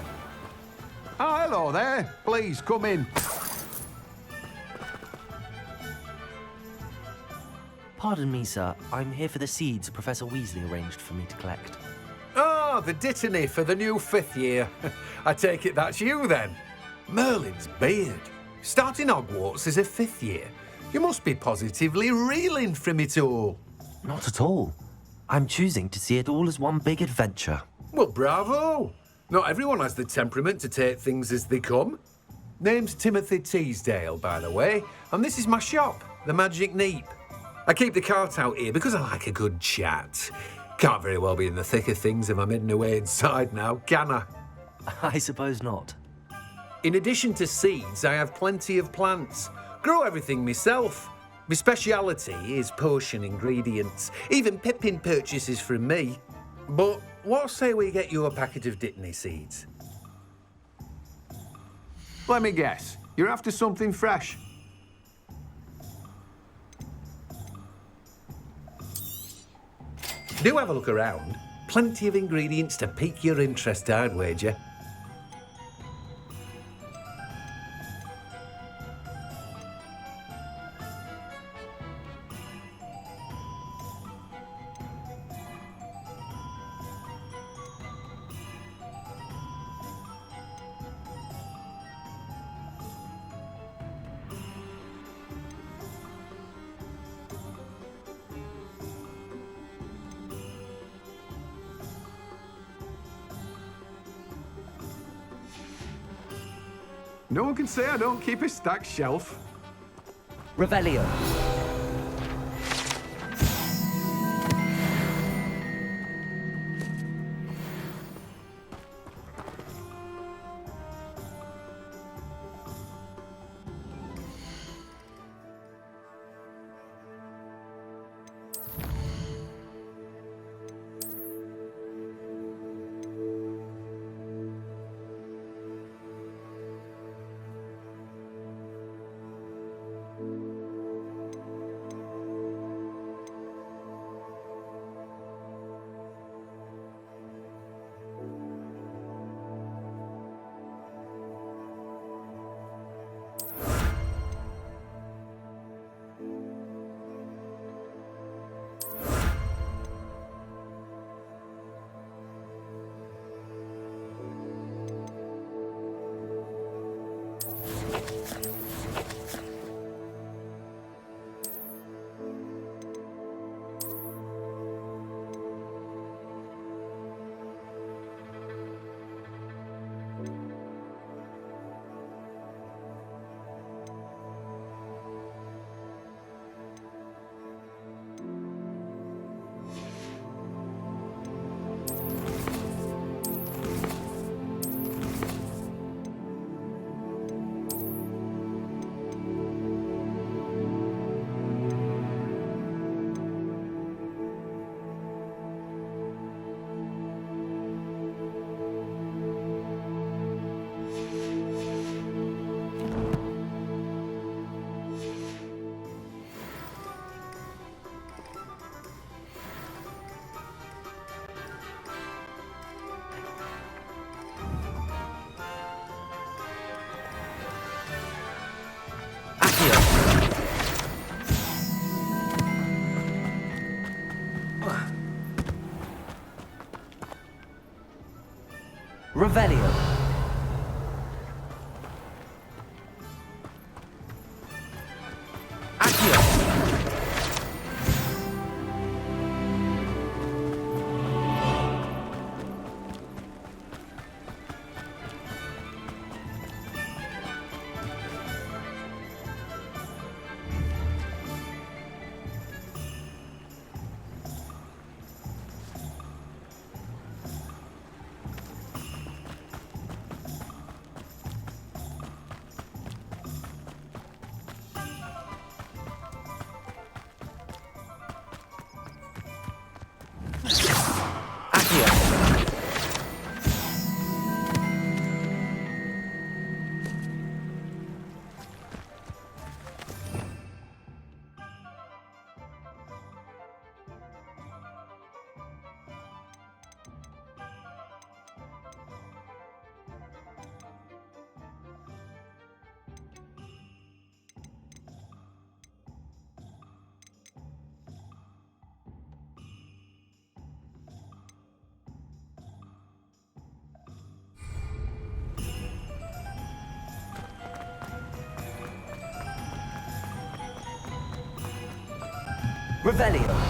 Oh, hello there. Please, come in. Pardon me, sir. I'm here for the seeds Professor Weasley arranged for me to collect. Oh, the dittany for the new 5th year. I take it that's you, then. Merlin's beard. Starting Hogwarts as a 5th year. You must be positively reeling from it all. Not at all. I'm choosing to see it all as one big adventure. Well, bravo. Not everyone has the temperament to take things as they come. Name's Timothy Teasdale, by the way, and this is my shop, the Magic Neep. I keep the cart out here because I like a good chat. Can't very well be in the thick of things if I'm hidden away inside now, can I? I suppose not. In addition to seeds, I have plenty of plants. Grow everything myself. My speciality is potion ingredients. Even Pippin purchases from me. But what say we get you a packet of Dittany seeds? Let me guess. You're after something fresh. Do have a look around. Plenty of ingredients to pique your interest, I'd wager. No one can say I don't keep a stacked shelf. Revelio. Revelio. Revelio.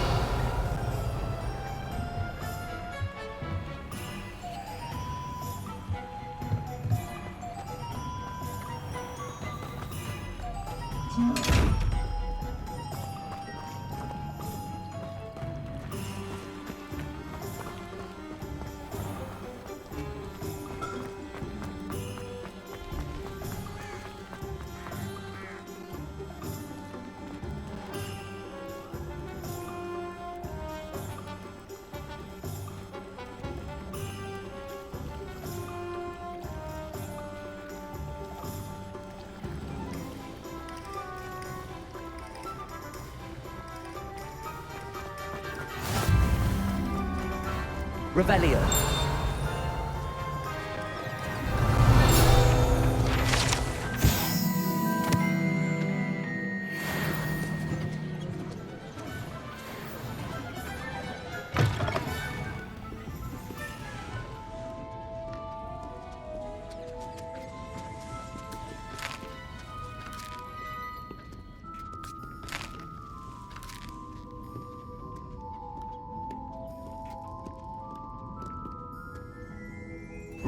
Revelio.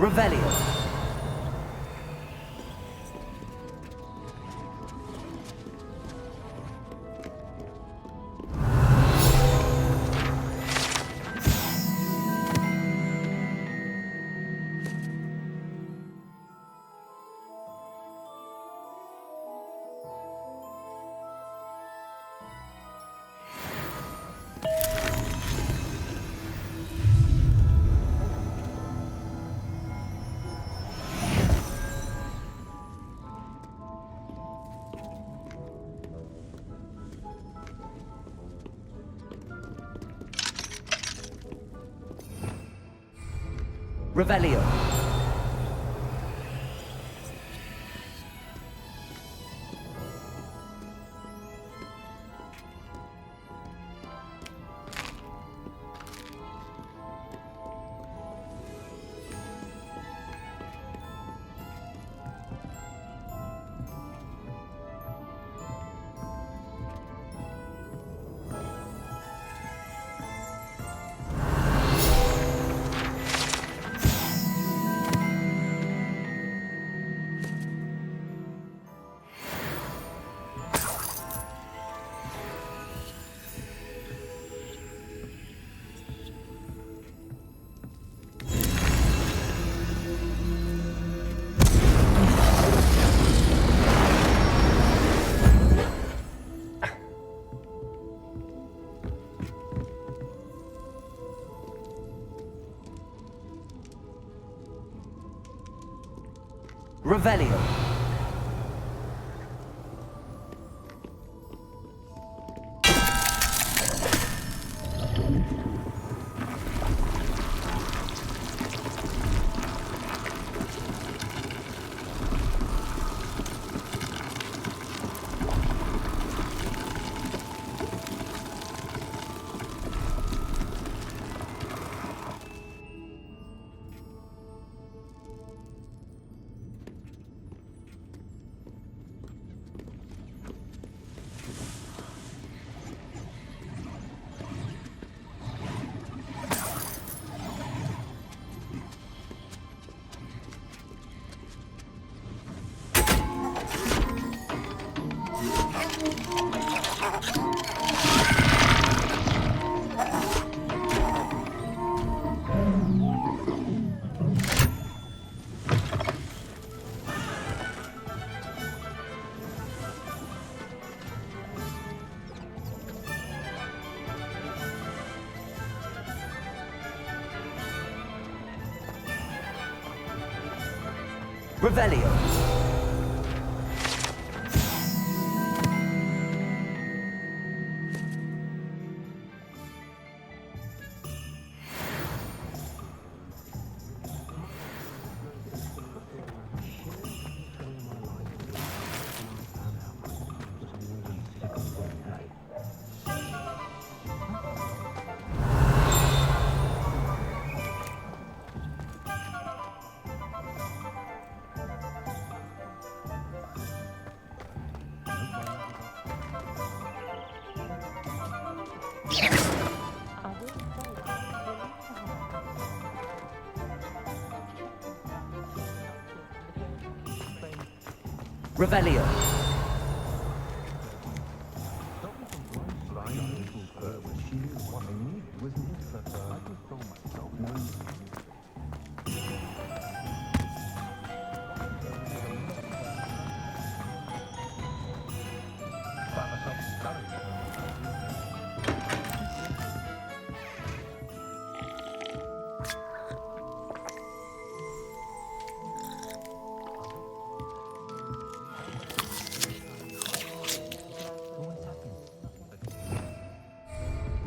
Revelio. Revelio. Revelio. Revelio. Revelio.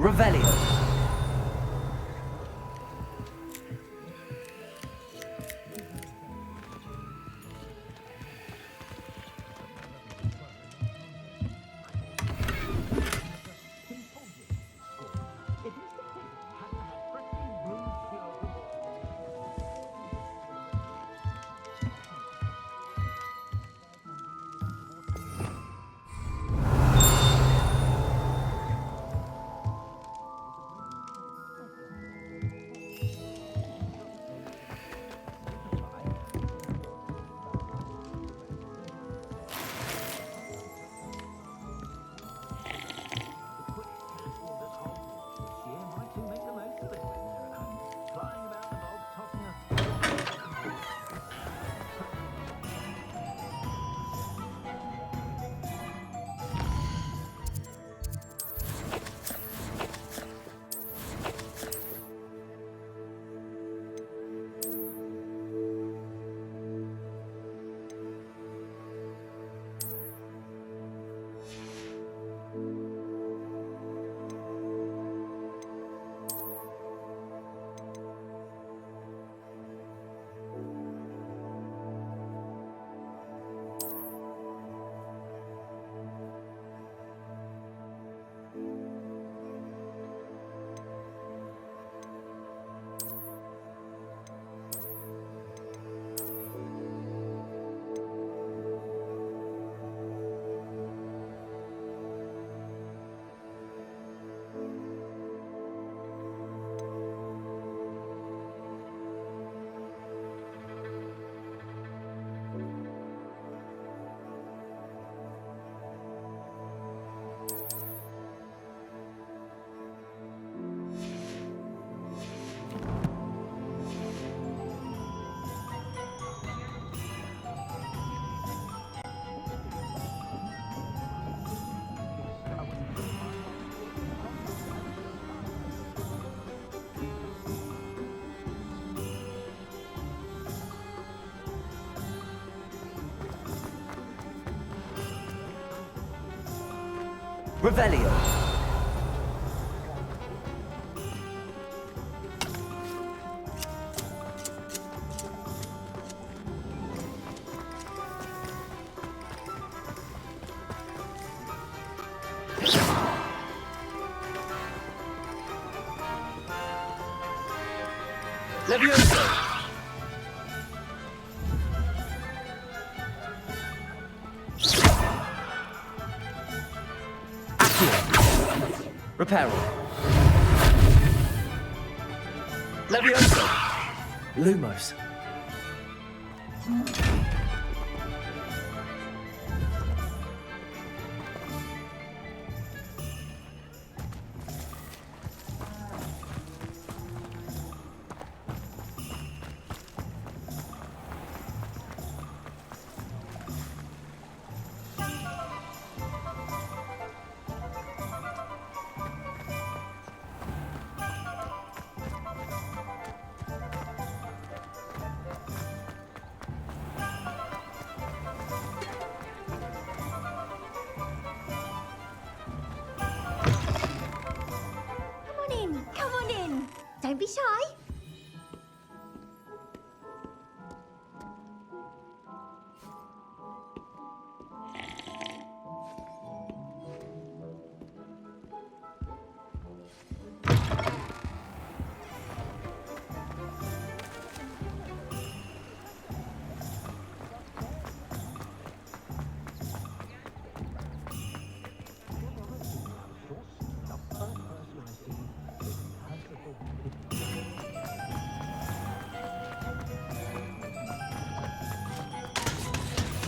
Revelio. Revelio. Levioso! Reparo. Levioso! Lumos. Come on in. Don't be shy.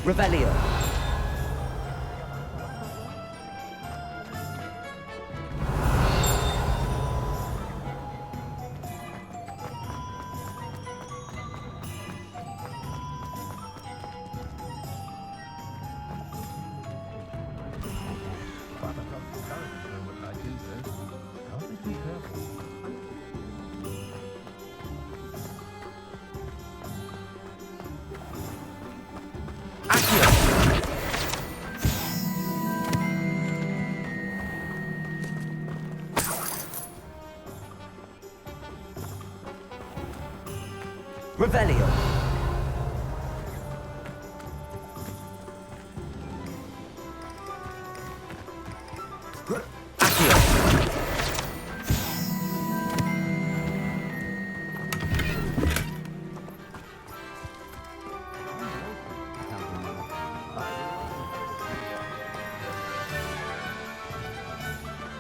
Revelio. Revelio.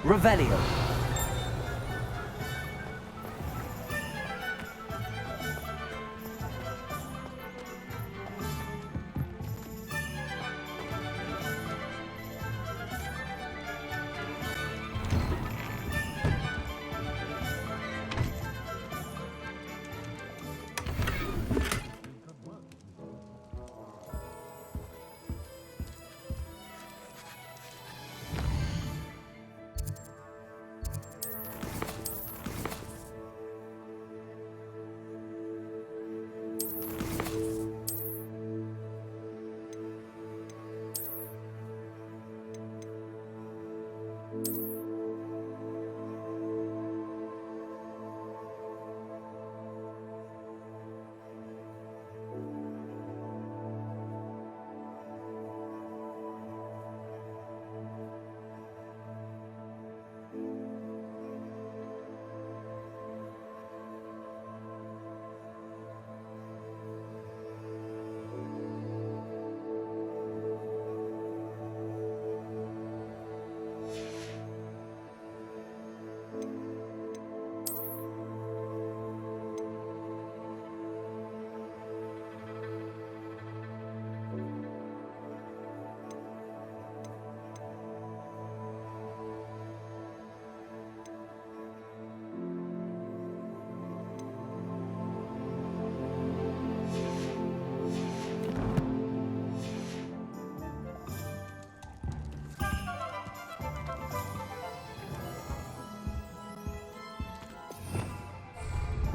Revelio.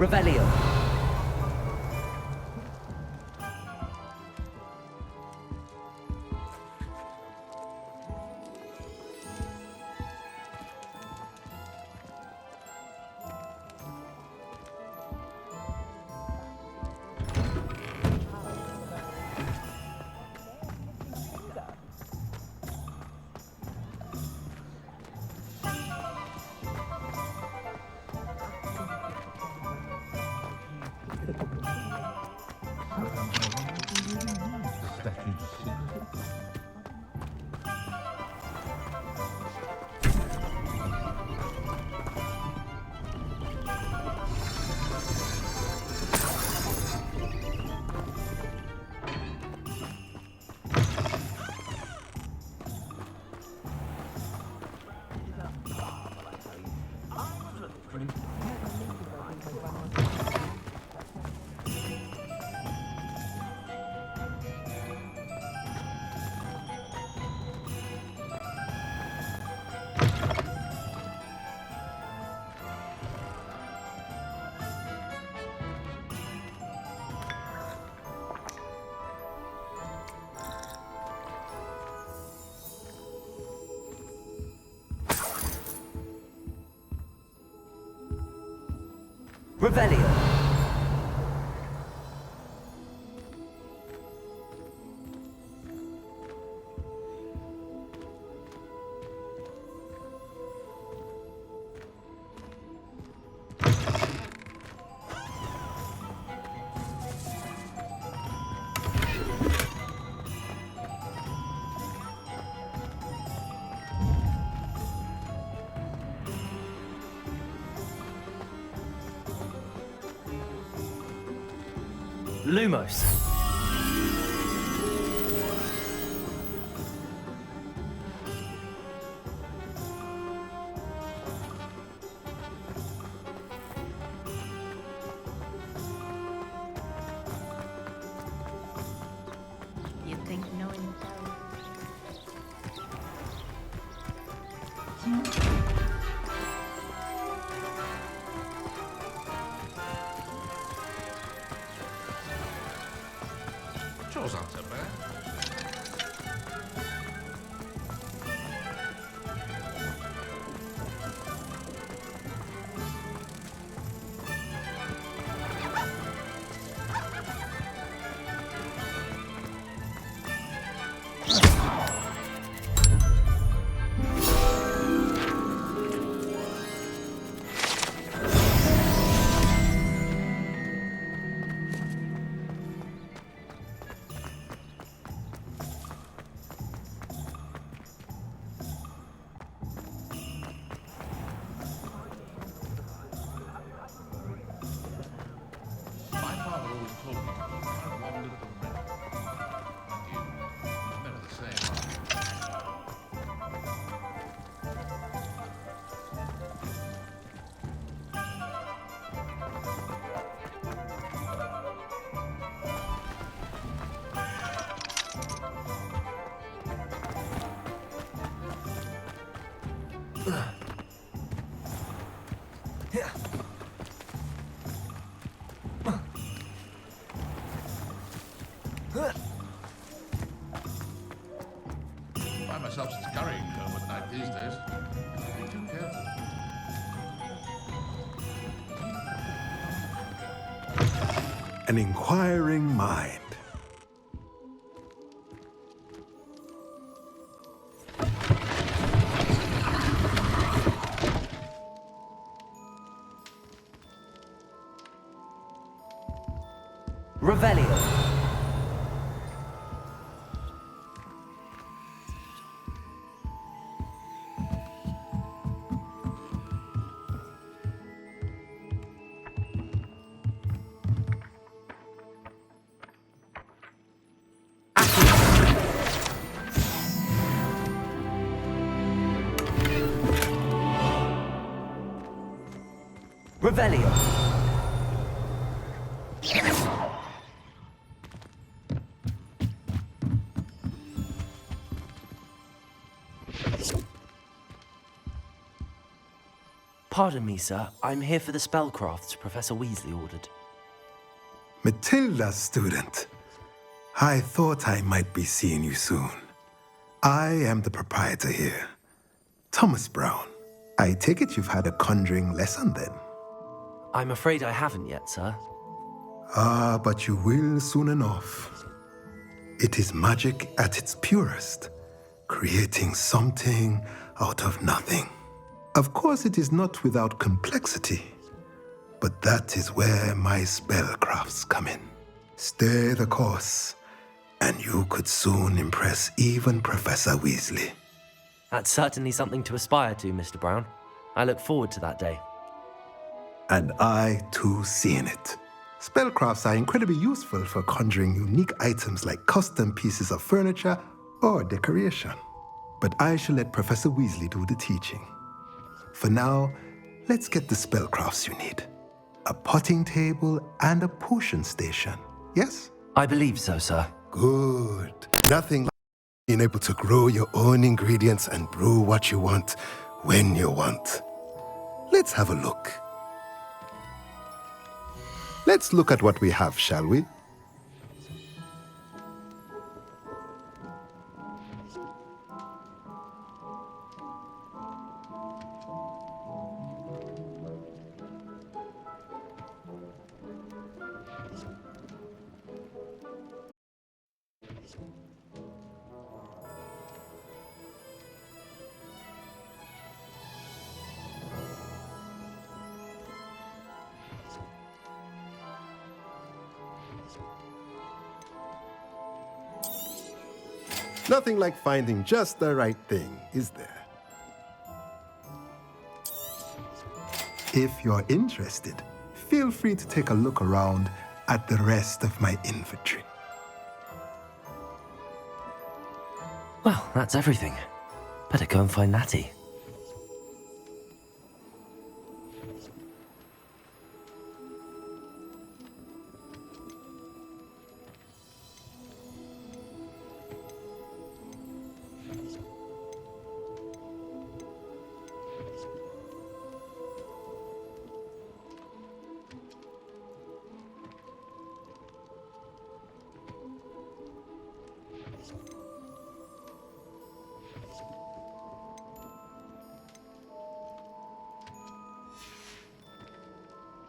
Revelio. Revelio. Lumos. You'd think knowing Chores aren't so bad. My father always told me I wandered the river. And you, never the same, I find myself scurrying home at night these days. Be too careful. An inquiring mind. Revelio. Revelio. Pardon me, sir. I'm here for the spellcrafts Professor Weasley ordered. Matilda's student. I thought I might be seeing you soon. I am the proprietor here, Thomas Brown. I take it you've had a conjuring lesson then? I'm afraid I haven't yet, sir. Ah, but you will soon enough. It is magic at its purest, creating something out of nothing. Of course, it is not without complexity, but that is where my spellcrafts come in. Stay the course, and you could soon impress even Professor Weasley. That's certainly something to aspire to, Mr. Brown. I look forward to that day. And I, too, seeing it. Spellcrafts are incredibly useful for conjuring unique items like custom pieces of furniture or decoration. But I shall let Professor Weasley do the teaching. For now, let's get the spellcrafts you need. A potting table and a potion station, yes? I believe so, sir. Good. Nothing like being able to grow your own ingredients and brew what you want when you want. Let's have a look. Let's look at what we have, shall we? Nothing like finding just the right thing, is there? If you're interested, feel free to take a look around at the rest of my inventory. Well, that's everything. Better go and find Natty.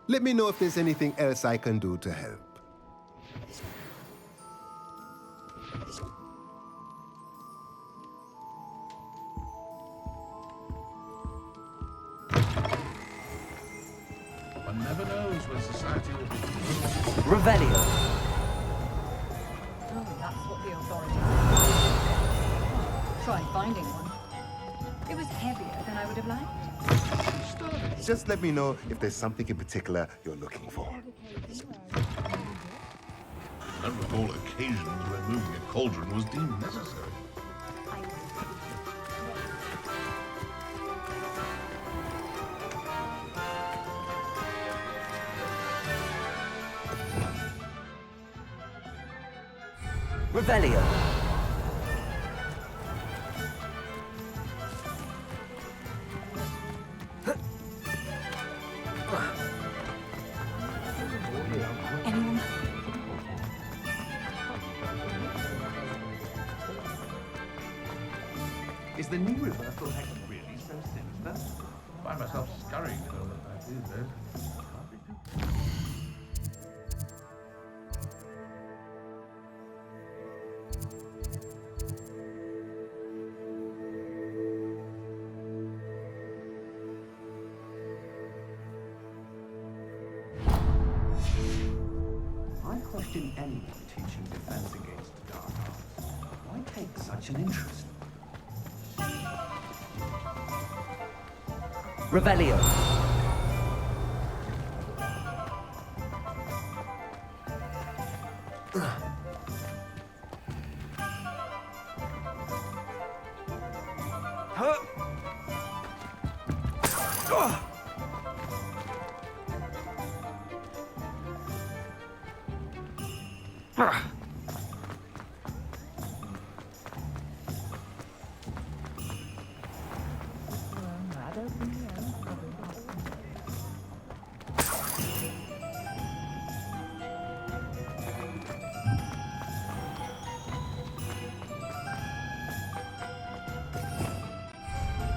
Let me know if there's anything else I can do to help. One never knows when society will be... Revelio. Oh, that's what the authorities Try finding one. It was heavier than I would have liked. Just let me know if there's something in particular you're looking for. I don't recall occasions when moving a cauldron was deemed necessary. Revelio. Anyone? Is the new reversal hex really so sinister? I find myself scurrying to know what that is, then. I question anyone teaching defense against dark arts. Why take such an interest? Revelio.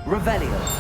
Revelio.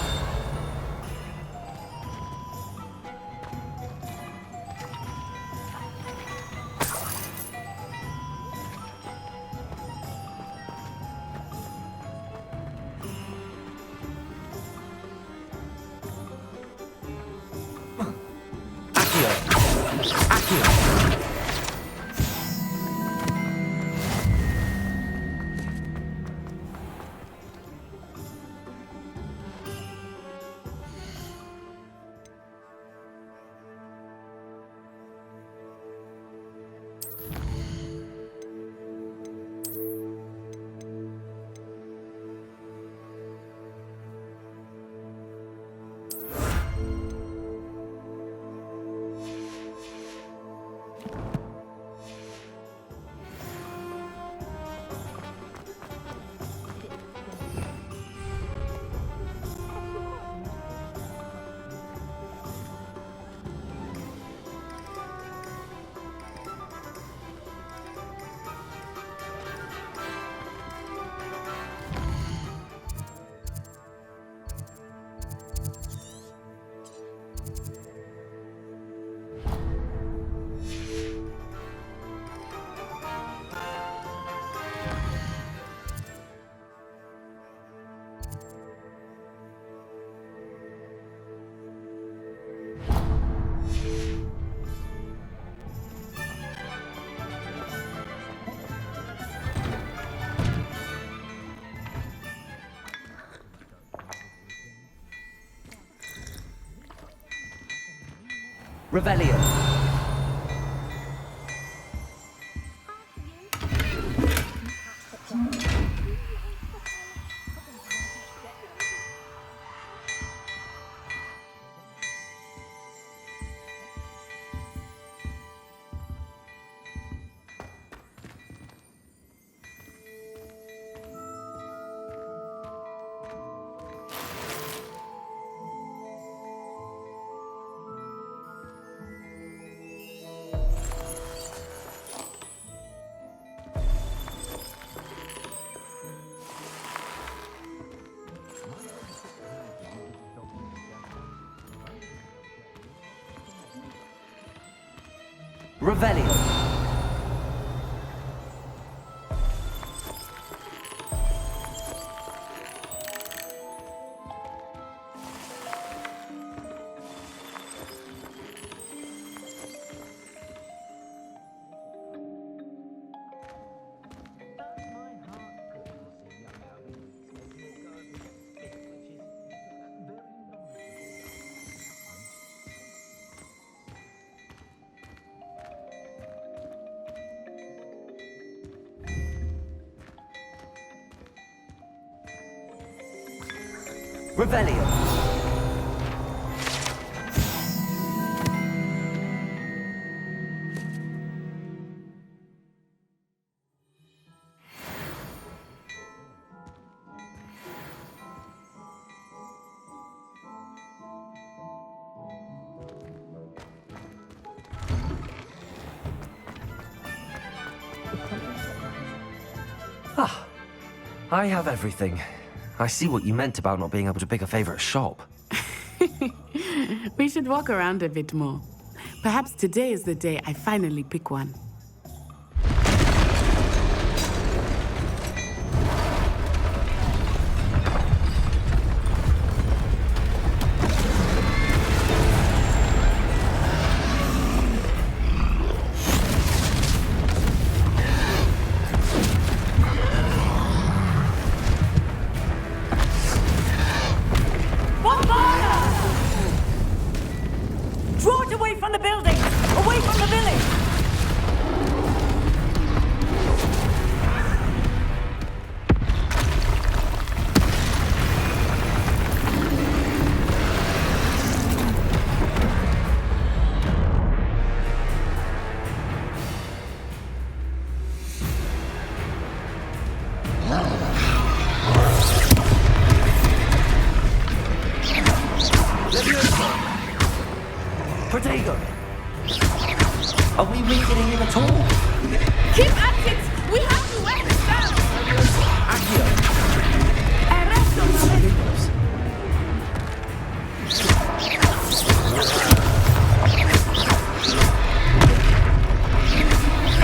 Revelio. Revelio. Revelio. Ah, I have everything. I see what you meant about not being able to pick a favorite shop. We should walk around a bit more. Perhaps today is the day I finally pick one. Draw it away from the buildings! Away from the village! Protego! Are we weakening him at all? Keep at it! We have to wear it down! Accio! Arresto momentos!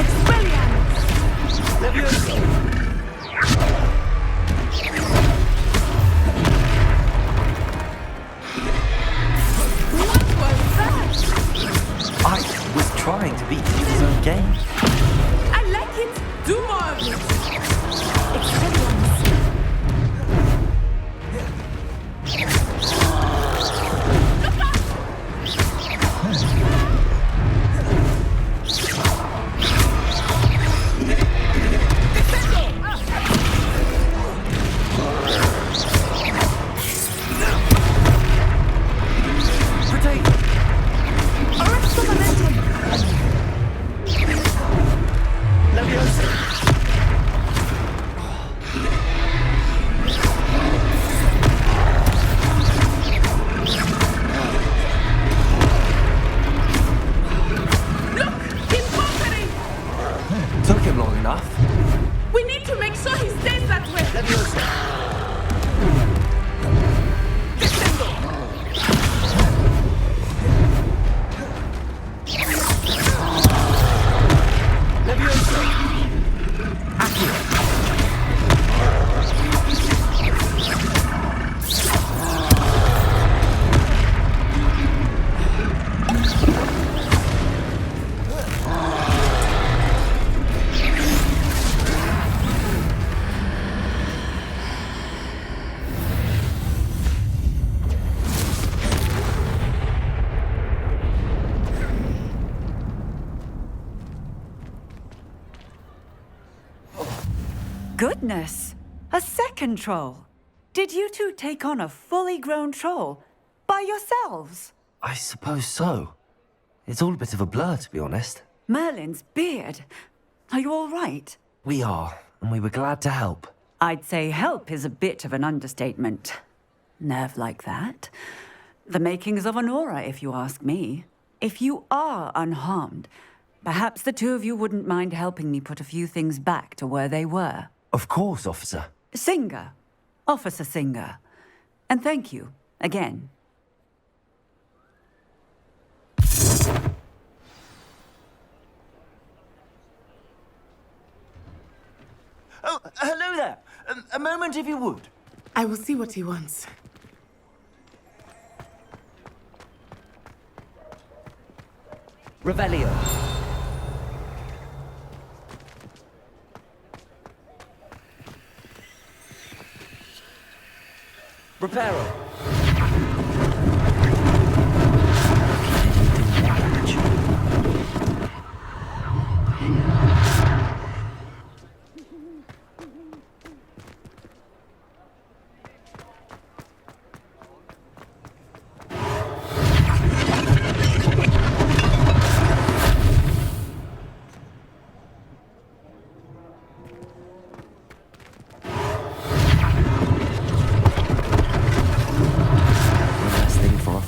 Expelliarmus! Levioso! I was trying to beat his own game. I like it! Do more of it! Expelliarmus! Protego! Arresto momentum! Goodness! A second troll! Did you two take on a fully grown troll? By yourselves? I suppose so. It's all a bit of a blur, to be honest. Merlin's beard. Are you all right? We are, and we were glad to help. I'd say help is a bit of an understatement. Nerve like that. The makings of an aura, if you ask me. If you are unharmed, perhaps the two of you wouldn't mind helping me put a few things back to where they were. Of course, officer. Singer. Officer Singer. And thank you, again. Oh, hello there. A moment, if you would. I will see what he wants. Revelio. Reparo.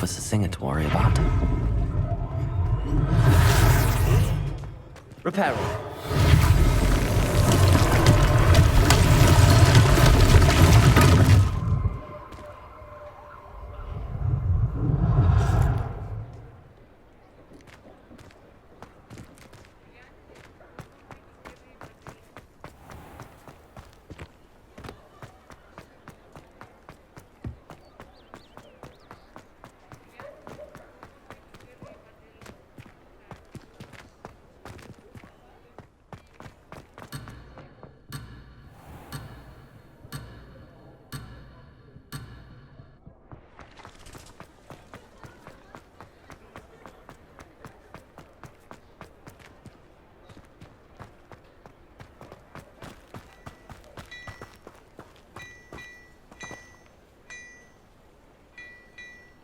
Singer to worry about. Reparo.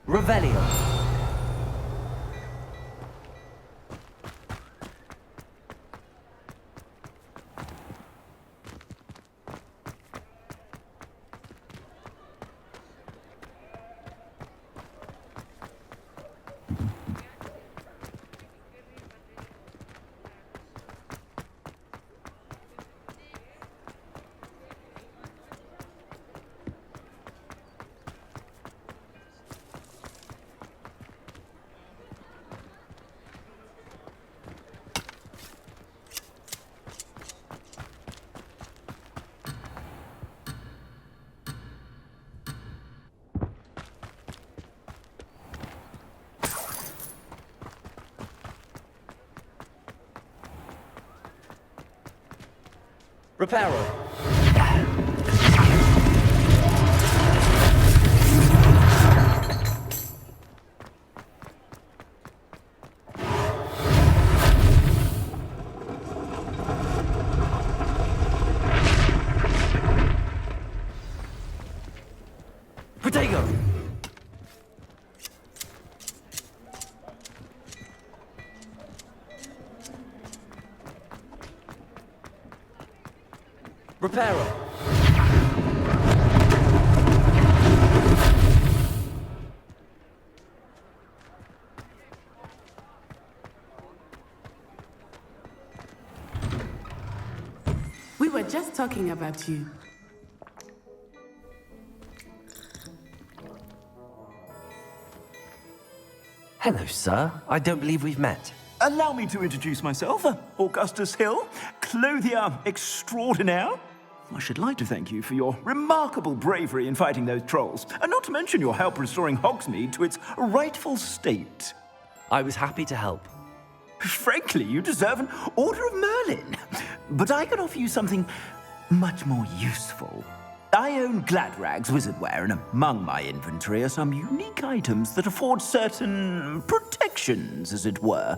Revelio. Reparo. Protego. Reparo. We were just talking about you. Hello, sir. I don't believe we've met. Allow me to introduce myself, Augustus Hill, clothier extraordinaire. I should like to thank you for your remarkable bravery in fighting those trolls, and not to mention your help restoring Hogsmeade to its rightful state. I was happy to help. Frankly, you deserve an Order of Merlin. But I can offer you something much more useful. I own Gladrag's wizardware, and among my inventory are some unique items that afford certain protections, as it were.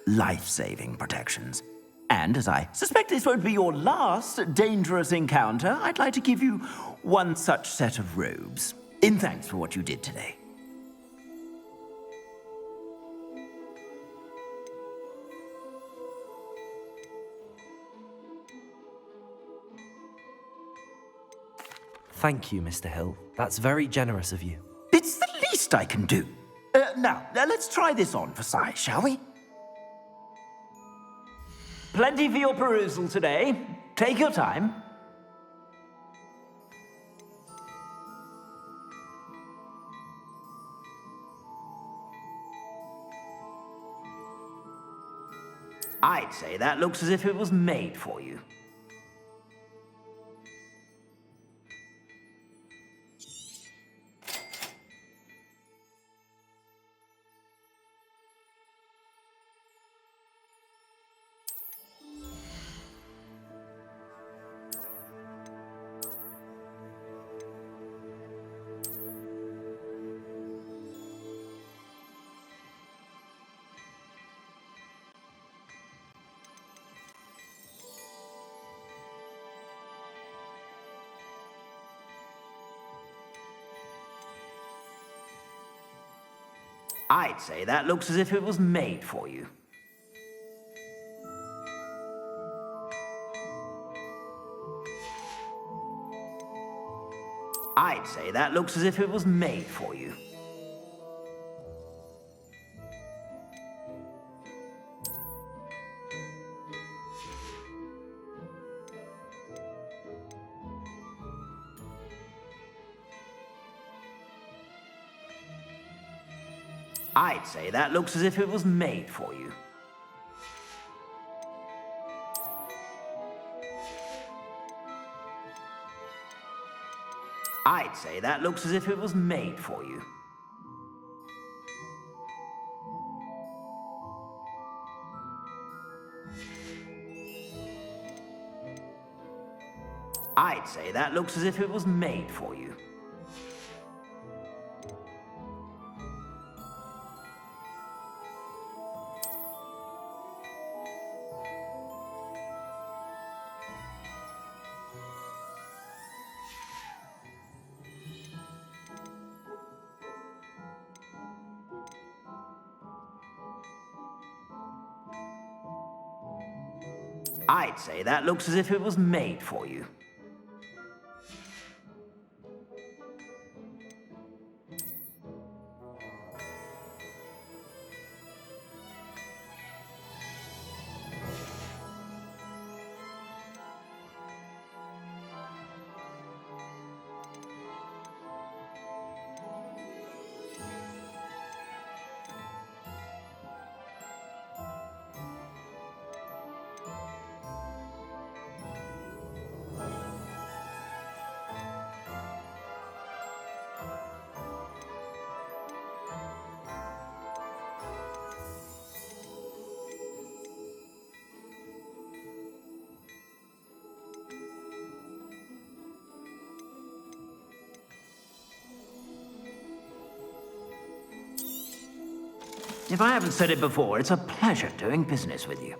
Life-saving protections. And as I suspect this won't be your last dangerous encounter, I'd like to give you one such set of robes, in thanks for what you did today. Thank you, Mr. Hill. That's very generous of you. It's the least I can do. Now, let's try this on for size, shall we? Plenty for your perusal today. Take your time. I'd say that looks as if it was made for you. I'd say that looks as if it was made for you. I'd say that looks as if it was made for you. I'd say that looks as if it was made for you. I'd say that looks as if it was made for you. I'd say that looks as if it was made for you. I'd say that looks as if it was made for you. If I haven't said it before, it's a pleasure doing business with you.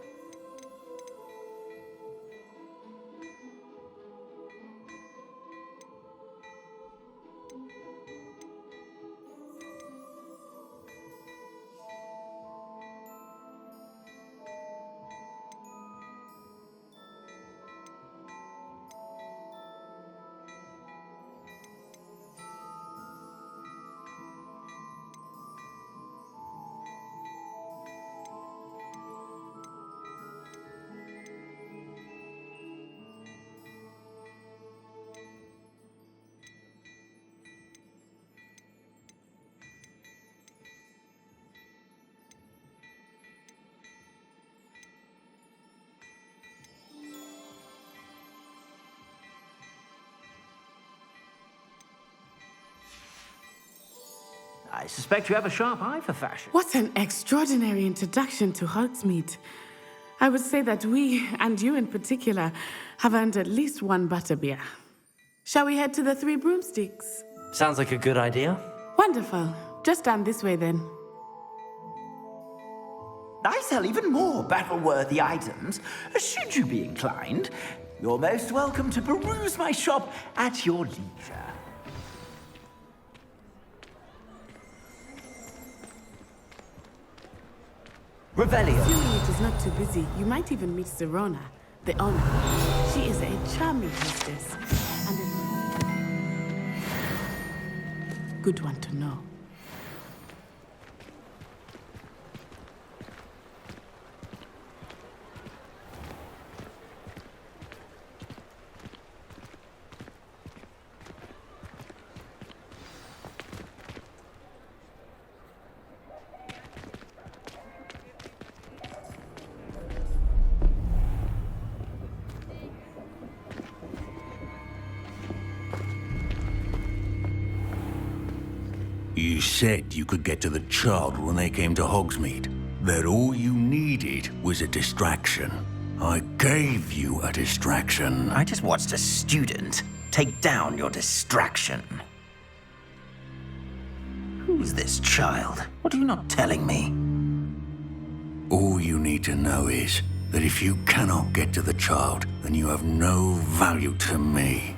I suspect you have a sharp eye for fashion. What an extraordinary introduction to Hogsmeade. I would say that we, and you in particular, have earned at least one butterbeer. Shall we head to the Three Broomsticks? Sounds like a good idea. Wonderful. Just down this way then. I sell even more battle-worthy items. Should you be inclined, you're most welcome to peruse my shop at your leisure. Revelio. Assuming it is not too busy, you might even meet Serona, the owner. She is a charming hostess and a good one to know. You said you could get to the child when they came to Hogsmeade. That all you needed was a distraction. I gave you a distraction. I just watched a student take down your distraction. Who's this child? What are you not telling me? All you need to know is that if you cannot get to the child, then you have no value to me.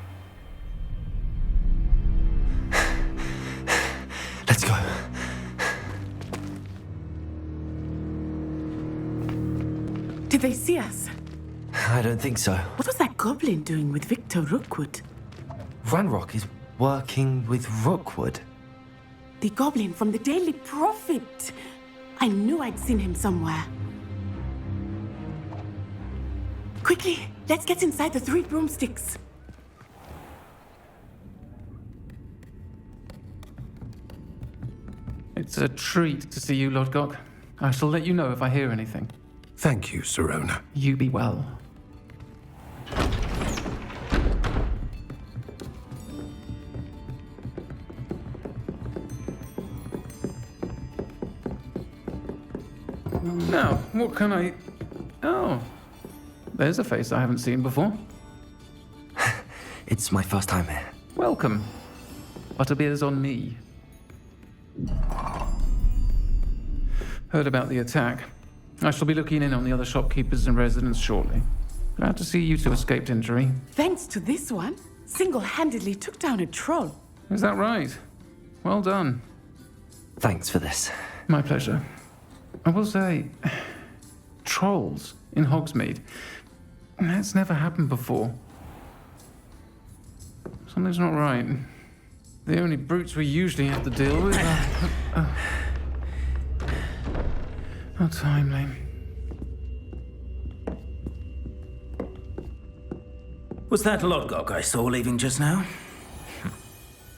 Let's go. Did they see us? I don't think so. What was that goblin doing with Victor Rookwood? Ranrock is working with Rookwood. The goblin from the Daily Prophet. I knew I'd seen him somewhere. Quickly, let's get inside the 3 broomsticks. It's a treat to see you, Lodgok. I shall let you know if I hear anything. Thank you, Serona. You be well. Now, what can I... Oh, there's a face I haven't seen before. It's my first time here. Welcome. Butterbeer's on me. Heard about the attack. I shall be looking in on the other shopkeepers and residents shortly. Glad to see you two escaped injury. Thanks to this one, single-handedly took down a troll. Is that right? Well done. Thanks for this. My pleasure. I will say, trolls in Hogsmeade. That's never happened before. Something's not right. The only brutes we usually have to deal with are... How timely. Was that Lodgok I saw leaving just now?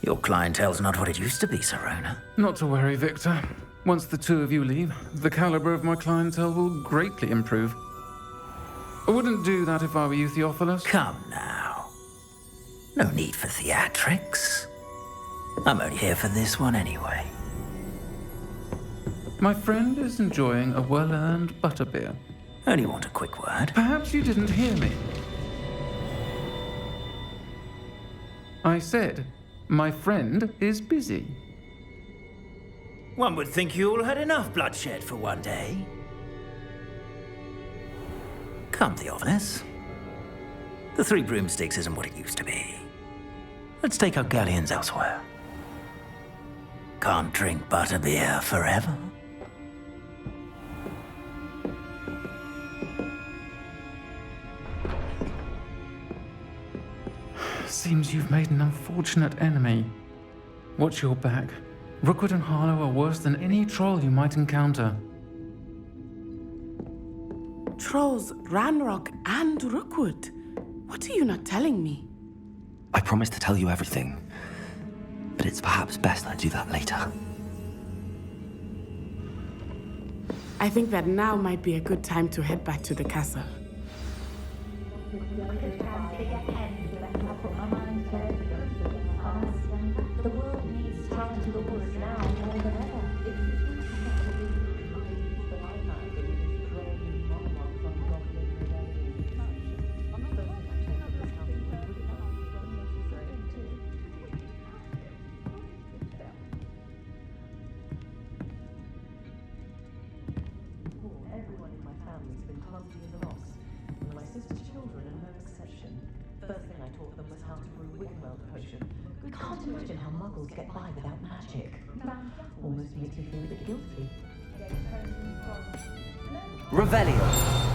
Your clientele's not what it used to be, Serona. Not to worry, Victor. Once the two of you leave, the caliber of my clientele will greatly improve. I wouldn't do that if I were you, Theophilus. Come now. No need for theatrics. I'm only here for this one anyway. My friend is enjoying a well-earned butterbeer. Only want a quick word. Perhaps you didn't hear me. I said, my friend is busy. One would think you all had enough bloodshed for one day. Come, Theophilus. The 3 broomsticks isn't what it used to be. Let's take our galleons elsewhere. Can't drink butterbeer forever. Seems you've made an unfortunate enemy. Watch your back. Rookwood and Harlow are worse than any troll you might encounter. Trolls, Ranrock, and Rookwood. What are you not telling me? I promised to tell you everything, but it's perhaps best I do that later. I think that now might be a good time to head back to the castle. loyalty is a loss. And my sister's children are no exception. First thing I taught them was how to brew Wiggenweld potion. Can't imagine how muggles get by without magic. Almost makes me feel a bit guilty. Revelio.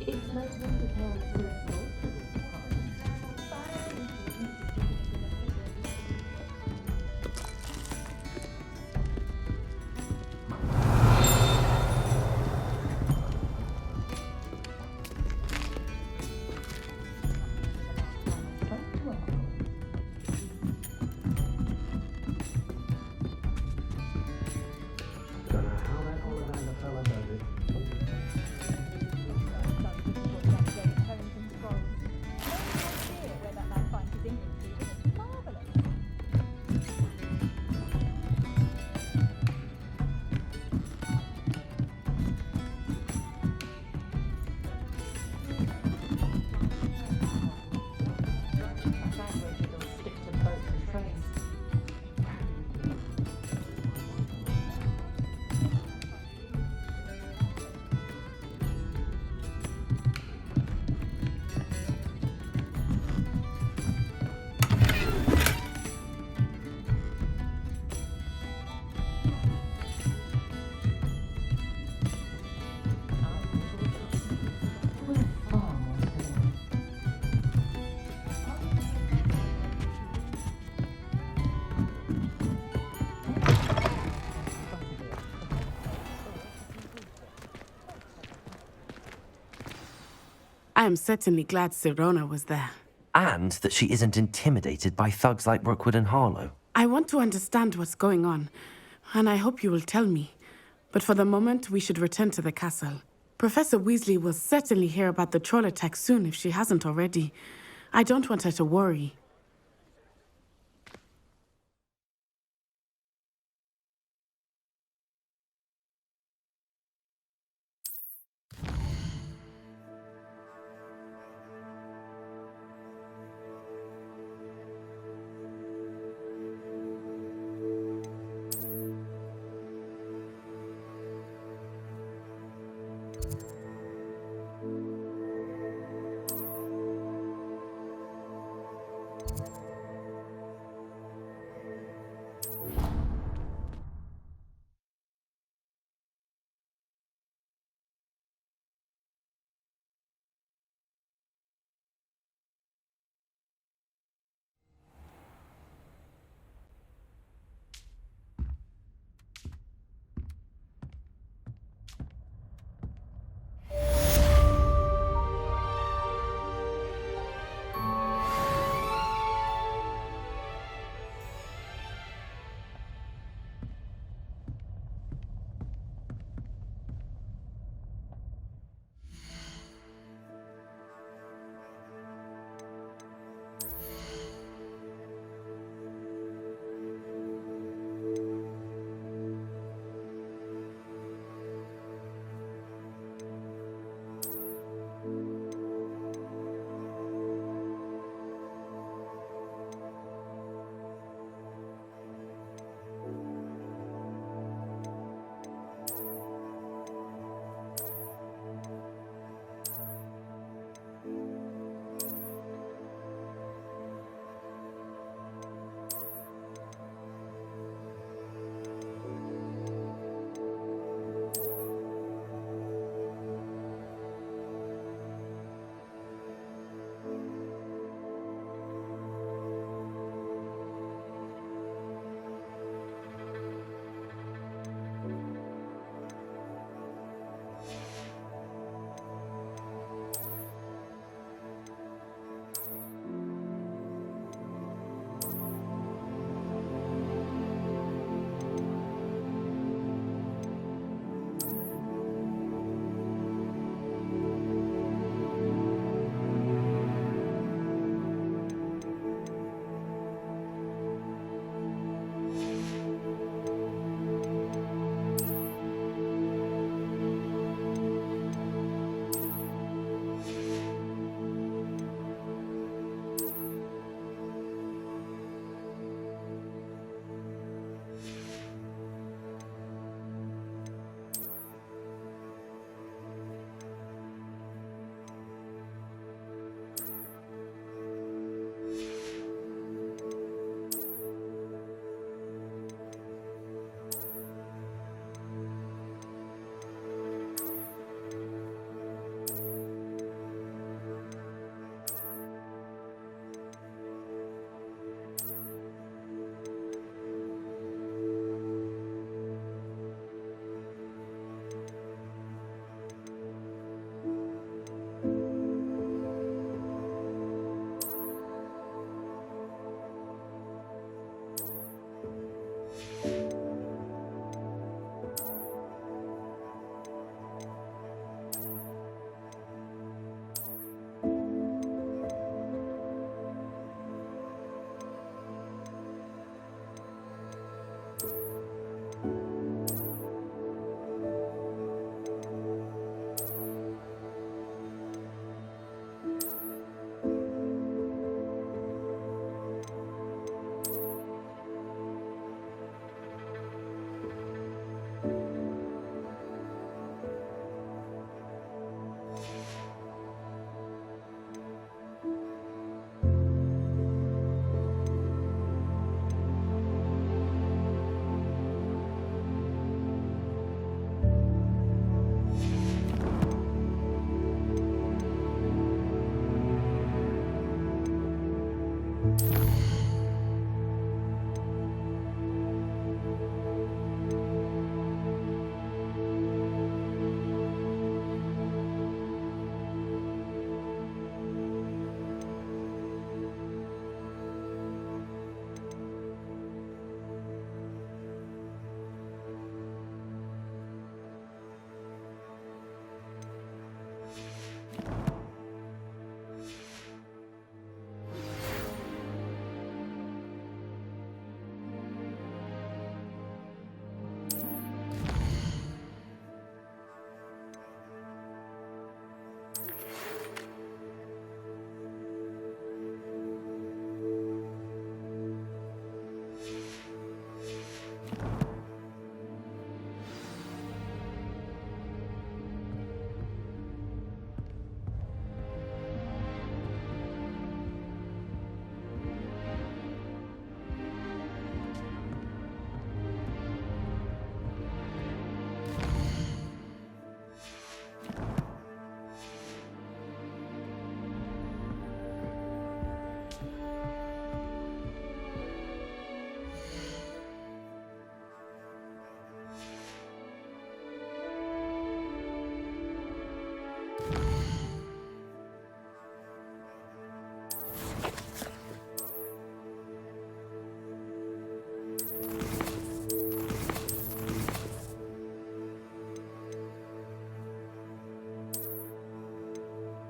It's no wonder parents were so I am certainly glad Sirona was there. And that she isn't intimidated by thugs like Rookwood and Harlow. I want to understand what's going on, and I hope you will tell me. But for the moment, we should return to the castle. Professor Weasley will certainly hear about the troll attack soon if she hasn't already. I don't want her to worry.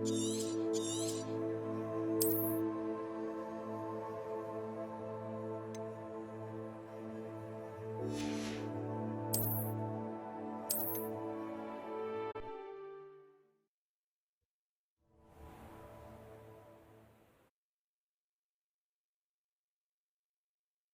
you.